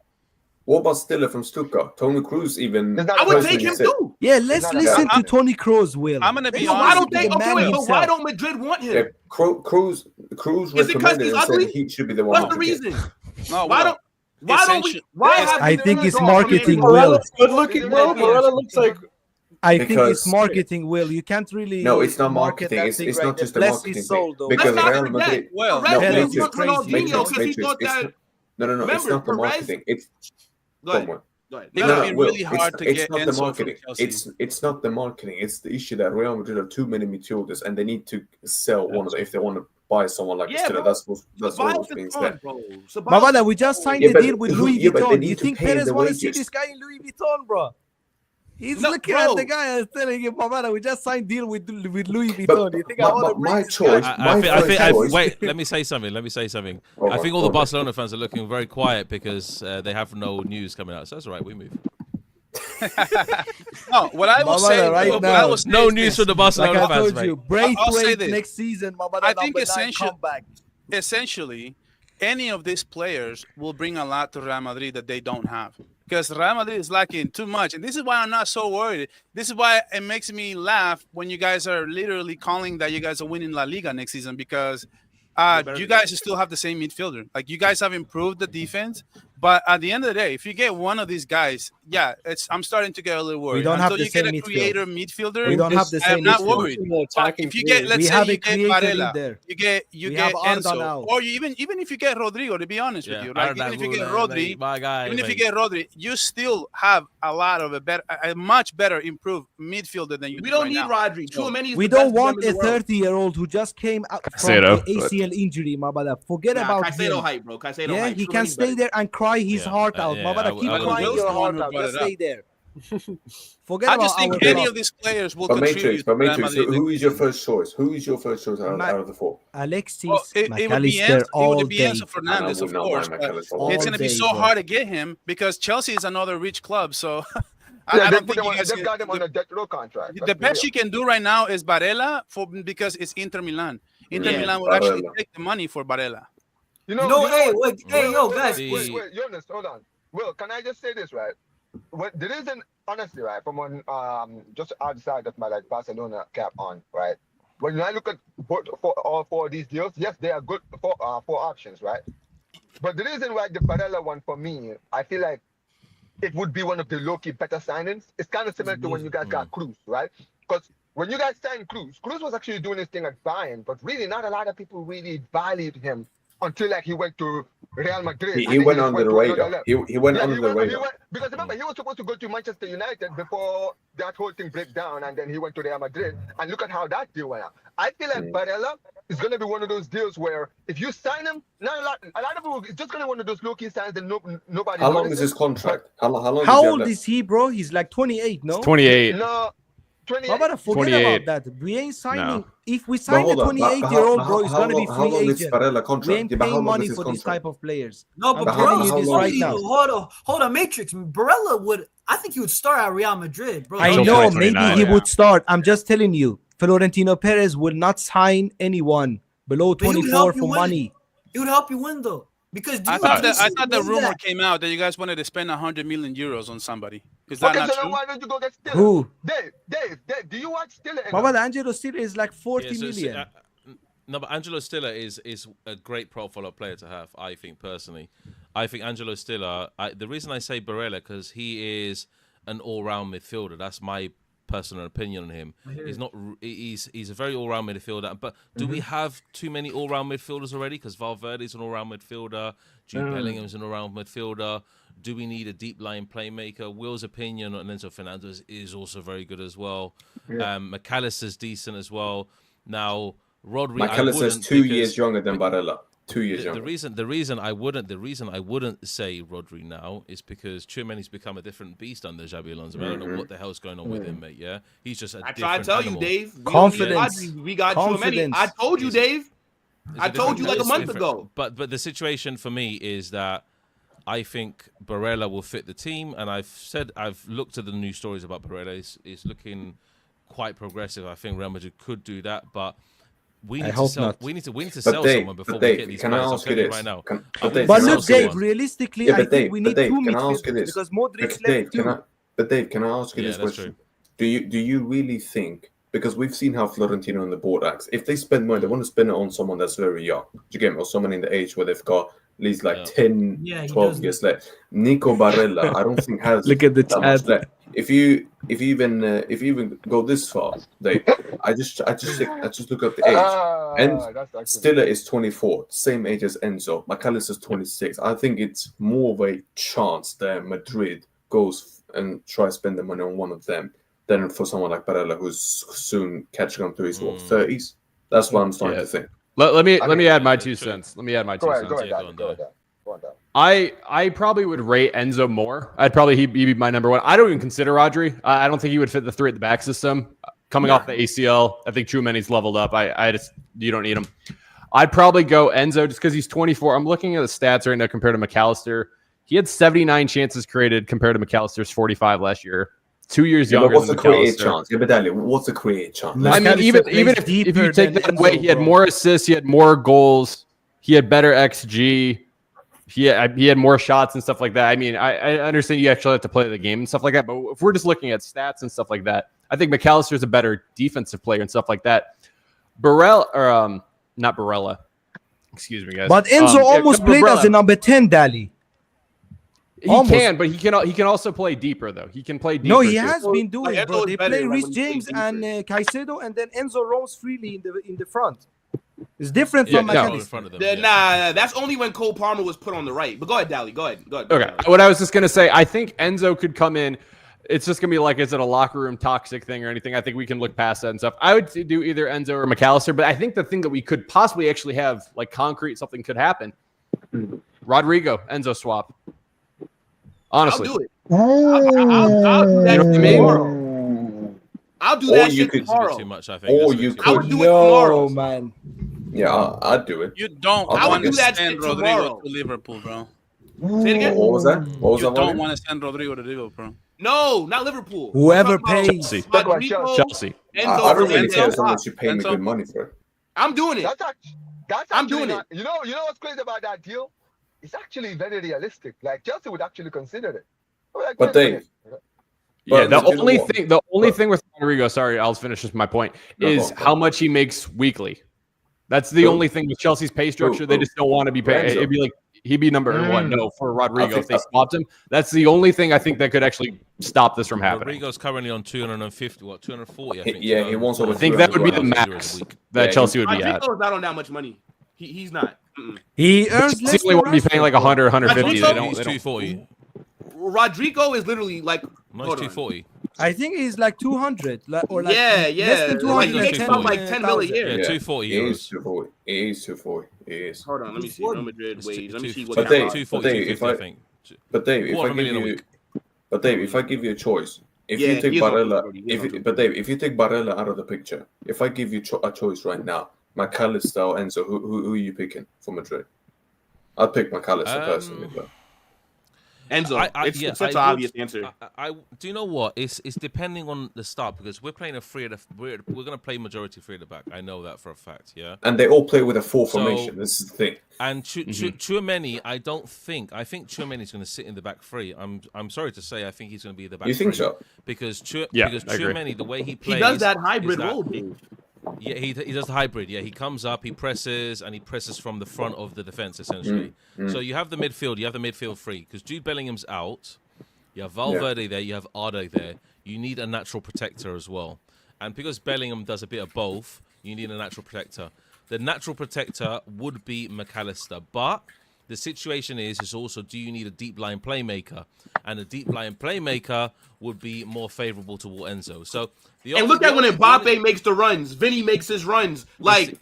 What about Stiller from Stuttgart? Toni Kroos even. It's not I would personally take him said- too. Yeah, let's not a listen bad to Toni Kroos, Will. I'm gonna be So why don't honest. they? The Okay, man wait, but himself. why don't Madrid want him? Yeah, Kroos Is it 'cause recommended he's and ugly? said he should be the one. What's the to get. reason? No, Why don't? Why don't we? Essentially- Why have I we think it's withdrawn from marketing, Enzo? Will. Good looking, bro. Barella looks like. I think Because- it's marketing, Will. You can't really. No, it's not market marketing. that It's thing not right just there. the Bless marketing his thing. soul, though. Because Let's not Real forget, Madrid. Well, Perez no, didn't Matrix, want Ronaldinho Matrix, because he thought it's that. not- No, it's Remember, not the Perez- marketing. It's Go ahead. Come on. Go ahead. It No, would no, be Will, really hard to it's get not the Enzo from marketing. Chelsea. It's not the marketing. It's the issue that Real Madrid have too many midfielders and they need to sell one of them if they want to buy someone like Yeah, Stiller. bro. That's what was being said. My brother, we just signed Yeah, a but deal with who- Louis yeah, but they Vuitton. need You to think pay Perez the want to see wages. this guy in Louis Vuitton, bro? He's No, looking bro. at the guy and telling him, my brother, we just signed deal with Louis Vuitton. But You think I want to my bring this guy? choice, I my think, first choice. wait, let me say something. Oh, I think all go the on. Barcelona fans are looking very quiet because they have no news coming out. So that's all right. We move. No, what I will Mama, say, right what now, I will say No is news this. from the Barcelona Like I fans, told you, mate. I'll say Braithwaite this. next season, my brother, I think number 9 essentially- comeback. Essentially, any of these players will bring a lot to Real Madrid that they don't have. Because Real Madrid is lacking too much. And this is why I'm not so worried. This is why it makes me laugh when you guys are literally calling that you guys are winning La Liga next season because you guys still have the same midfielder. Like, you guys have improved the defense. But at the end of the day, if you get one of these guys, I'm starting to get a little worried. We don't have Until the you get same a midfield. creator midfielder, We don't have the I am same not midfield. worried. But if you get, let's We say have you a get creator in Barella, there. you get We have Arda Enzo, now. or you even if you get Rodrygo, to be honest with you, like even if you get Rodri, my guy, even if you get Rodri, you still have a lot of a much better improved midfielder than you. We do don't right need now. Rodri. Tchouameni is We the don't best want player a in the world. 30-year-old who just came out from Caicedo. an ACL injury, my brother. Forget Nah, about Caicedo him. hype, bro. Caicedo Yeah, hype. he can Tchouameni's stay better. there and cry his heart out. My brother, keep I would crying agree. your Will's the one heart who out. brought Just it up. stay there. Forget I about just think our any club. of these players will But contribute. Matrix, to Real Madrid who next is your season. first choice? Who is your first choice out of the 4? Alexis Well, it would be McAllister Enzo, it all would be day. Enzo Fernandez, I of would not course. mind But McAllister. All it's going to be day, so bro. hard to get him because Chelsea is another rich club. So I Yeah, don't think you guys they've got him on can. a death row contract. The best you can do right now is Barella because it's Inter Milan. Inter Yeah, Milan will actually Barella. take the money for Barella. You know, Hey, what? hey, yo, guys. Wait, Jonas, hold on. Will, can I just say this, right? The reason, honestly, right, from when just outside of my like Barcelona cap on, right? when I look at for all four of these deals, yes, they are good for options, right? But the reason why the Barella one for me, I feel like it would be one of the low-key better signings. It's kind of similar to when you guys got Kroos, right? Because when you guys signed Kroos was actually doing his thing at Bayern, but really not a lot of people really valued him until like he went to Real Madrid. He went under the radar. He went under the radar. Because remember, he was supposed to go to Manchester United before that whole thing broke down, and then he went to Real Madrid. And look at how that deal went out. I feel like Barella is going to be one of those deals where if you sign him, not a lot of people, it's just going to be one of those low-key signs that nobody. How long is his contract? How old is he, bro? He's like 28, no? 28. No. 28. How about forget 28. about that? We ain't signing. No. If we sign a 28-year-old, bro, he's gonna be free agent. Contract? We ain't paying money for these type of players. No, but hold on, Matrix. Barella I think he would start at Real Madrid, bro. I know, maybe he would start. I'm just telling you, Florentino Perez will not sign anyone below 24 for money. It would help you win, though. Because I thought the rumor came out that you guys wanted to spend 100 million euros on somebody. Is that not true? Why don't you go get Stiller? Who? Dave, do you watch Stiller? But Angelo Stiller is like 40 million. No, but Angelo Stiller is a great profile of player to have, I think, personally. I think Angelo Stiller, the reason I say Barella, because he is an all-round midfielder. That's my personal opinion on him. He's a very all-round midfielder. But do we have too many all-round midfielders already? Because Valverde's an all-round midfielder. Jude Bellingham's an all-round midfielder. Do we need a deep-line playmaker? Will's opinion on Enzo Fernandez is also very good as well. Mac Allister's decent as well. Now, Rodri, Mac Allister's 2 years younger than Barella. 2 years younger. The reason I wouldn't say Rodri now is because Tchouameni's become a different beast under Xabi Alonso. I don't know what the hell's going on with him, mate. Yeah, he's just I try to tell you, Dave. Confidence. We got Tchouameni. I told you, Dave. I told you like a month ago. But the situation for me is that I think Barella will fit the team, and I've looked at the news stories about Barella. It's looking quite progressive. I think Real Madrid could do that, but we need to sell. We need to sell someone before we get these players. I'll tell you right now. But look, Dave, realistically, I think we need 2 midfielders because Modric left too. But Dave, can I ask you this question? Do you really think? Because we've seen how Florentino and the board acts. If they spend money, they want to spend it on someone that's very young. Do you get me? Or someone in the age where they've got at least like 10, 12 years left. Nico Barella, I don't think has look at the much left. If you even go this far, Dave, I just look at the age. And Stiller is 24, same age as Enzo. Mac Allister is 26. I think it's more of a chance that Madrid goes and tries to spend the money on one of them than for someone like Barella, who's soon catching up to his 30s. That's what I'm starting to think. Let me add my 2 cents. Let me add my 2 cents. Go on. I probably would rate Enzo more. I'd probably he'd be my number one. I don't even consider Rodri. I don't think he would fit the 3 at the back system. Coming off the ACL, I think Tchouameni's leveled up. You don't need him. I'd probably go Enzo just because he's 24. I'm looking at the stats right now compared to Mac Allister. He had 79 chances created compared to Mac Allister's 45 last year. 2 years younger. What's the create chance? What's the create chance? I mean, even if you take that away, he had more assists, he had more goals, he had better XG, he had more shots and stuff like that. I mean, I understand you actually have to play the game and stuff like that, but if we're just looking at stats and stuff like that, I think Mac Allister's a better defensive player and stuff like that. Not Barella. Excuse me, guys. But Enzo almost played as a number 10, Dali. He can, but he can also play deeper though. He can play deeper. No, he has been doing, bro. They play Reece James and Caicedo, and then Enzo roams freely in the front. It's different from Mac Allister. Nah, that's only when Cole Palmer was put on the right. But go ahead, Dally. Go ahead. Okay. What I was just gonna say, I think Enzo could come in. It's just gonna be like, is it a locker room toxic thing or anything? I think we can look past that and stuff. I would do either Enzo or Mac Allister, but I think the thing that we could possibly actually have, like concrete, something could happen. Rodrygo, Enzo swap. Honestly, I'll do it. I'll do that tomorrow. I'll do that shit tomorrow. Too much, I think. Or you could. I would do it tomorrow, man. Yeah, I'd do it. You don't want to send Rodrygo to Liverpool, bro. Say it again. What was that? You don't want to send Rodrygo to Liverpool, bro. No, not Liverpool. Whoever pays. Chelsea. I don't really care as long as you pay me good money for it. I'm doing it. I'm doing it. You know what's crazy about that deal? It's actually very realistic. Like Chelsea would actually consider it. But Dave, Yeah, the only thing with Rodrygo, sorry, I'll finish just my point, is how much he makes weekly. That's the only thing with Chelsea's pay structure. They just don't want to be paid. It'd be like he'd be number one. No, for Rodrygo, if they stopped him, that's the only thing I think that could actually stop this from happening. Rodrygo's currently on 250, 240, I think. Yeah, he wants over. I think that would be the max that Chelsea would be at. Rodrygo's not on that much money. He's not. He earns less. Only want to be paying like 100, 150. He's 240. Rodrygo is literally like. No, he's 240. I think he's like 200, or like less than 200. Like, he makes about like 10 million a year. Yeah, 240 He euros. is 240. He is 240. He is. Hold on, let me see. Real Madrid wage. Let me see what. But Dave, 250, I think. But Dave, if I give you a choice, if you take Barella, if you take Barella out of the picture, if I give you a choice right now, Mac Allister or Enzo, who are you picking for Madrid? I'd pick Mac Allister personally, but. Enzo, it's such an obvious answer. Do you know what? It's depending on the start because we're playing we're going to play majority free at the back. I know that for a fact. Yeah, and they all play with a 4 formation. This is the thing. And Tchouaméni, I think Tchouaméni's going to sit in the back three. I'm sorry to say, I think he's going to be the back. You think three so? Because Tchouaméni, the way he plays, he does that hybrid role, Dave. Yeah, he does the hybrid. Yeah, he comes up, he presses, and he presses from the front of the defense essentially. So you have the midfield free because Jude Bellingham's out. You have Valverde there, you have Arda there. You need a natural protector as well, and because Bellingham does a bit of both, you need a natural protector. The natural protector would be Mac Allister, but the situation is also do you need a deep line playmaker, and a deep line playmaker would be more favourable to Enzo. So. And look at when Mbappe makes the runs. Vini makes his runs. Like,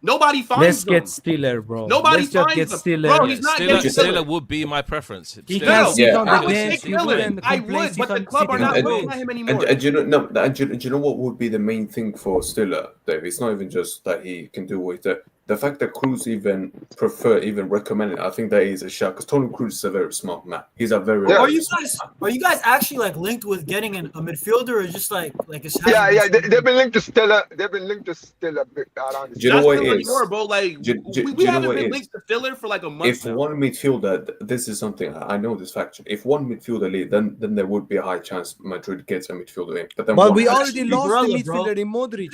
nobody finds them. Let's get Stiller, bro. Nobody finds them. Bro, he's not getting Stiller would be my preference. He can sit on the bench. I would, but the club are not looking at him anymore. And do you know what would be the main thing for Stiller, Dave? It's not even just that he can do what he does. The fact that Kroos even recommend it, I think that is a shout because Toni Kroos is a very smart man. He's a very. Are you guys actually like linked with getting a midfielder or just like a? They've been linked to Stiller. They've been linked to Stiller. Do you know what it is? Bro, like we haven't been linked to Stiller for like a month. If one midfielder, this is something I know this fact. If one midfielder leaves, then there would be a high chance Madrid gets a midfielder in. But we already lost the midfielder in Modric.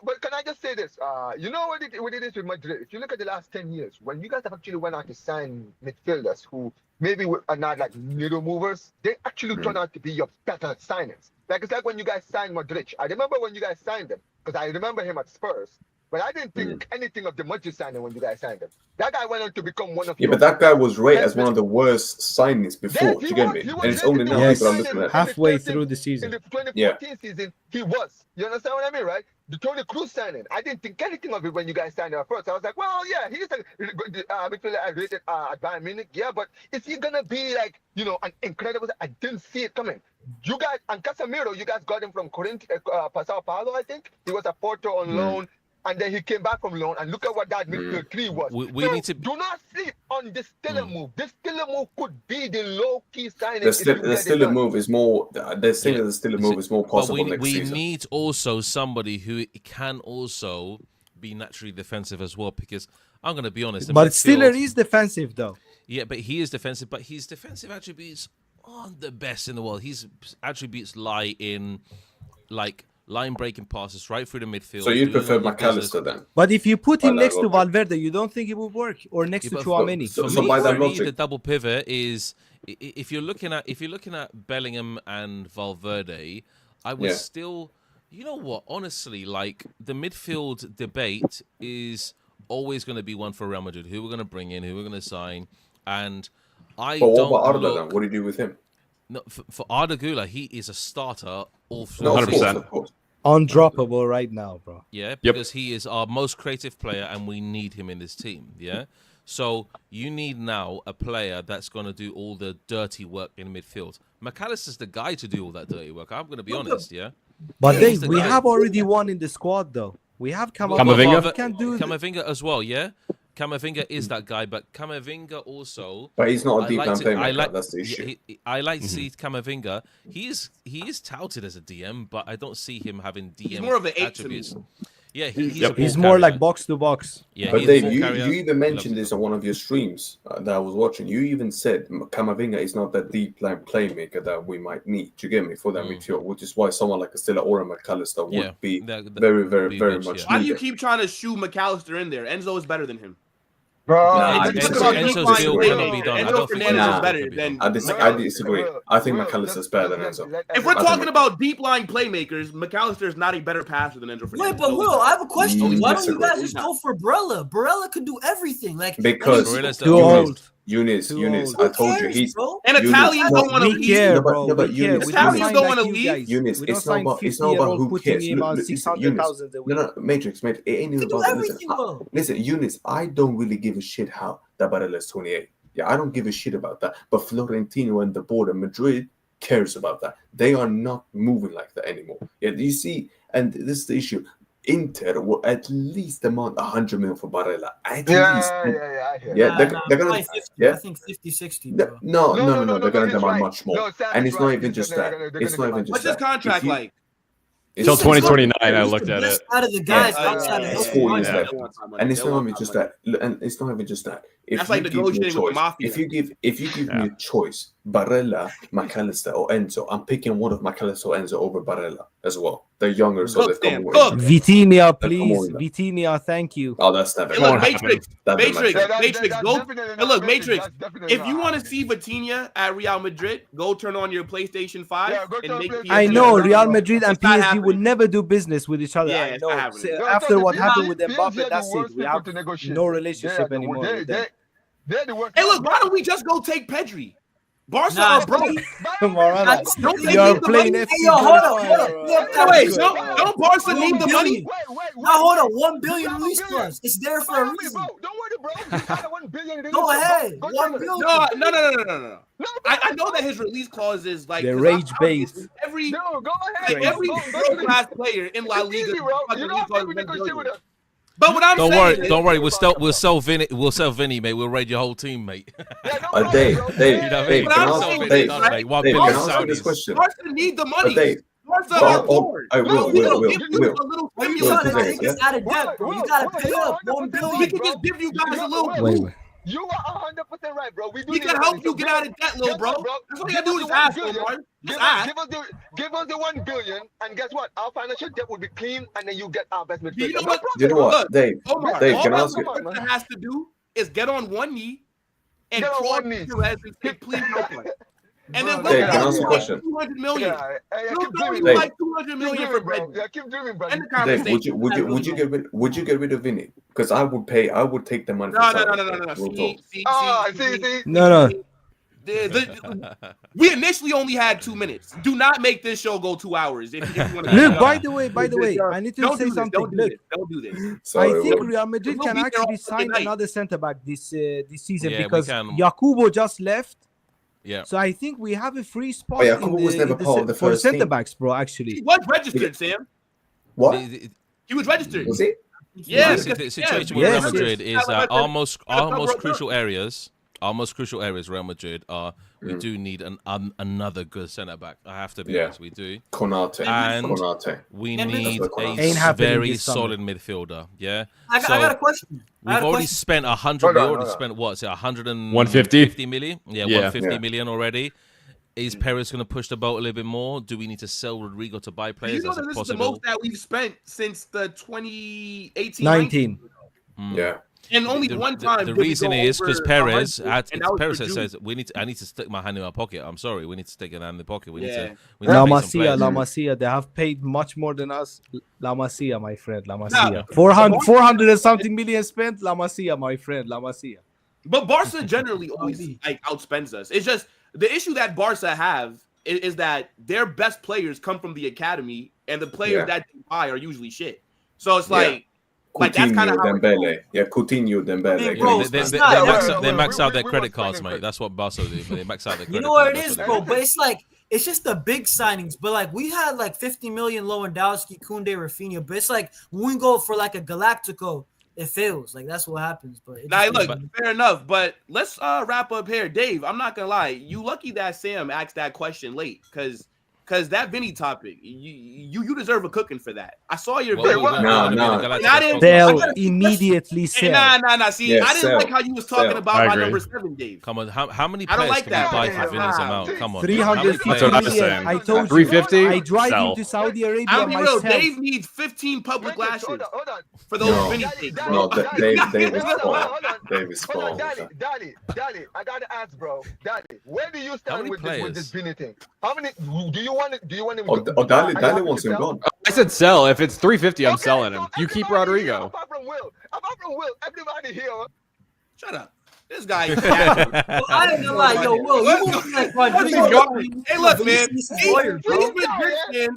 But can I just say this? You know what it is with Madrid? If you look at the last 10 years, when you guys have actually went out to sign midfielders who maybe are not like needle movers, they actually turn out to be your better signings. Like it's like when you guys signed Modric. I remember when you guys signed him because I remember him at Spurs. But I didn't think anything of the Modric signing when you guys signed him. That guy went on to become one of but that guy was rated as one of the worst signings before. Do you get me? And it's only now people are looking at halfway through the season. In the 2014 season, he was. You understand what I mean, right? The Toni Kroos signing. I didn't think anything of it when you guys signed him at first. I was like, well, yeah, he's a midfielder I rated at Bayern Munich. Yeah, but is he gonna be like, an incredible? I didn't see it coming. You guys and Casemiro, you guys got him from Sao Paulo, I think. He was a Porto on loan. And then he came back from loan, and look at what that midfield three was. We need to do not sleep on this Stiller move. This Stiller move could be the low-key signing. The Stiller move is more. The Stiller move is more possible next season. We need also somebody who can also be naturally defensive as well. Because I'm going to be honest, but Stiller is defensive though. Yeah, but he is defensive. But his defensive attributes aren't the best in the world. His attributes lie in line breaking passes right through the midfield. So you prefer Mac Allister then? But if you put him next to Valverde, you don't think it would work, or next to Tchouaméni? So by that logic, the double pivot is if you're looking at Bellingham and Valverde, I would still, you know what? Honestly, like the midfield debate is always going to be one for Real Madrid. Who we're going to bring in, who we're going to sign, and I don't. What about Arda then? What do you do with him? No, for Arda Güler, he is a starter all through. 100%. Undroppable right now, bro. Yeah, because he is our most creative player and we need him in this team. Yeah. So you need now a player that's going to do all the dirty work in midfield. Mac Allister's the guy to do all that dirty work. I'm going to be honest, yeah? But we have already one in the squad, though. We have Camavinga. Camavinga as well, yeah? Camavinga is that guy, but Camavinga also... But he's not a deep playmaker, that's the issue. I like to see Camavinga. He is touted as a DM, but I don't see him having DM He's more of an 8 attributes. to me. Yeah, he's more like box to box. Yeah, but Dave, you even mentioned this on one of your streams that I was watching. You even said Camavinga is not that deep line playmaker that we might need. Do you get me for that midfield? Which is why someone like Castilla or Mac Allister would be very much. Why do you keep trying to shoe Mac Allister in there? Enzo is better than him. Enzo's deal cannot be done. Enzo Fernandez is better than. I disagree. I think Mac Allister is better than Enzo. If we're talking about deep line playmakers, Mac Allister is not a better passer than Enzo Fernandez. Wait, but Will, I have a question. Why don't you guys just go for Barella? Barella could do everything. Because too old. Eunice, I told you he's and Italians don't want to leave. But Italians don't want to leave. Eunice, it's not about who cares. No, Matrix, it ain't even about listen, Eunice, I don't really give a shit how that Barella is 28. Yeah, I don't give a shit about that. But Florentino and the board of Madrid cares about that. They are not moving like that anymore. Yeah, you see, and this is the issue. Inter will at least demand 100 million for Barella. At least. They're gonna. 50, I think 50, 60. Bro. No. They're gonna demand much more. And it's not even just that. It's not even just what's his contract like? Until 2029, I looked at it. Out of the guys outside of 4 years left. And it's not even just that. And it's not even just that. If that's like negotiating with the mafia. If you give me a choice, Barella, Mac Allister, or Enzo, I'm picking one of Mac Allister or Enzo over Barella as well. They're younger, so they've come away. Vitinha, please. Vitinha, thank you. Oh, that's never. Hey, look, Matrix. Go. Hey, look, Matrix. If you want to see Vitinha at Real Madrid, go turn on your PlayStation 5 and make. I know Real Madrid and PSG will never do business with each other. I know. After what happened with Mbappe, that's it. We have no relationship anymore with them. Hey, look, why don't we just go take Pedri? Barca are broke. You're playing FC. Hey, hold on. Wait, don't Barca need the money? Now hold on, 1 billion release clause. It's there for a reason. Don't worry, bro. You got 1 billion. Go ahead. 1 billion. No. I know that his release clause is like the rage base. Every world-class player in La Liga. But what I'm saying, don't worry. We'll sell Vini. We'll sell Vini, mate. We'll raid your whole team, mate. Dave, can I answer this question? Barca need the money. I will. You gotta pay up 1 billion. We can just give you guys a little. You are 100% right, bro. We can help you get out of debt, little bro. That's all you gotta do is ask, bro. Give us the 1 billion, and guess what? Our financial debt will be clean, and then you get our best midfielder. You know what, Dave? Dave, can I ask you? All Barca has to do is get on one knee and crawl to Perez and say, please help us. And then Dave, can I ask you a question? 200 million. Dave, like 200 million for Brent. Keep dreaming, bro. Dave, would you get rid of Vini? Because I would take the money. No. We initially only had 2 minutes. Do not make this show go 2 hours. If you want to Look, by the way, I need to say something. Look, don't do this. Sorry, I think Real Madrid can actually sign another centre back this season because Jacobo just left. Yeah. So I think we have a free spot for centre backs, bro. Actually, he was registered, Sam. What? He was registered. Was he? Yeah. The situation with Real Madrid is our most crucial areas. Our most crucial areas, Real Madrid, are we do need another good centre back. I have to be honest, we do. Konate. And we need a very solid midfielder. Yeah. I got a question. We've already spent 100. We already spent what? Is it 150 million? Yeah, 150 million already. Is Perez going to push the boat a little bit more? Do we need to sell Rodrygo to buy players? You know that this is the most that we've spent since the 2018-19. Yeah. And only one time. The reason is because Perez says I need to stick my hand in my pocket. I'm sorry, we need to stick it hand in the pocket. We need to. La Masia, they have paid much more than us. La Masia, my friend, La Masia. 400 and something million spent. La Masia, my friend, La Masia. But Barca generally always outspends us. It's just the issue that Barca have is that their best players come from the academy, and the players that they buy are usually shit. So it's like. Like that's kind of Dembele. Coutinho, Dembele. They max out their credit cards, mate. That's what Barca do. They max out their credit cards. You know what it is, bro? But it's just the big signings. But like we had like 50 million Lewandowski, Koundé, Rafinha. But it's like when we go for like a Galactico, it fails. Like that's what happens. But fair enough. But let's wrap up here, Dave. I'm not gonna lie. You lucky that Sam asked that question late because because that Vini topic, you deserve a cooking for that. I saw your video. They'll immediately sell. Nah. See, I didn't like how you was talking about my number 7, Dave. Come on, how many players can you buy for Vini's amount? Come on, 350 million. I told you. 350. I drive into Saudi Arabia I'll be real. myself. Dave needs 15 public lashes for those Vini things. No, Dave is small. Dave is small. Daddy, I gotta ask, bro. Daddy, where do you stand with this Vini thing? How many do you want him? Daddy wants him gone. I said sell. If it's 350, I'm selling him. You keep Rodrygo. Apart from Will, everybody here. Shut up. This guy is well, I ain't gonna lie, yo, Will, you move like Rodrygo. Hey, look, man. He's Madrid fans.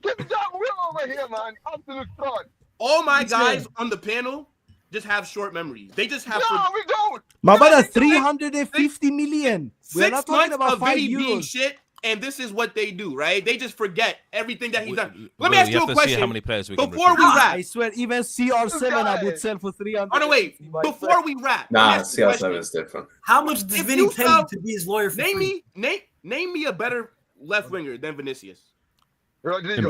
Give me that Will over here, man. Absolute fraud. All my guys on the panel just have short memories. They just have. No, we don't. My brother, 350 million. We're 6 not talking months about of 5 Vini being euros. shit, and this is what they do, right? They just forget everything that he's done. Let me Will, ask you a question. How many players we can before we recruit. wrap? I swear, even CR7 I would sell for 300. Oh no, wait. Before we wrap, Nah, CR7 is different. How much does Vini pay you to be his lawyer for free? Name me a better left winger than Vinicius. Rodrygo.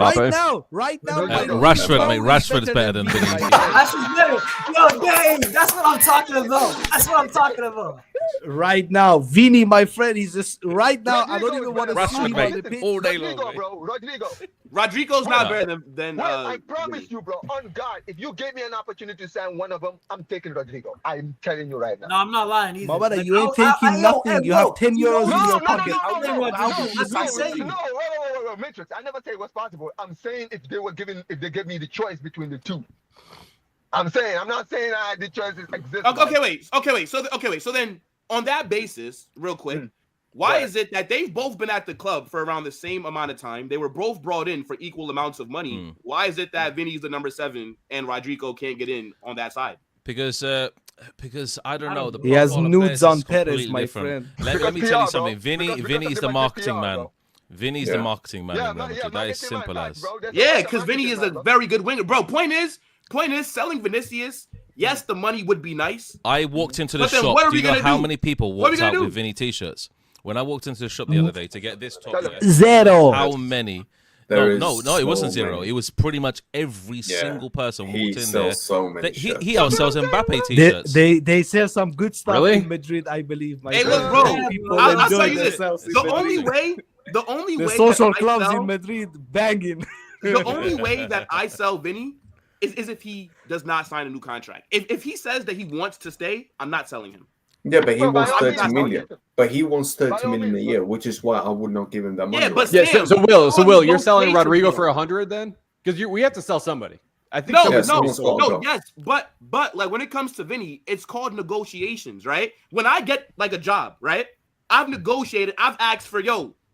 Right now. Rashford, mate. Rashford's better than Vini. Rashford's better. Yo, Dave, that's what I'm talking about. Right now, Vini, my friend, he's just right now. I don't even want to see Rashford, him on the pitch. all day long. Rodrygo, bro. Rodrygo. Rodrygo's not better than. Well, I promise you, bro. On God, if you gave me an opportunity to sign one of them, I'm taking Rodrygo. I'm telling you right now. No, I'm not lying either. My brother, you ain't taking nothing. You have 10 euros in your pocket. No, Matrix. I never say what's possible. I'm saying if they give me the choice between the two. I'm not saying the choices exist. Okay, wait. So then, on that basis, real quick, why is it that they've both been at the club for around the same amount of time? They were both brought in for equal amounts of money. Why is it that Vini's the number 7 and Rodrygo can't get in on that side? Because I don't know. He has nudes on Perez, my friend. Let me tell you something. Vinny's the marketing man. Vinny's the marketing man. That is simple as. Yeah, because Vini is a very good winger, bro. Point is, selling Vinicius. Yes, the money would be nice. I walked into the shop. Do you know how many people walked out with Vini t-shirts? When I walked into the shop the other day to get this top, Zero. How many? No, it wasn't zero. It was pretty much every single person walked in there. So many he outsells Mbappe t-shirts. They sell some good stuff in Madrid, I believe. Hey, look, bro. I'll tell you this. The only way social clubs in Madrid banging. The only way that I sell Vini is if he does not sign a new contract. If he says that he wants to stay, I'm not selling him. Yeah, but he wants 30 million. But he wants 30 million a year, which is why I would not give him that money. Yeah, but so Will, you're selling Rodrygo for 100 then? Because we have to sell somebody. I think yes, but like when it comes to Vini, it's called negotiations, right? When I get like a job, right? I've negotiated. I've asked for,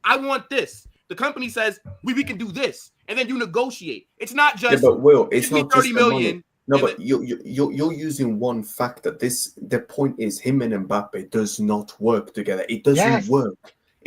I want this. The company says we can do this, and then you negotiate. It's not just. Yeah, but Will, it's not 30 million. No, but you're using one factor. The point is him and Mbappe does not work together. It doesn't work.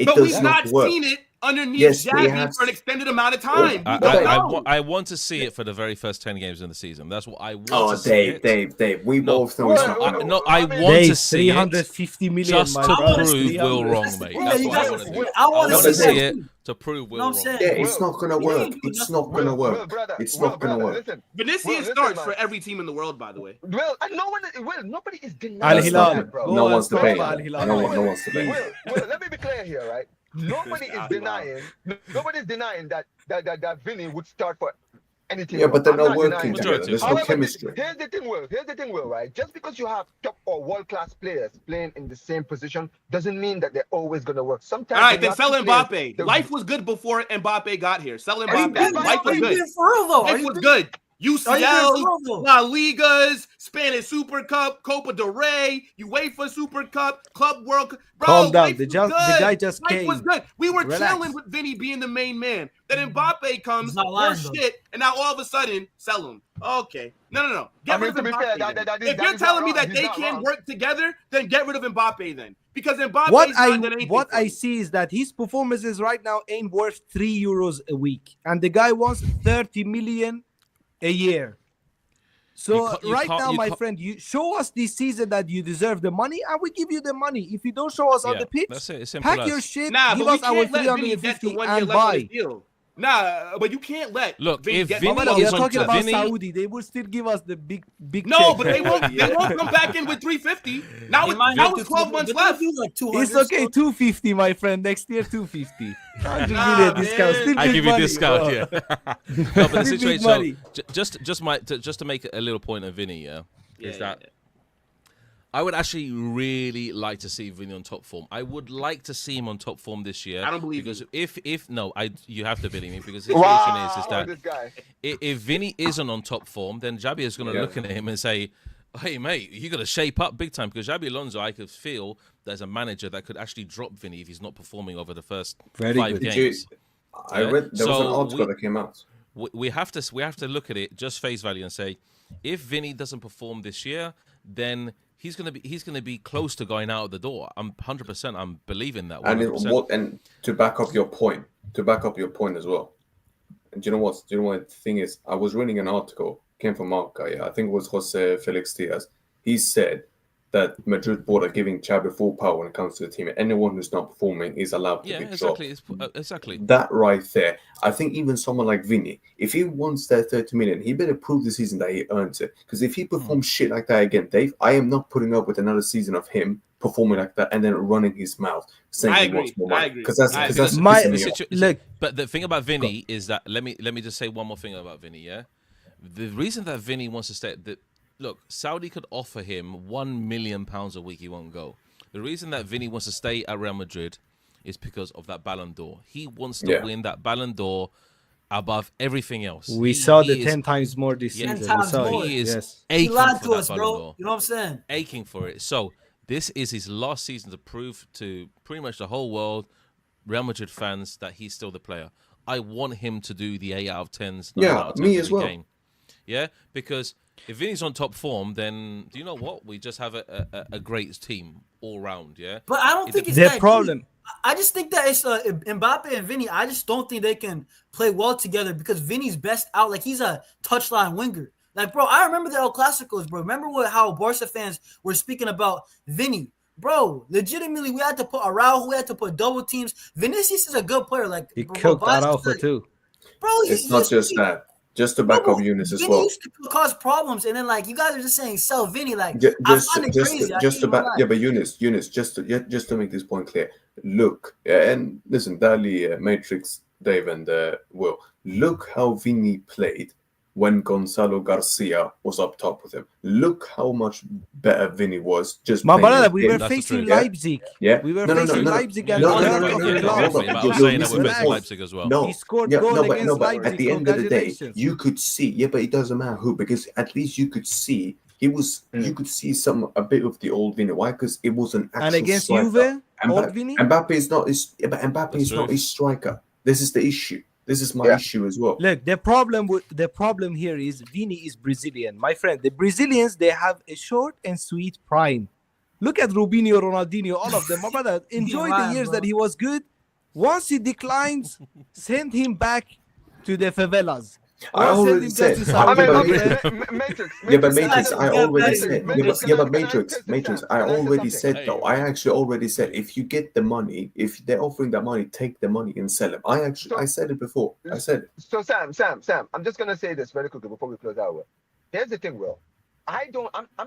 But we've not seen it underneath Xavi for an extended amount of time. I want to see it for the very first 10 games in the season. That's what I want to see. Dave. We both know it's not. No, I want to see 350 million, just to prove Will wrong, mate. That's what I want to do. I want to see it to prove Will wrong. Yeah, it's not going to work. It's not going to work. It's not going to work. Vinicius starts for every team in the world, by the way. Well, nobody is denying that, bro. No one's debating. No one's debating. Well, let me be clear here, right? Nobody's denying that Vini would start for anything. Yeah, but they're not working together. There's no chemistry. Here's the thing, Will, right? Just because you have top or world-class players playing in the same position doesn't mean that they're always going to work. Sometimes. All right, then sell Mbappe. Life was good before Mbappe got here. Sell Mbappe. Life was good. Life was good. UCL, La Ligas, Spanish Super Cup, Copa del Rey, UEFA Super Cup, Club World Cup. Bro, calm down. The guy just life came. Was good. We were chilling with Vini being the main man. Then Mbappe comes, worse shit, and now all of a sudden, sell him. Okay. No. Get rid of Mbappe. If you're telling me that they can't work together, then get rid of Mbappe then. Because Mbappe what I see is that his performances right now ain't worth 3 euros a week. And the guy wants 30 million a year. So my friend, you show us this season that you deserve the money, and we give you the money. If you don't show us on the pitch, pack your shit, give us our 350 and buy. Nah, but you can't let Look, Vini if get Vini But is you're on talking top, about Vini, Saudi. They will still give us the big No, check. but they won't. They won't come back in with 350. Now it's 12 months left. Like 200 It's okay, still. 250, my friend. Next year, 250. I'll give Nah, you a discount. man. Still I big give you a money, discount, bro. yeah. No, but the Still big situation, money. so just to make a little point of Vini, is that I would actually really like to see Vini on top form. I would like to see him on top form this year. I don't believe because you. you have to believe me, because the situation is that this guy. if Vini isn't on top form, then Xabi is going to look at him and say, "Hey mate, you got to shape up big time." Because Xabi Alonso, I could feel there's a manager that could actually drop Vini if he's not performing over the first 5 games. I read there was an article that came out. We have to look at it just face value and say, if Vini doesn't perform this year, then he's gonna be close to going out of the door. I'm 100%. I'm believing that. 100%. And to back up your point as well. And do you know what? The thing is? I was reading an article, came from Marca. Yeah, I think it was Jose Felix Diaz. He said that Madrid board are giving Xabi full power when it comes to the team. Anyone who's not performing is allowed to be dropped. Exactly. That right there. I think even someone like Vini, if he wants that 30 million, he better prove this season that he earns it. Because if he performs shit like that again, Dave, I am not putting up with another season of him performing like that and then running his mouth saying I he agree. wants more money. I agree. Because that's But the thing about Vini is that let me just say one more thing about Vini. Yeah, the reason that Vini wants to stay. Look, Saudi could offer him £1 million a week. He won't go. The reason that Vini wants to stay at Real Madrid is because of that Ballon d'Or. He wants to win that Ballon d'Or above everything else. We saw the 10 times more this season. 10 times more. He is He aching lied for to that us, Ballon bro. d'Or. You know what I'm saying? Aching for it. So this is his last season to prove to pretty much the whole world, Real Madrid fans, that he's still the player. I want him to do the 8 out of 10s. 9 out of 10s me as well. Game. Yeah, because if Vini's on top form, then do you know what? We just have a great team all round, yeah? But I don't think it's the that problem. Deep. I just think that it's Mbappe and Vini. I just don't think they can play well together because Vini's best out. Like, he's a touchline winger. Like, bro, I remember the El Clasicos, bro. Remember how Barca fans were speaking about Vini? Bro, legitimately, we had to put Araujo, we had to put double teams. Vinicius is a good player. Like, he killed Araujo too. Bro, it's not just that. Just to back up Eunice as well. Used to cause problems, and then like you guys are just saying sell Vini. Like but Eunice, just to make this point clear. Look, and listen, Dali, Matrix, Dave, and Will. Look how Vini played when Gonzalo Garcia was up top with him. Look how much better Vini was. Just we were facing Leipzig. Yeah, we were facing Leipzig. And Leipzig as well. He scored goal against Leipzig. At the end of the day, you could see. But it doesn't matter who, because at least you could see he was. You could see a bit of the old Vini. Why? Because it was an actual. And against striker. Juve, old Vini. Mbappe is not. But Mbappe is not a striker. This is the issue. This is my issue as well. Look, the problem here is Vini is Brazilian, my friend. The Brazilians, they have a short and sweet prime. Look at Robinho, Ronaldinho, all of them. My brother, enjoy the years that he was good. Once he declines, send him back to the favelas. I already said. Matrix. I already said. Matrix. I already said though. I actually already said if you get the money, if they're offering the money, take the money and sell them. I said it before. I said it. So Sam, I'm just gonna say this very quickly before we close out. Here's the thing, Will. I'm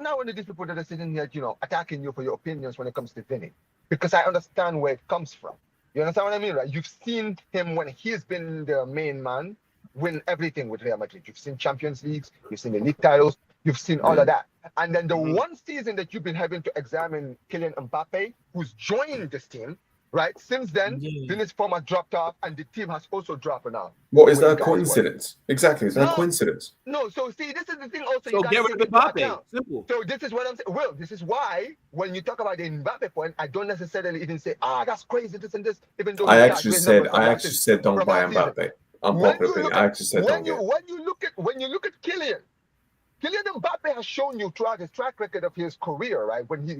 not one of these people that are sitting here, attacking you for your opinions when it comes to Vini, because I understand where it comes from. You understand what I mean, right? You've seen him when he's been the main man win everything with Real Madrid. You've seen Champions Leagues, you've seen the league titles, you've seen all of that. And then the one season that you've been having to examine Kylian Mbappe, who's joined this team, right? Since then, Vini's form has dropped off and the team has also dropped now. What is that coincidence? Exactly, is that coincidence? No, so see, this is the thing also. So you get rid of Mbappe. Simple. So this is what I'm saying. Well, this is why when you talk about the Mbappe point, I don't necessarily even say, that's crazy, this and this, even though I actually said don't buy Mbappe. Unpopular. I actually said don't get. When you look at Kylian Mbappe has shown you throughout his track record of his career, right? When they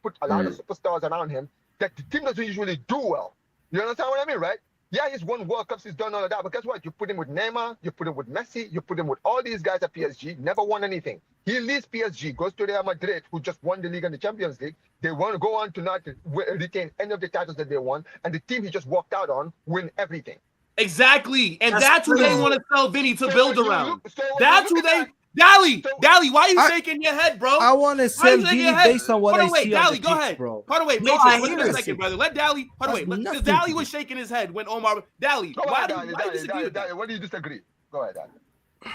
put a lot of superstars around him, that the team doesn't usually do well. You understand what I mean, right? Yeah, he's won World Cups, he's done all of that, but guess what? You put him with Neymar, you put him with Messi, you put him with all these guys at PSG, never won anything. He leaves PSG, goes to Real Madrid, who just won the league and the Champions League. They want to go on to not retain any of the titles that they won, and the team he just walked out on win everything. Exactly. And that's who they want to sell Vini to build around. That's who they... Dally, why are you shaking your head, bro? I want to sell Vini based on what I see on the pitch, bro. Hold on, wait. Wait a second, brother. Let Dally... Hold on, wait. Because Dally was shaking his head when Omar... Dally, why do you disagree with that? What do you disagree? Go ahead, Dally.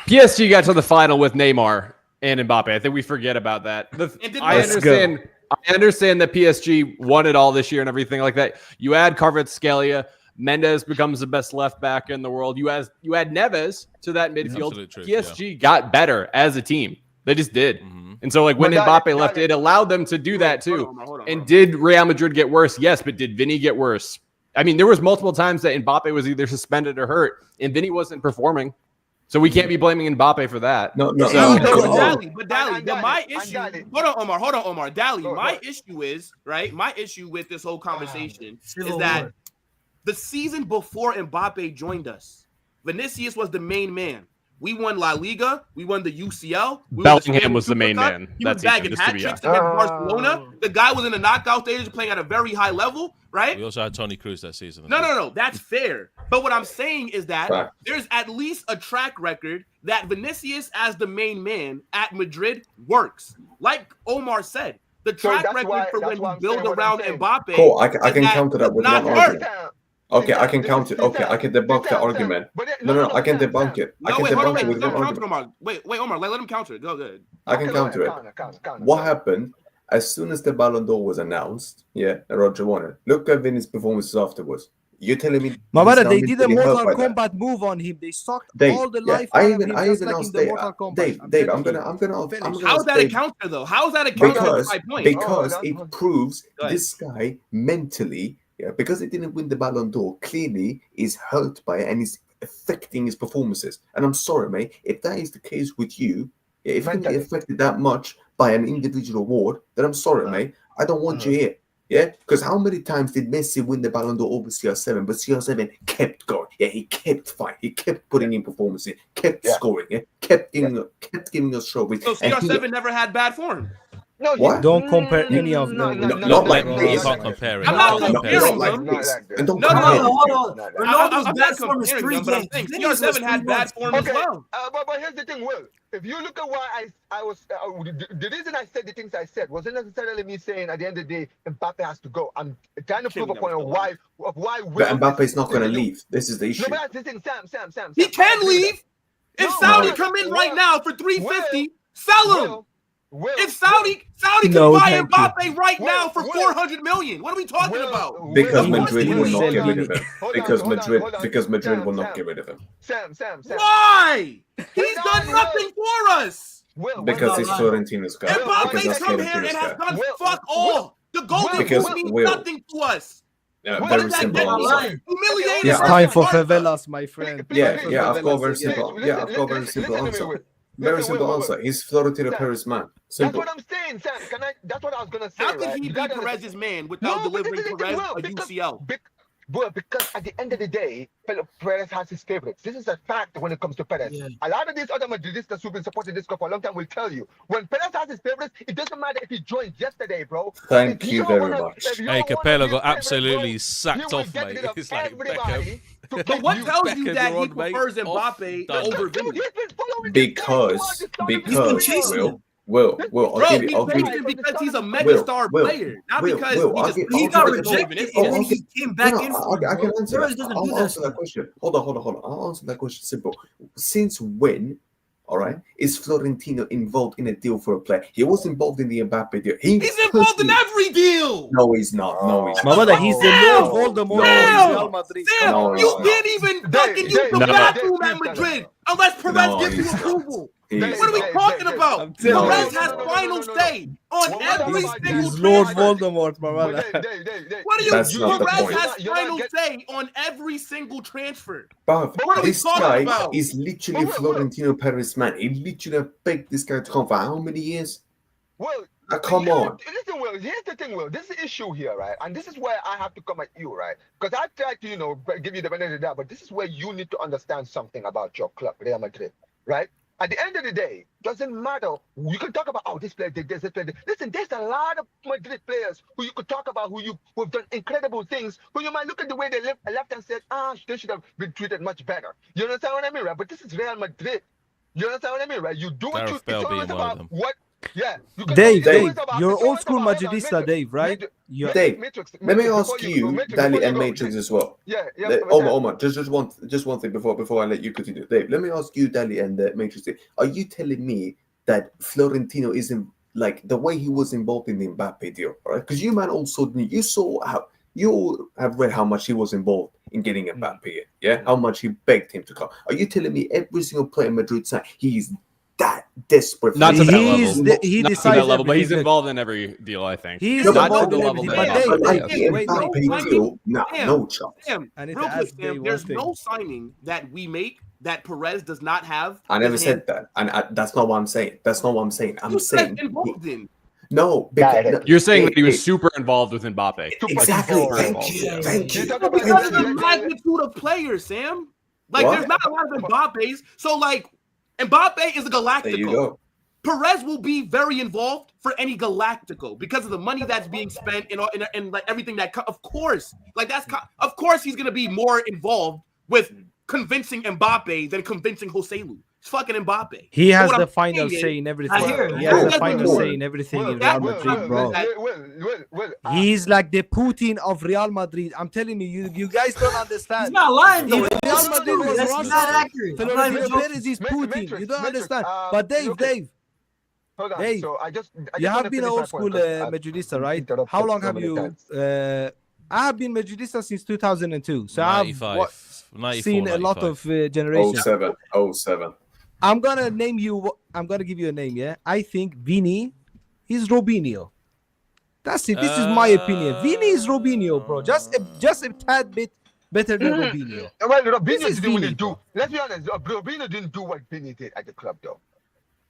PSG got to the final with Neymar and Mbappe. I think we forget about that. I understand that PSG won it all this year and everything like that. You add Kvaratskhelia, Mendes becomes the best left back in the world. You add Neves to that midfield. PSG got better as a team. They just did. And so, like, when Mbappe left, it allowed them to do that too. Hold on. And did Real Madrid get worse? Yes, but did Vini get worse? I mean, there was multiple times that Mbappe was either suspended or hurt, and Vini wasn't performing. So we can't be blaming Mbappe for that. No. But Dally, my issue. Hold on, Omar. Dally, my issue is my issue with this whole conversation is that the season before Mbappe joined us, Vinicius was the main man. We won La Liga. We won the UCL. Bellingham was the main man. He was bagging hat tricks against Barcelona. The guy was in the knockout stage playing at a very high level, right? We also had Toni Kroos that season. No. That's fair. But what I'm saying is that there's at least a track record that Vinicius as the main man at Madrid works. Like Omar said, the track record for when we build around Mbappe. Cool, I can counter that with one argument. Okay, I can counter. Okay, I can debunk the argument. No, I can debunk it. I can debunk it with one argument. Wait, Omar, let him counter it. Go ahead. I can counter it. What happened as soon as the Ballon d'Or was announced? Yeah, and Roger won it. Look at Vini's performances afterwards. You're telling me, my brother, they did a Mortal Kombat move on him. They sucked all the life out of him. I even asked Dave. I'm gonna. How's that a counter though? How's that a counter? Because it proves this guy mentally. Yeah, because he didn't win the Ballon d'Or, clearly is hurt by it and is affecting his performances. And I'm sorry, mate, if that is the case with you, if you get affected that much by an individual award, then I'm sorry, mate, I don't want you here. Yeah, because how many times did Messi win the Ballon d'Or over CR7? But CR7 kept going. Yeah, he kept fighting. He kept putting in performances, kept scoring. Yeah, kept giving us trophies. So CR7 never had bad form. No, don't compare any of them. Not like this. You can't compare it. I'm not comparing them. No, hold on. Ronaldo's bad form is 3 games. CR7 had bad form as well. But here's the thing, Will. If you look at why I was, the reason I said the things I said wasn't necessarily me saying at the end of the day Mbappe has to go. I'm trying to prove a point of why. But Mbappe is not going to leave. This is the issue. No, but that's the thing, Sam. He can leave. If Saudi come in right now for 350, sell him. If Saudi can buy Mbappe right now for 400 million, what are we talking about? Because Madrid will not get rid of him. Because Madrid will not get rid of him. Sam. Why? He's done nothing for us. Because he's Florentino's guy. Mbappe's come here and has done fuck all. The golden boot means nothing to us. Very simple answer. Humiliating. Time for favelas, my friend. Yeah, I've got a very simple. Answer. Very simple answer. He's Florentino Perez man. Simple. That's what I'm saying, Sam. That's what I was gonna say. How could he be Perez's man without delivering Perez a UCL? Because at the end of the day, Perez has his favorites. This is a fact when it comes to Perez. Yeah. A lot of these other Madridistas who've been supporting this club for a long time will tell you, when Perez has his favorites, it doesn't matter if he joined yesterday, bro. Thank you very much. Hey, Capello got absolutely sacked off, mate. It's like Beckham. But what tells you that he prefers Mbappe over Vini? Because Will, I'll give you because he's a megastar player, not because he got rejected and he came back in. I can answer that. I'll answer that question. Hold on. I'll answer that question simple. Since when, all right, is Florentino involved in a deal for a player? He was involved in the Mbappe deal. He's involved in every deal. No, he's not. My brother, he's the Lord Voldemort of Real Madrid. Sam, you can't even fucking use the bathroom at Madrid unless Perez gives you approval. What are we talking about? Perez has final say on every single transfer. He's Lord Voldemort, my brother. What are you? Perez has final say on every single transfer. But this guy is literally Florentino Perez man. He literally begged this guy to come for how many years? Well, come on. Listen, Will, here's the thing, Will. This is the issue here, right? And this is where I have to come at you, right? Because I tried to, give you the benefit of that, but this is where you need to understand something about your club, Real Madrid, right? At the end of the day, doesn't matter. You can talk about this player did this, this player did. Listen, there's a lot of Madrid players who you could talk about who have done incredible things. Who you might look at the way they left and said, they should have been treated much better. You understand what I mean, right? But this is Real Madrid. You understand what I mean, right? You do what Gareth you. It's always about what. Yeah, Dave, you're old school Madridista, Dave, right? Dave, let me ask you, Dali and Matrix as well. Omar, just one thing before I let you continue. Dave, let me ask you, Dali and Matrix. Are you telling me that Florentino isn't like the way he was involved in the Mbappe deal, right? Because you man also you all have read how much he was involved in getting Mbappe, yeah? How much he begged him to come. Are you telling me every single player in Madrid side he's that desperate? Not to that level. He not decides to that level, but he's involved in every deal, I think. He's not involved to the in level everything. that No chance. Sam, real quick, Sam, there's no signing that we make that Perez does not have. I never said that, and that's not what I'm saying. I'm saying involved in. No, you're saying that he was super involved with Mbappe. Exactly. Thank you. Because of the magnitude of players, Sam. Like, there's not a lot of Mbappes. So, like, Mbappe is a Galactico. There you go. Perez will be very involved for any Galactico because of the money that's being spent and like everything that. Of course, of course he's gonna be more involved with convincing Mbappe than convincing Joselu. It's fucking Mbappe. He has the final say in everything. He has the final say in everything in Real Madrid, bro. He's like the Putin of Real Madrid. I'm telling you, you guys don't understand. He's not lying though. Real Madrid was That's not accurate. Perez is Putin. You don't understand. But Dave. Hold on. Dave, so I just you have been an old school Madridista, right? How long have you? I have been Madridista since 2002, so I've seen a lot of generations. 07. I'm gonna name you. I'm gonna give you a name. Yeah, I think Vini is Robinho. That's it. This is my opinion. Vini is Robinho, bro. Just a tad bit better than Robinho. Well, Robinho didn't really do. Let's be honest. Robinho didn't do what Vini did at the club, though.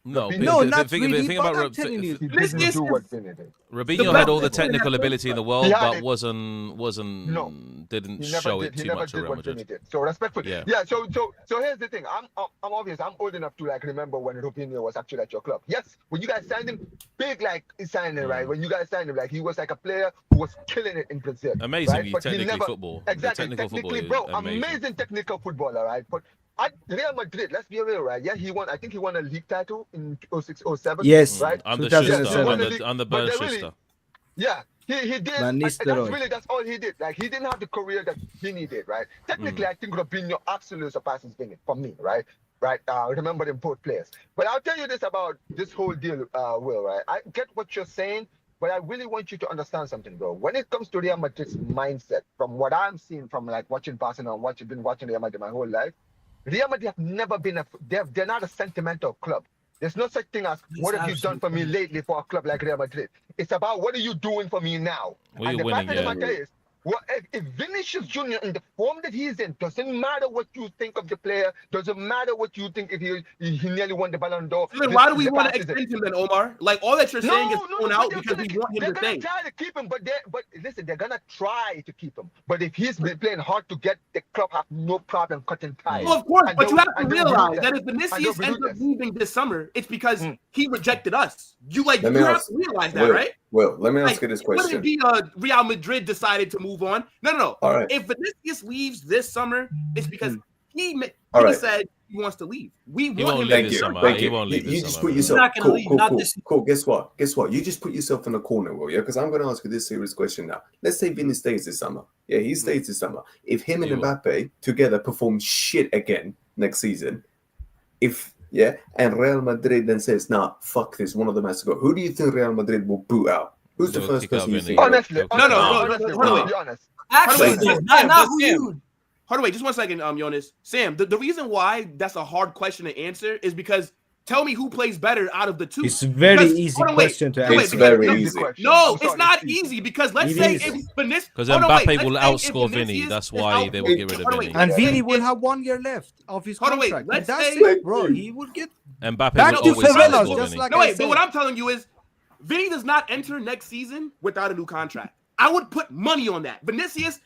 No, not really. But I'm telling you, Robinho had all the technical ability in the world, but didn't show it too much at Real Madrid. So respectfully, So here's the thing. I'm obvious. I'm old enough to remember when Robinho was actually at your club. Yes, when you guys signed him, big signing, right? When you guys signed him, he was like a player who was killing it in Brazil. Amazing, right? Technically football. Exactly, technically, bro. Amazing technical footballer, right? But at Real Madrid, let's be real, right? Yeah, I think he won a league title in 06, 07. Yes, right? I'm the Schuster. I'm the Bern Schuster. Yeah, he did. That's all he did. Like, he didn't have the career that Vini did, right? Technically, I think Robinho absolutely surpasses Vini for me, right? Remember them both players. But I'll tell you this about this whole deal, Will, right? I get what you're saying, but I really want you to understand something, bro. When it comes to Real Madrid's mindset, from what I'm seeing from watching Barcelona and been watching Real Madrid my whole life, Real Madrid have never been they're not a sentimental club. There's no such thing as what have you done for me lately for a club like Real Madrid. It's about what are you doing for me now. Well, and the winning, fact of the matter is, if Vinicius Jr. in the form that he's in, doesn't matter what you think of the player, doesn't matter what you think if he nearly won the Ballon d'Or. So then why do we want to extend him then, Omar? Like, all that you're saying is thrown out because we want him to stay. They're going to try to keep him, but listen, they're going to try to keep him. But if he's been playing hard to get, the club have no problem cutting ties. Well, of course, but you have to realize that if Vinicius ends up leaving this summer, it's because he rejected us. You have to realize that, right? Well, let me ask you this question. It wouldn't be Real Madrid decided to move on. No. All right. If Vinicius leaves this summer, it's because he said he wants to leave. We want him to leave this summer. He won't leave this just summer. put yourself. Cool. Guess what? You just put yourself in a corner, Will. Yeah, because I'm going to ask you this serious question now. Let's say Vini stays this summer. Yeah, he stays this summer. If him and Mbappe together perform shit again next season, and Real Madrid then says, "Nah, fuck this. One of them has to go." Who do you think Real Madrid will boot out? Who's the first person you think? Honestly, no. Actually, not who you. Hardaway, just 1 second, Jonas. Sam, the reason why that's a hard question to answer is because tell me who plays better out of the two. It's a very easy question to answer. It's very easy. No, it's not easy because let's say if Vinicius... Because Mbappe will outscore Vini. That's why they will get rid of Vini. And Vini will have 1 year left of his contract. Let's that's say, it, bro. He will get Mbappe back will to always Favelas, outscore just Vini. like but what I'm telling you is Vini does not enter next season without a new contract. I would put money on that. Vinicius,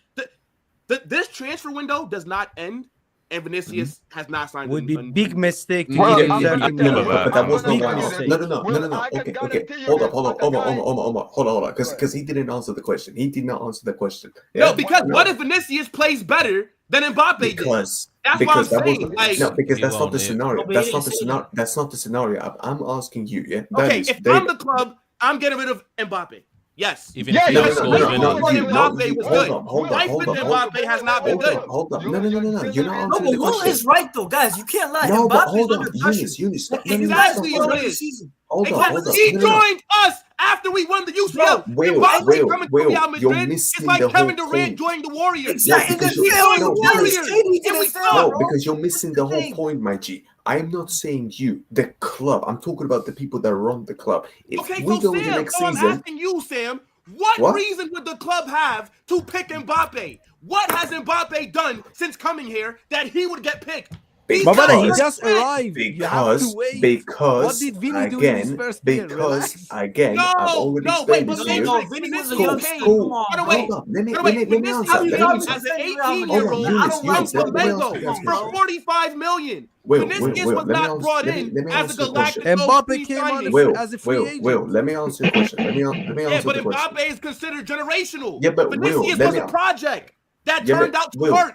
this transfer window does not end and Vinicius has not signed. Would be big mistake to Well, give him I'm 30 gonna million. tell you, but that was not Big why. mistake. No. I Okay. can guarantee you Hold this, up. but the guy- Hold on. Because he didn't answer the question. He did not answer the question. No, because what if Vinicius plays better than Mbappe did? Because That's what I'm that saying. wasn't Like, no, because He that's not won't, the yeah. scenario. No, but That's he not the didn't say scenario. that. That's not the scenario. I'm asking you. Yeah. okay, if I'm the club, I'm getting rid of Mbappe. Yes. Even Yeah, if he no, scores, no, What no, Vini. no, before you, Mbappe was good. Hold Life on. with Mbappe has not been good. Hold up. No. You're not No, answering but the Will question. is right though, guys. You can't lie. No, but Mbappe is hold under on. pressure. Eunice, stop. And you No, guys stop. see Hold on. another season. Hold on. Exactly. He No. joined us after we won the UCL. Will, Mbappe coming to Real you're Madrid, missing it's like the Kevin whole Durant point. joining the Warriors. Exactly. And then because failed. joined the Because Warriors. Katie And didn't we fail, suck. bro. Because you're missing the whole Same. point, my G. I'm not saying you, the club. I'm talking about the people that run the club. If Okay, we so go into Sam, next so I'm season, asking you, Sam, what What? reason would the club have to pick Mbappe? What has Mbappe done since coming here that he would get picked? He's But brother, he not just fit. arrived. You have to wait. because What did Vini do in his first year? Relax. I've No, already no, explained wait, this but to you. No, listen, Vini was a Vinicius young came. kid. Come on, By the bro. way, Hold up. Let me Vinicius answer. came Let me answer. as an Hold on, 18-year-old Eunice, from let me Flamengo answer the for question. 45 million. Will, Vinicius Will, was let me not answer- brought let me- in let me as a answer the question. Galacticos Mbappe came on pre-signing. as a free agent. Let me answer your question. Let me Yeah, answer but the question. Mbappe is considered generational. Yeah, but Will, Vinicius let was me- a project that Yeah, turned but out to work.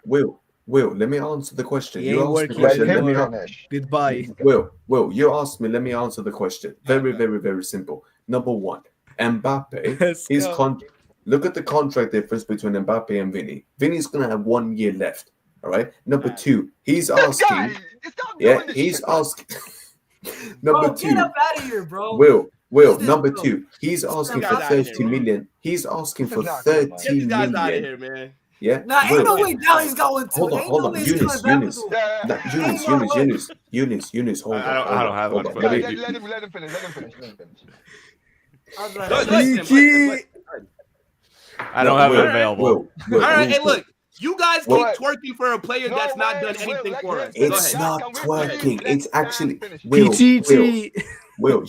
Will, let me answer the question. He You ain't asked the working question. Let anymore. me finish. Goodbye. Will, you asked me. Let me answer the question. Very, very, very simple. Number one, Mbappe. Let's His go. Look at the contract difference between Mbappe and Vini. Vini's gonna have 1 year left. All right. Number two, he's asking. Stop Yeah, doing this he's shit, man. asking. Number Bro, two, get up out of here, bro. Will. Who's this, Number bro? two, he's asking Get for these guys outta 30 here, million. He's asking This for is not cool, man. 30 Get these guys out of million. here, man. Yeah. Nah, ain't Will. no way Dally's going to. Hold on, Ain't hold no on. way he's Eunice. coming back with them. Nah, Ain't no way. Eunice, hold on. I don't have hold much on. for Let that. me- Let him finish. I was like, Go ahead, Sam. I don't have it available. All right, hey, look, you guys Will. keep twerking for a player that's not done anything for us. Go It's ahead. not twerking. It's actually PTT. Will,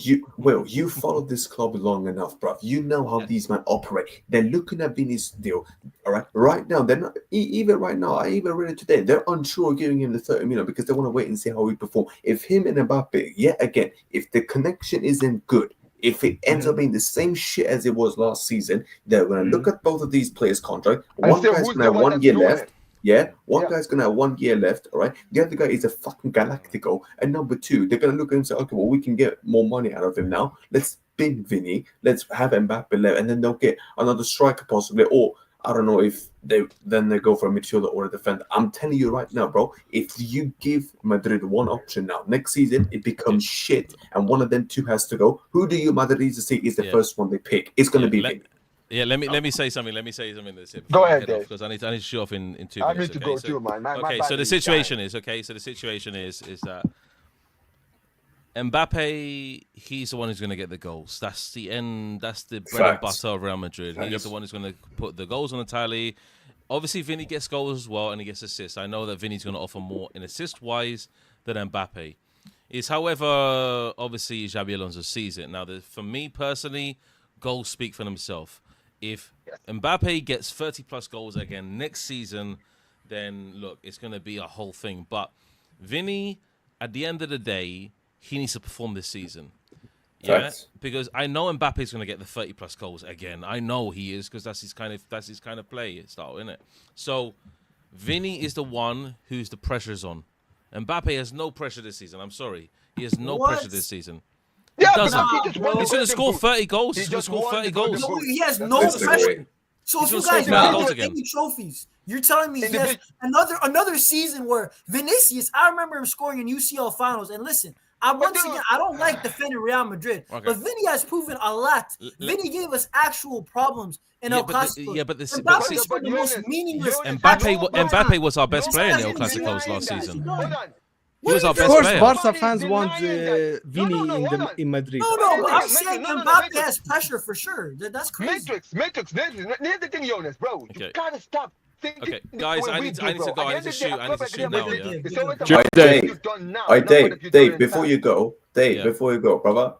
you followed this club long enough, bruv. You know how these men operate. They're looking at Vini's deal. All right, right now, they're not even right now. I even read it today. They're unsure of giving him the 30 million because they want to wait and see how he performs. If him and Mbappe, yet again, if the connection isn't good, if it ends up being the same shit as it was last season, they're going to look at both of these players' contract. One guy's going to have 1 year left. Yeah, one guy's gonna have 1 year left, all right? The other guy is a fucking Galactico. And number two, they're gonna look at him and say, okay, well, we can get more money out of him now. Let's bin Vini, let's have Mbappe left, and then they'll get another striker possibly, or I don't know if they go for a midfielder or a defender. I'm telling you right now, bro, if you give Madrid one option now, next season it becomes shit, and one of them two has to go. Who do you Madrid say is the first one they pick? It's gonna be Vini. Yeah, let me say something. Let me say something. That's it. Go ahead, Dave. Because I need to shoot off in 2 minutes. I need to go so, too, man. My okay, so the situation is that Mbappe, he's the one who's going to get the goals. That's the end. That's the bread and butter of Real Madrid. He's the one who's going to put the goals on the tally. Obviously, Vini gets goals as well, and he gets assists. I know that Vini's going to offer more in assist-wise than Mbappe. However, obviously, Xabi Alonso sees it. Now, for me personally, goals speak for themselves. If Mbappe gets 30-plus goals again next season, then, look, it's going to be a whole thing. But Vini, at the end of the day, he needs to perform this season. Yeah, because I know Mbappe is going to get the 30-plus goals again. I know he is because that's his kind of play style, isn't it? So Vini is the one who's the pressure's on. Mbappe has no pressure this season. I'm sorry, he has no pressure this season. Yeah, he doesn't. He's going to score 30 goals. He's going to score 30 goals. No, he has no pressure. So if you guys don't get any trophies, you're telling me he has another season where Vinicius, I remember him scoring in UCL finals. And listen, I don't like defending Real Madrid, but Vini has proven a lot. Vini gave us actual problems in El Clasico. Mbappe scored the most meaningless. Mbappe was our best player in El Clasico last season. He was our best player. Of course, Barca fans want Vini in Madrid. No, but I'm saying Mbappe has pressure for sure. That's crazy. Matrix. Here's the thing, Jonas, bro. You gotta stop thinking. Okay, guys, I need to go. I need to shoot now. Yeah. Dave, before you go, Dave, before you go, brother.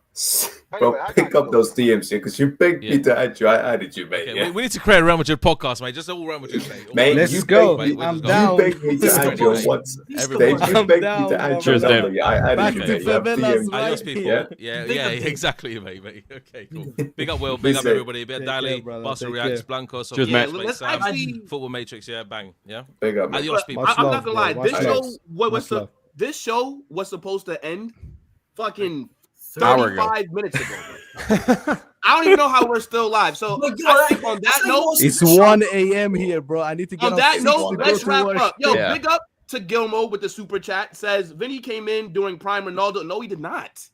Bro, pick up those DMs here because you begged me to add you. I added you, mate. Okay, we need to create a Real Madrid podcast, mate. Just all Real Madrid, mate. Let's go. I'm down. You begged me to add you on WhatsApp. Dave, you begged me to add your number. Yeah, I added you, mate. You have DMs. Adios, people. Yeah, exactly, mate. Okay, cool. Big up, Will. Big up, everybody. Big up, Dali. Barca Reacts, Blancos. Cheers, mate. Let's actually Football Matrix. Yeah, bang. Yeah. Big up, mate. Adios, people. I'm not gonna lie. This show was supposed to end fucking 35 minutes ago. I don't even know how we're still live. So I think on that note, it's 1 a.m. here, bro. I need to get on that note. Let's wrap up. Yo, Yeah. big up to Gilmo with the super chat. Says Vini came in during prime Ronaldo. No, he did not.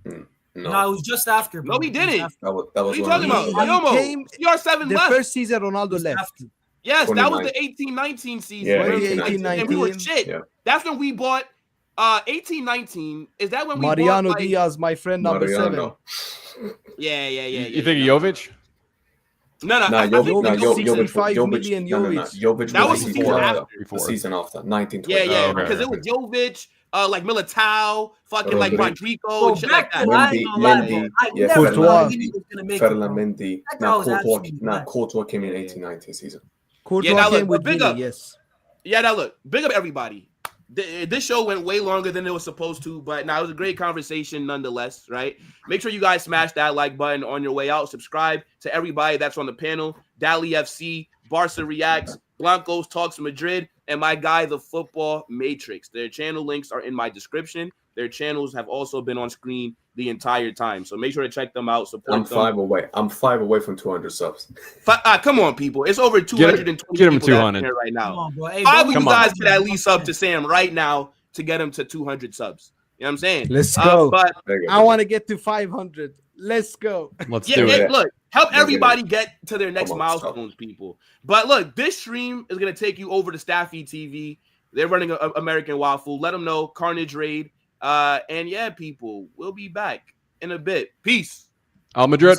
No, it was just after. Bro. No, he didn't. That was What are you talking about? Gilmo, CR7 the left. first season Ronaldo left. Yes, that was the 18-19 season. Yeah, 2018-19. And we were shit. Yeah. That's when we bought 18-19. Is that when we Mariano bought, like, Diaz, my friend number 7. Yeah. You think of Jovic? No. Jovic 65 million Jovic. Jovic That was was the before. season after 1920. Yeah, okay. because it was Jovic, like Militao, fucking like Rodrygo Bro, and shit like back that. then, I ain't gonna lie, bro. I never Courtois. thought Vini was gonna make it, bro. Ferland Mendy. That guy was absolutely Now nuts. Courtois came in 18-19 season. Courtois now look, came with big Vini, up. yes. Yeah, now look, big up everybody. This show went way longer than it was supposed to, but now it was a great conversation nonetheless, right? Make sure you guys smash that like button on your way out. Subscribe to everybody that's on the panel. Dali FC, Barca Reacts, Blancos Talks Madrid, and my guy, the Football Matrix. Their channel links are in my description. Their channels have also been on screen the entire time. So make sure to check them out. Support them. I'm 5 away from 200 subs. Come on, people. It's over 220 get him people 200 here right now. Come on, bro. Hey, 5 of bro, you guys could at least sub to Sam right now to get him to 200 subs. You know what I'm saying? Let's go. But I want to get to 500. Let's go. Let's do it. Look, help everybody get to their next Come on, milestones, people. But look, this stream is going to take you over to Staffy TV. They're running a American Waffle. Let them know. Carnage Raid. And yeah, people, we'll be back in a bit. Peace. Al Madrid.